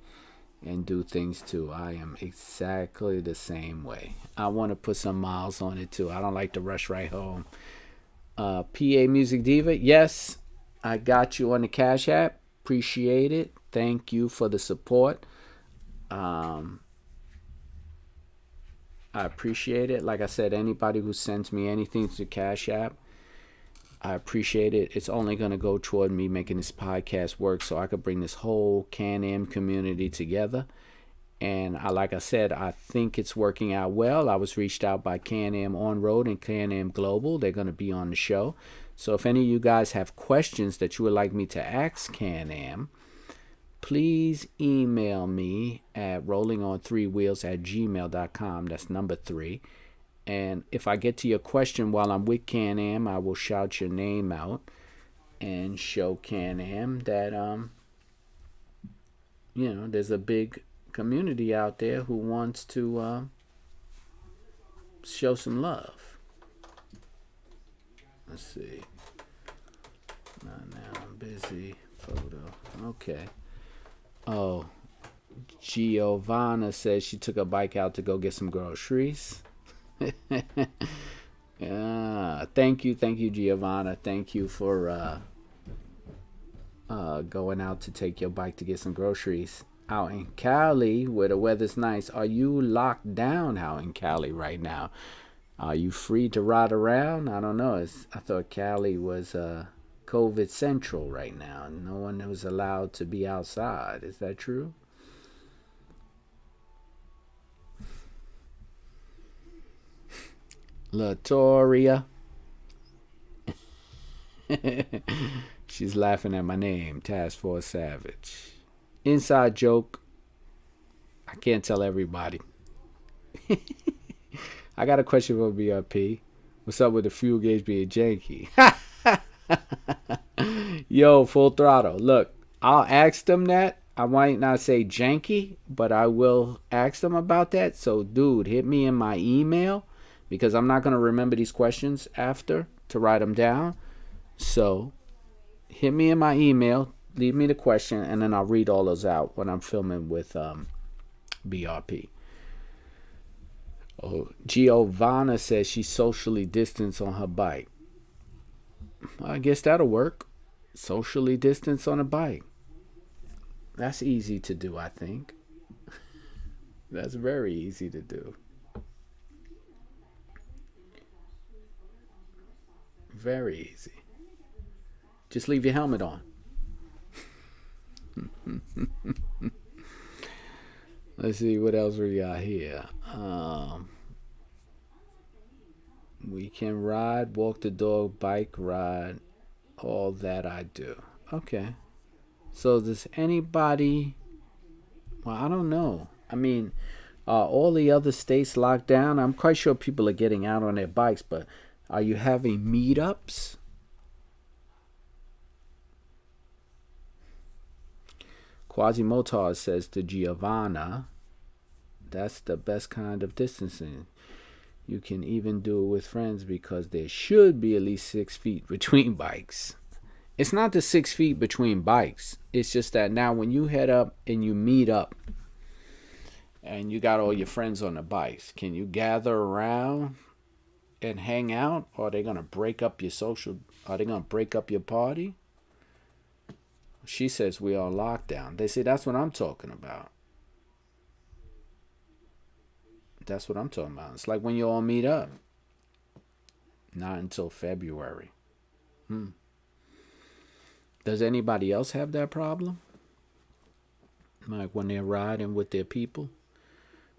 and do things too. I am exactly the same way. I want to put some miles on it too. I don't like to rush right home. PA Music Diva, yes, I got you on the Cash App. Appreciate it. Thank you for the support. I appreciate it. Like I said, anybody who sends me anything to Cash App, I appreciate it. It's only going to go toward me making this podcast work so I could bring this whole Can Am community together. And like I said, I think it's working out well. I was reached out by Can Am On Road and Can Am Global. They're going to be on the show. So if any of you guys have questions that you would like me to ask Can Am, please email me at rollingon3wheels@gmail.com. That's number 3. And if I get to your question while I'm with Can Am, I will shout your name out and show Can Am that there's a big community out there who wants to show some love. Let's see. Not now. I'm busy. Photo. Okay. Oh, Giovanna says she took a bike out to go get some groceries. Thank you, Giovanna. Thank you for going out to take your bike to get some groceries. Out in Cali, where the weather's nice, are you locked down out in Cali right now? Are you free to ride around? I don't know. I thought Cali was COVID central right now. No one was allowed to be outside. Is that true? Latoria. She's laughing at my name, Task Force Savage. Inside joke. I can't tell everybody. I got a question for BRP. What's up with the fuel gauge being janky? Yo, full throttle. Look, I'll ask them that. I might not say janky, but I will ask them about that. So, dude, hit me in my email because I'm not going to remember these questions after to write them down. So, hit me in my email. Leave me the question, and then I'll read all those out when I'm filming with BRP. Oh, Giovanna says she's socially distanced on her bike. I guess that'll work. Socially distanced on a bike. That's easy to do, I think. That's very easy to do. Very easy. Just leave your helmet on. Let's see what else we got here. We can ride, walk the dog, bike ride, all that I do. Okay. So does anybody... Well, I don't know. I mean, all the other states locked down. I'm quite sure people are getting out on their bikes, but are you having meetups? Quasimotar says to Giovanna, that's the best kind of distancing. You can even do it with friends because there should be at least 6 feet between bikes. It's not the 6 feet between bikes. It's just that now when you head up and you meet up and you got all your friends on the bikes, can you gather around and hang out? Or are they going to break up your social? Are they going to break up your party? She says we are on lockdown. They say that's what I'm talking about. That's what I'm talking about. It's like when you all meet up. Not until February. Does anybody else have that problem? Like when they're riding with their people,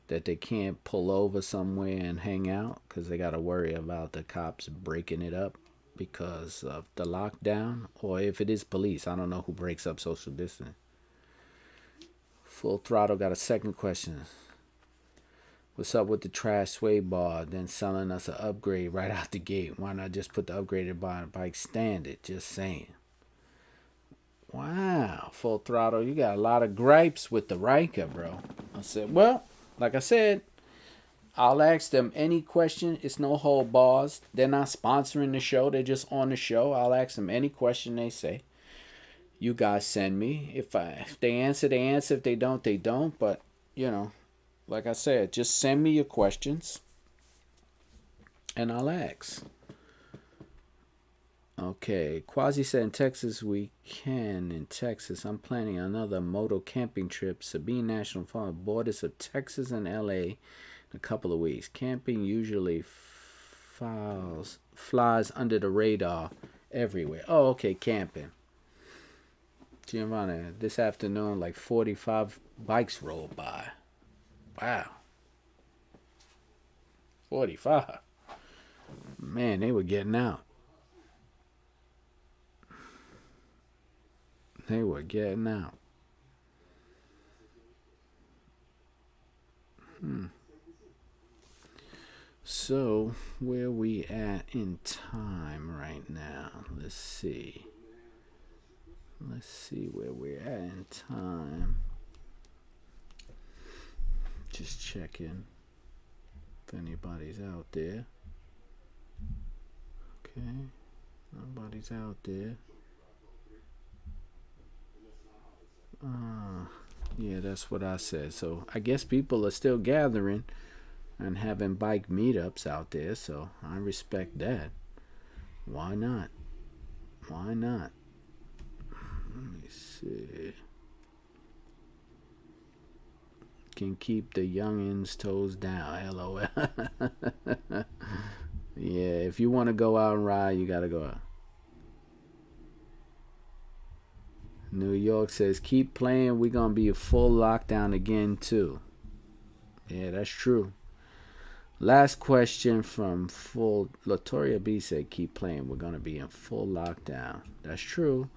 that they can't pull over somewhere and hang out because they got to worry about the cops breaking it up because of the lockdown? Or if it is police, I don't know who breaks up social distance. Full Throttle got a second question. What's up with the trash sway bar, then selling us an upgrade right out the gate? Why not just put the upgraded bike standard? Just saying. Wow, Full Throttle, you got a lot of gripes with the Ryker, bro. I said, well, like I said, I'll ask them any question. It's no hold bars. They're not sponsoring the show. They're just on the show. I'll ask them any question they say. You guys send me. If they answer, they answer. If they don't, they don't. But, you know, like I said, just send me your questions and I'll ask. Okay, Quasi said in Texas we can. In Texas, I'm planning another moto camping trip. Sabine National Forest, borders of Texas and LA in a couple of weeks. Camping usually flies under the radar everywhere. Oh, okay, camping. Giovanna, this afternoon, like 45 bikes rolled by. Wow. 45. Man, they were getting out. They were getting out. So, where we at in time right now? Let's see. Let's see where we're at in time. Just checking if anybody's out there. Okay. Nobody's out there. Yeah, that's what I said. So I guess people are still gathering and having bike meetups out there. So I respect that. Why not? Why not? Let me see. Can keep the youngins' toes down. LOL. Yeah, if you want to go out and ride, you got to go out. New York says, keep playing. We're going to be a full lockdown again, too. Yeah, that's true. Last question from full. Latoria B said, keep playing. We're going to be in full lockdown. That's true.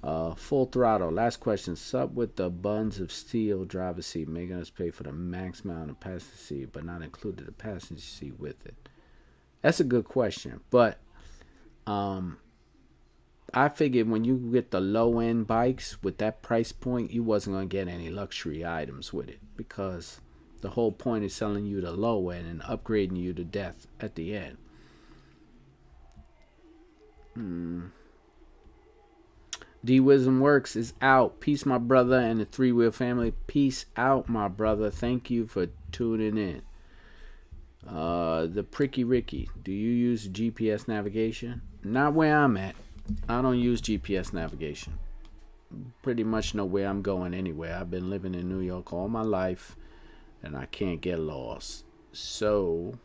Full Throttle. Last question. Sup with the buns of steel driver's seat, making us pay for the max mount of passenger seat, but not included the passenger seat with it. That's a good question. But, I figured when you get the low-end bikes with that price point, you wasn't going to get any luxury items with it because the whole point is selling you the low end and upgrading you to death at the end. D-Wisdom Works is out. Peace, my brother, and the three-wheel family. Peace out, my brother. Thank you for tuning in. The Pricky Ricky. Do you use GPS navigation? Not where I'm at. I don't use GPS navigation. Pretty much know where I'm going anyway. I've been living in New York all my life, and I can't get lost. So,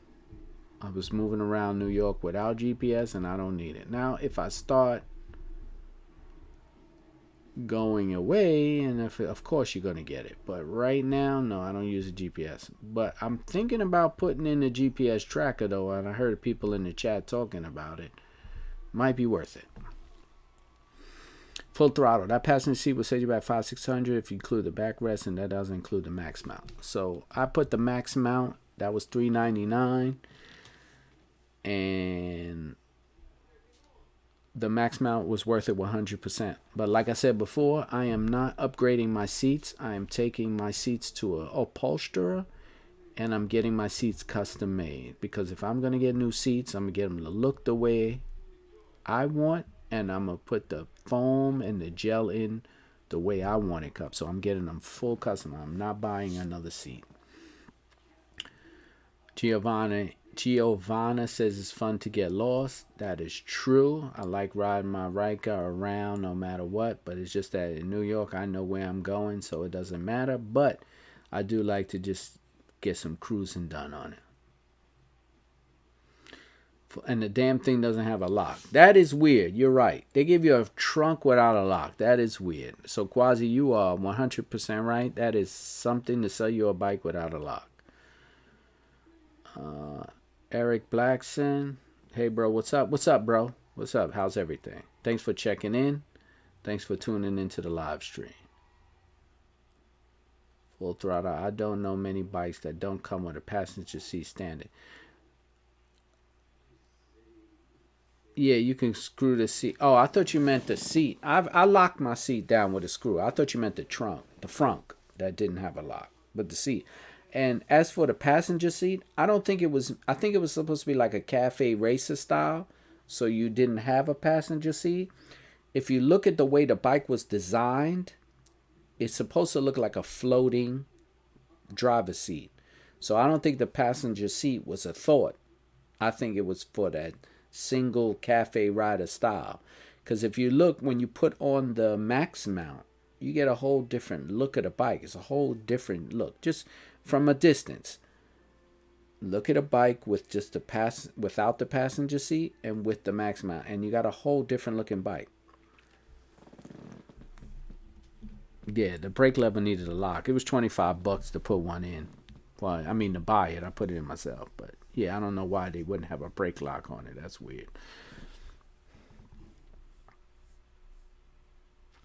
I was moving around New York without GPS, and I don't need it. Now, if I start going away, and of course you're going to get it. But right now, no, I don't use a GPS. But I'm thinking about putting in a GPS tracker, though, and I heard people in the chat talking about it. Might be worth it. Full Throttle. That passenger seat will set you back $500-$600 if you include the backrest, and that doesn't include the max mount. So I put the max mount. That was $399, and the max mount was worth it 100%. But like I said before, I am not upgrading my seats. I am taking my seats to a upholsterer, and I'm getting my seats custom made. Because if I'm gonna get new seats, I'm gonna get them to look the way I want, and I'm gonna put the foam and the gel in the way I want it up. So I'm getting them full custom. I'm not buying another seat. Giovanna says it's fun to get lost. That is true. I like riding my Ryker around no matter what, but it's just that in New York I know where I'm going, so it doesn't matter. But I do like to just get some cruising done on it. And the damn thing doesn't have a lock. That is weird. You're right. They give you a trunk without a lock. That is weird. So Quasi, you are 100% right. That is something to sell you a bike without a lock. Eric Blackson. Hey, bro. What's up? What's up, bro? What's up? How's everything? Thanks for checking in. Thanks for tuning into the live stream. Full throttle. I don't know many bikes that don't come with a passenger seat standard. Yeah, you can screw the seat. Oh, I thought you meant the seat. I locked my seat down with a screw. I thought you meant the trunk, the frunk that didn't have a lock, but the seat. And as for the passenger seat, I think it was supposed to be like a cafe racer style, so you didn't have a passenger seat. If you look at the way the bike was designed, it's supposed to look like a floating driver's seat. So I don't think the passenger seat was a thought. I think it was for that single cafe rider style. Because if you look, when you put on the max mount, you get a whole different look at a bike. It's a whole different look just from a distance. Look at a bike with just without the passenger seat and with the max mount, and you got a whole different looking bike. Yeah, the brake lever needed a lock. It was $25 to put one in. Well, I mean to buy it. I put it in myself, but yeah, I don't know why they wouldn't have a brake lock on it. That's weird.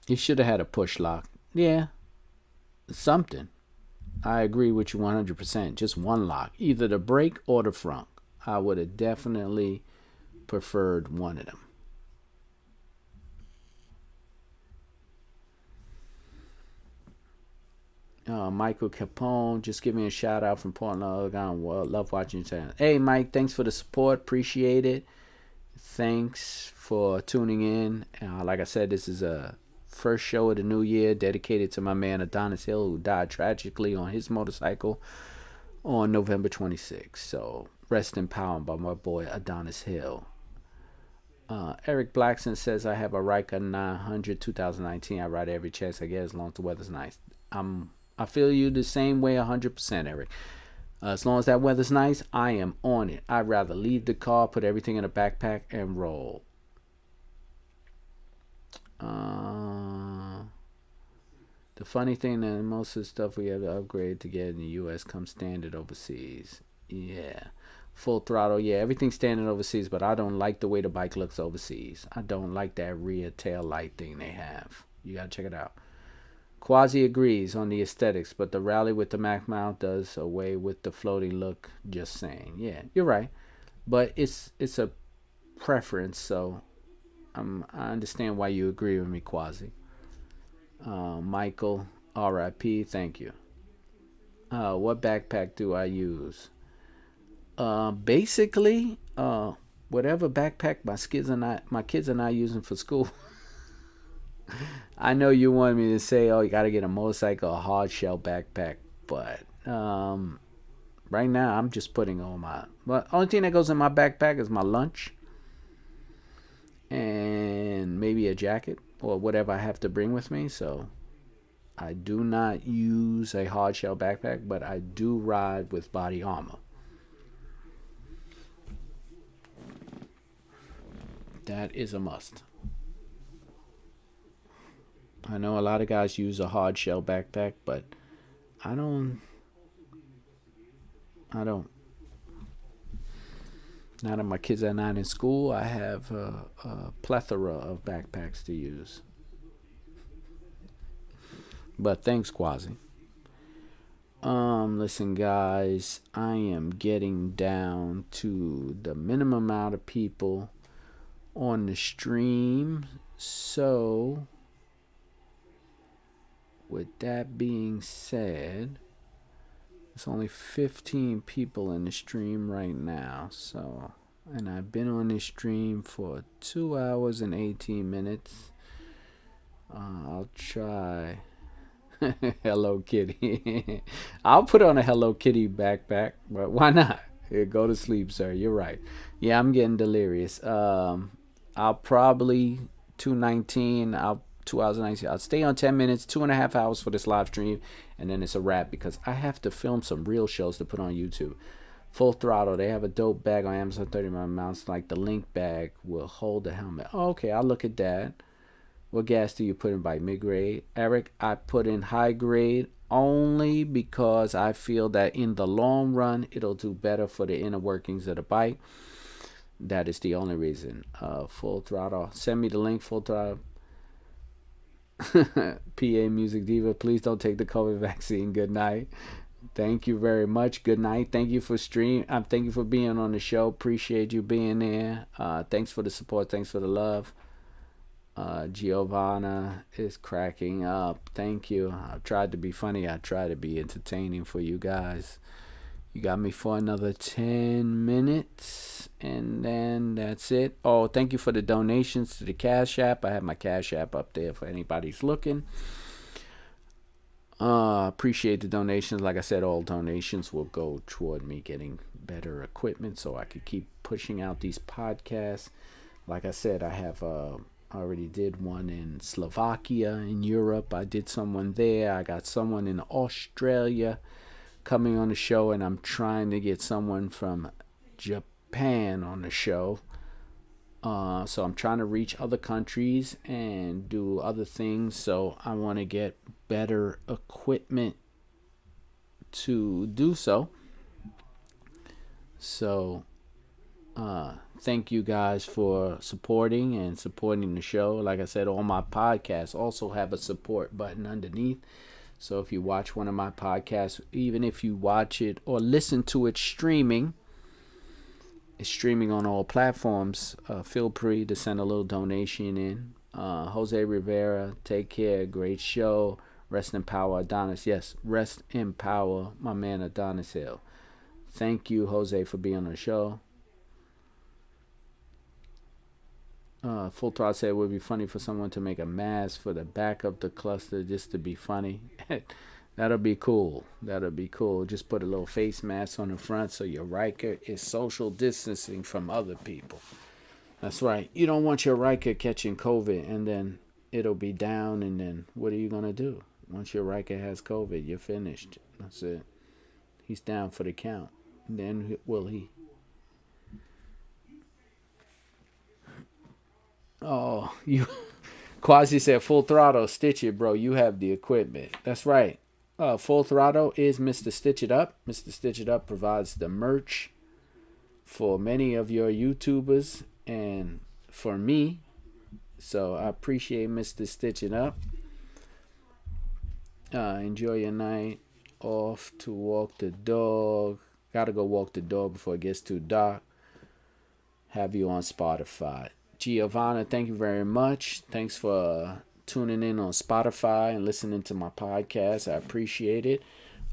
You should have had a push lock. Yeah, something. I agree with you 100%. Just one lock, either the brake or the front. I would have definitely preferred one of them. Michael Capone, just give me a shout out from Portland, Oregon. Well, love watching you channel. Hey, Mike, thanks for the support. Appreciate it. Thanks for tuning in. Like I said, this is a first show of the new year dedicated to my man Adonis Hill, who died tragically on his motorcycle on November 26th. So rest in power by my boy Adonis Hill. Eric Blackson says, I have a Ryker 900 2019. I ride every chance I get as long as the weather's nice. I feel you the same way 100%, Eric. As long as that weather's nice, I am on it. I'd rather leave the car, put everything in a backpack, and roll. The funny thing that most of the stuff we have to upgrade to get in the U.S. comes standard overseas. Yeah. Full throttle. Yeah, everything's standard overseas, but I don't like the way the bike looks overseas. I don't like that rear tail light thing they have. You got to check it out. Quasi agrees on the aesthetics, but the rally with the Mac mount does away with the floating look. Just saying. Yeah, you're right. But it's a preference, so I understand why you agree with me, Quasi. Michael, R.I.P. Thank you. What backpack do I use? Basically, whatever backpack my kids and I using for school. I know you wanted me to say, oh, you got to get a motorcycle, a hard shell backpack, but right now I'm just putting on my. But only thing that goes in my backpack is my lunch and maybe a jacket or whatever I have to bring with me. So I do not use a hard shell backpack, but I do ride with body armor. That is a must. I know a lot of guys use a hard shell backpack, but I don't. Now that my kids are not in school, I have a plethora of backpacks to use. But thanks, Quasi. Listen, guys, I am getting down to the minimum amount of people on the stream, so with that being said, there's only 15 people in the stream right now, so, and I've been on this stream for 2 hours and 18 minutes. I'll try. Hello Kitty. I'll put on a Hello Kitty backpack, but why not? Here, go to sleep, sir. You're right. Yeah, I'm getting delirious. I'll probably 2:19. 2 hours and 19. I'll stay on 10 minutes, 2.5 hours for this live stream, and then it's a wrap because I have to film some real shows to put on YouTube. Full Throttle. They have a dope bag on Amazon, 30 mounts. Like the Link bag will hold the helmet. Oh, okay, I'll look at that. What gas do you put in bike? Mid-grade? Eric, I put in high grade only because I feel that in the long run, it'll do better for the inner workings of the bike. That is the only reason. Full Throttle. Send me the link, Full Throttle. PA Music Diva, please don't take the COVID vaccine. Good night. Thank you very much. Good night. Thank you for thank you for being on the show. Appreciate you being there. Thanks for the support. Thanks for the love. Giovanna is cracking up. Thank you. I've tried to be funny. I try to be entertaining for you guys. You got me for another 10 minutes, and then that's it. Oh, thank you for the donations to the Cash App. I have my Cash App up there for anybody's looking. Appreciate the donations. Like I said, all donations will go toward me getting better equipment so I could keep pushing out these podcasts. Like I said, I have already did one in Slovakia, in Europe. I did someone there. I got someone in Australia coming on the show, and I'm trying to get someone from Japan on the show. So I'm trying to reach other countries and do other things. So I want to get better equipment to do so. So thank you guys for supporting the show. Like I said, all my podcasts also have a support button underneath. So if you watch one of my podcasts, even if you watch it or listen to it streaming, it's streaming on all platforms. Feel free to send a little donation in. Jose Rivera, take care. Great show. Rest in power, Adonis. Yes, rest in power, my man Adonis Hill. Thank you, Jose, for being on the show. Full Throttle said it would be funny for someone to make a mask for the back of the cluster just to be funny. That'll be cool. Just put a little face mask on the front so your Ryker is social distancing from other people. That's right. You don't want your Ryker catching COVID and then it'll be down, and then what are you going to do? Once your Ryker has COVID, you're finished. That's it. He's down for the count. Then will he? Oh, you Quasi said Full Throttle, stitch it, bro. You have the equipment. That's right. Full Throttle is Mr. Stitch It Up. Mr. Stitch It Up provides the merch for many of your YouTubers and for me. So I appreciate Mr. Stitch It Up. Enjoy your night. Off to walk the dog. Gotta go walk the dog before it gets too dark. Have you on Spotify. Giovanna, thank you very much. Thanks for tuning in on Spotify and listening to my podcast. I appreciate it.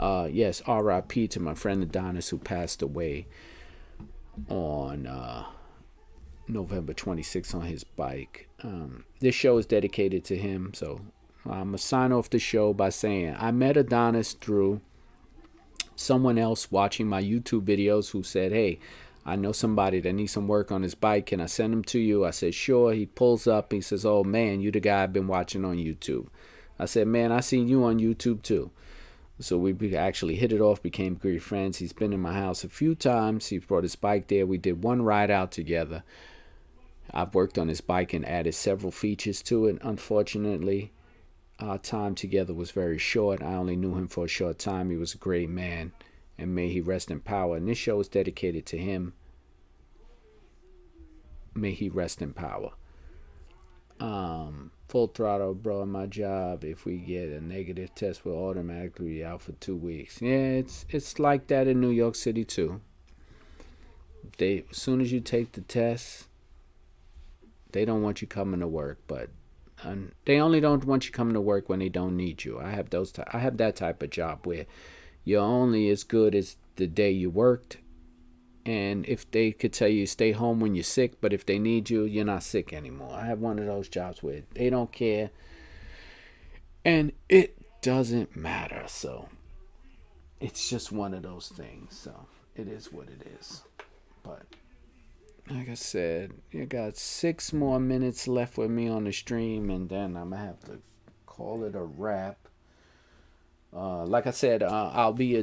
Yes, R.I.P. to my friend Adonis, who passed away on November 26th on his bike. This show is dedicated to him, so I'm going to sign off the show by saying I met Adonis through someone else watching my YouTube videos who said, hey, I know somebody that needs some work on his bike. Can I send him to you? I said, sure. He pulls up. He says, oh, man, you the guy I've been watching on YouTube. I said, man, I seen you on YouTube, too. So we actually hit it off, became great friends. He's been in my house a few times. He brought his bike there. We did one ride out together. I've worked on his bike and added several features to it. Unfortunately, our time together was very short. I only knew him for a short time. He was a great man. And may he rest in power. And this show is dedicated to him. May he rest in power. Full Throttle, bro, my job. If we get a negative test, we'll automatically be out for 2 weeks. Yeah, it's like that in New York City too. As soon as you take the test, they don't want you coming to work. But they only don't want you coming to work when they don't need you. I have that type of job where you're only as good as the day you worked. And if they could tell you stay home when you're sick, but if they need you, you're not sick anymore. I have one of those jobs where they don't care. And it doesn't matter. So it's just one of those things. So it is what it is. But like I said, you got 6 more minutes left with me on the stream. And then I'm going to have to call it a wrap. Like I said, I'll be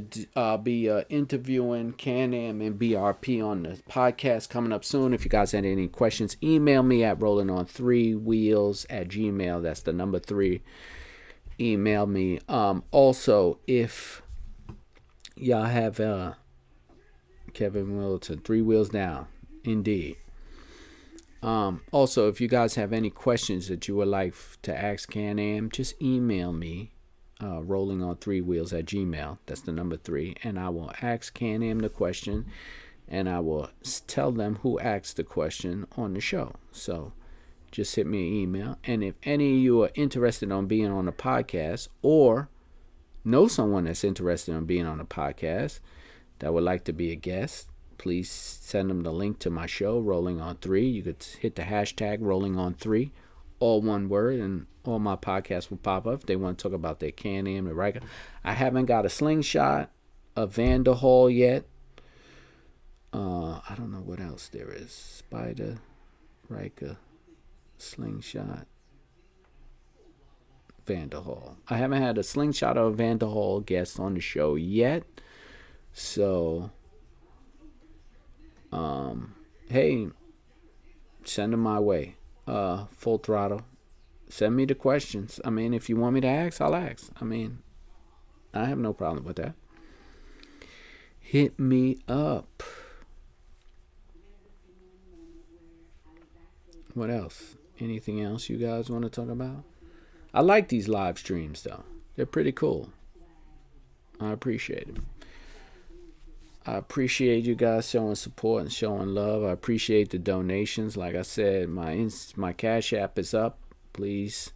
interviewing Can Am and BRP on the podcast coming up soon. If you guys had any questions, email me at rollingon3wheels@gmail. That's the number 3. Email me. Also, if y'all have Kevin Wilton, 3 Wheels Down, indeed. Also, if you guys have any questions that you would like to ask Can Am, just email me. rollingon3wheels@gmail. That's the number 3. And I will ask Can Am the question, and I will tell them who asked the question on the show. So just hit me an email. And if any of you are interested on being on the podcast, or know someone that's interested in being on the podcast that would like to be a guest, please send them the link to my show, Rolling on 3. You could hit the hashtag Rolling on 3, all one word, and all my podcasts will pop up if they want to talk about their Can Am, the Ryker. I haven't got a slingshot, a Vanderhall yet. I don't know what else there is. Spider, Ryker, slingshot, Vanderhall. I haven't had a slingshot or a Vanderhall guest on the show yet. So, hey, send them my way. Full throttle. Send me the questions. I mean, if you want me to ask, I'll ask. I mean, I have no problem with that. Hit me up. What else? Anything else you guys want to talk about? I like these live streams, though. They're pretty cool. I appreciate it. I appreciate you guys showing support and showing love. I appreciate the donations. Like I said, my Cash App is up. Please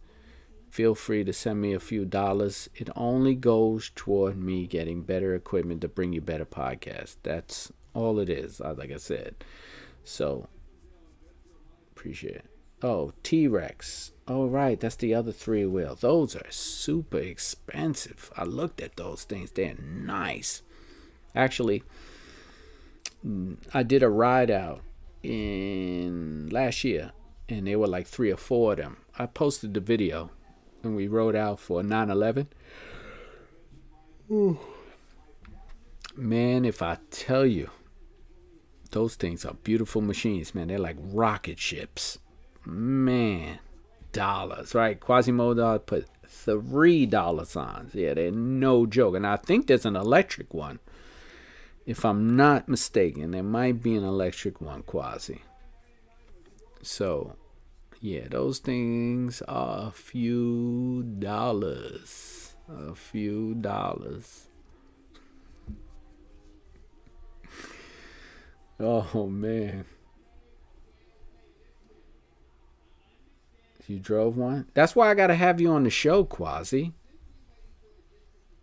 feel free to send me a few dollars. It only goes toward me getting better equipment to bring you better podcasts. That's all it is, like I said. So, appreciate it. Oh, T-Rex. Oh, right. That's the other 3 wheel. Those are super expensive. I looked at those things. They're nice. Actually, I did a ride out in last year, and there were like 3 or 4 of them. I posted the video, and we rode out for 9/11. Man, if I tell you, those things are beautiful machines, man. They're like rocket ships. Man, dollars, right? Quasimodo put $3 signs. Yeah, they're no joke. And I think there's an electric one. If I'm not mistaken, there might be an electric one, Quasi. So, yeah, those things are a few dollars. A few dollars. Oh, man. You drove one? That's why I got to have you on the show, Quasi.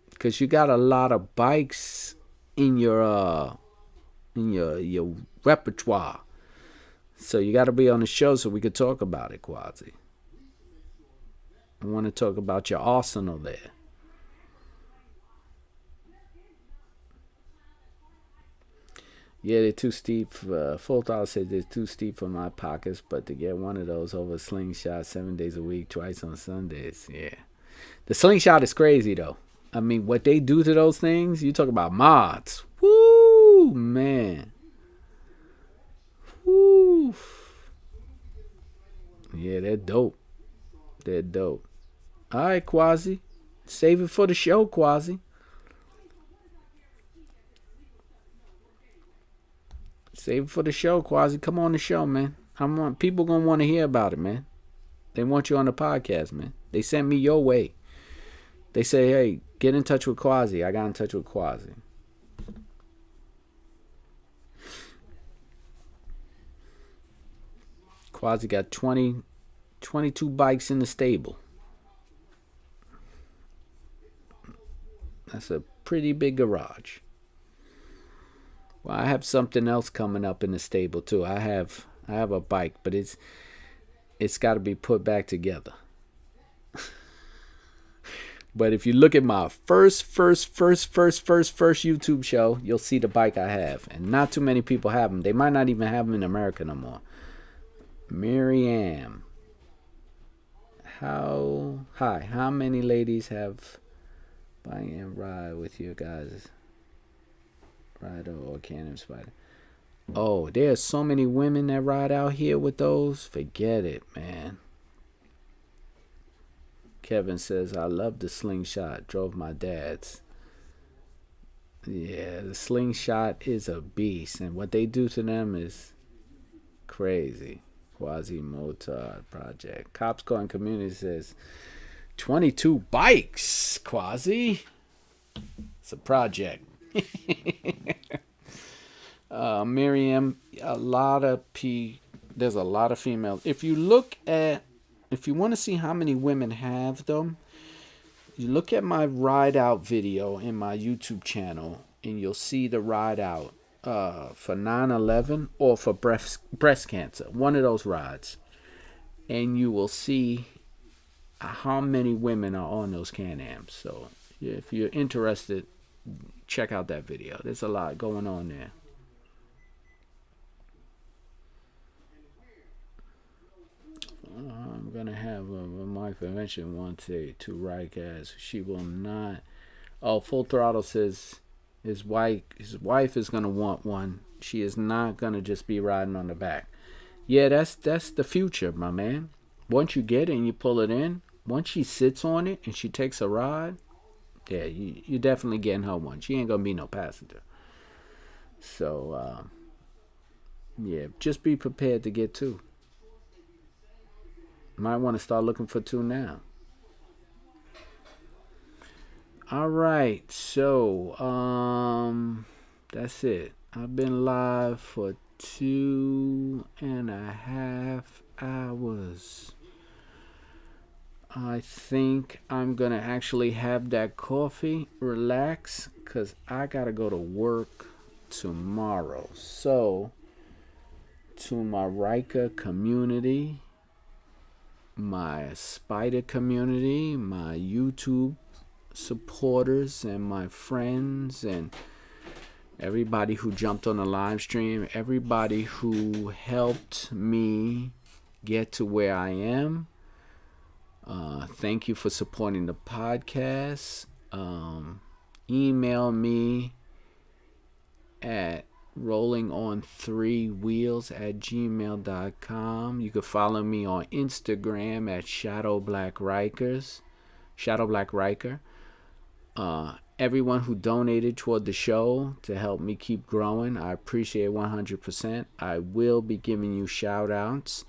Because you got a lot of bikes in your repertoire. So you got to be on the show so we could talk about it, Quasi. I want to talk about your arsenal there. Yeah, they're too steep. Full Throttle said they're too steep for my pockets, but to get one of those over a slingshot 7 days a week, twice on Sundays, yeah. The slingshot is crazy, though. I mean, what they do to those things, you talk about mods. Woo, man. Woo. Yeah, they're dope. They're dope. All right, Quasi. Save it for the show, Quasi. Save it for the show, Quasi. Come on the show, man. People gonna want to hear about it, man. They want you on the podcast, man. They sent me your way. They say, hey, get in touch with Quasi. I got in touch with Quasi. Quasi got 22 bikes in the stable. That's a pretty big garage. Well, I have something else coming up in the stable too. I have a bike, but it's got to be put back together. But if you look at my first YouTube show, you'll see the bike I have, and not too many people have them. They might not even have them in America no more. Miriam, how many ladies have Bike and ride with your guys. Rider or Can Am Spider. Oh, there's so many women that ride out here with those. Forget it, man. Kevin says, I love the slingshot. Drove my dad's. Yeah, the slingshot is a beast. And what they do to them is crazy. Quasi Motard Project. Cops Going Community says, 22 bikes, Quasi. It's a project. Miriam, there's a lot of females. If you want to see how many women have them, you look at my ride out video in my YouTube channel, and you'll see the ride out for 9/11 or for breast cancer, one of those rides, and you will see how many women are on those Can-Ams. So if you're interested, check out that video. There's a lot going on there. I'm gonna have my convention one day to rykers. She will not. Oh, Full Throttle says his wife is gonna want one. She is not gonna just be riding on the back. Yeah, that's the future, my man. Once you get it and you pull it in, once she sits on it and she takes a ride, yeah, you definitely getting her one. She ain't gonna be no passenger. So yeah, just be prepared to get two. Might want to start looking for two now. All right, so that's it. I've been live for 2.5 hours. I think I'm gonna actually have that coffee, relax, cause I gotta go to work tomorrow. So to my Ryker community, my Spider community, my YouTube supporters, and my friends, and everybody who jumped on the live stream, everybody who helped me get to where I am. Thank you for supporting the podcast. Email me at rollingon3wheels@gmail.com. You can follow me on Instagram at shadowblackryker. Everyone who donated toward the show to help me keep growing, I appreciate 100%. I will be giving you shout outs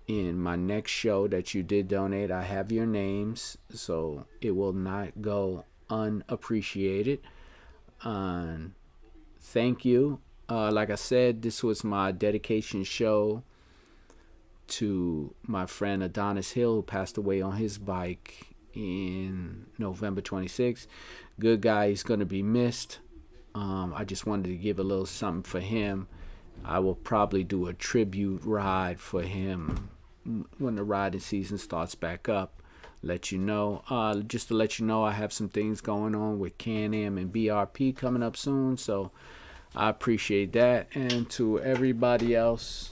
in my next show that you did donate. I have your names, so it will not go unappreciated. Thank you. Like I said, this was my dedication show to my friend Adonis Hill, who passed away on his bike in November 26th. Good guy, he's going to be missed. I just wanted to give a little something for him. I will probably do a tribute ride for him when the riding season starts back up. Let you know. Just to let you know, I have some things going on with Can Am and BRP coming up soon, so I appreciate that. And to everybody else,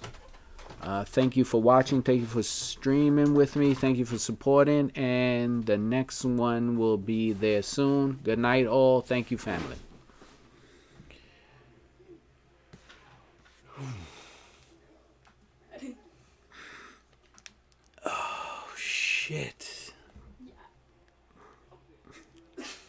thank you for watching. Thank you for streaming with me. Thank you for supporting. And the next one will be there soon. Good night, all. Thank you, family. Oh, shit.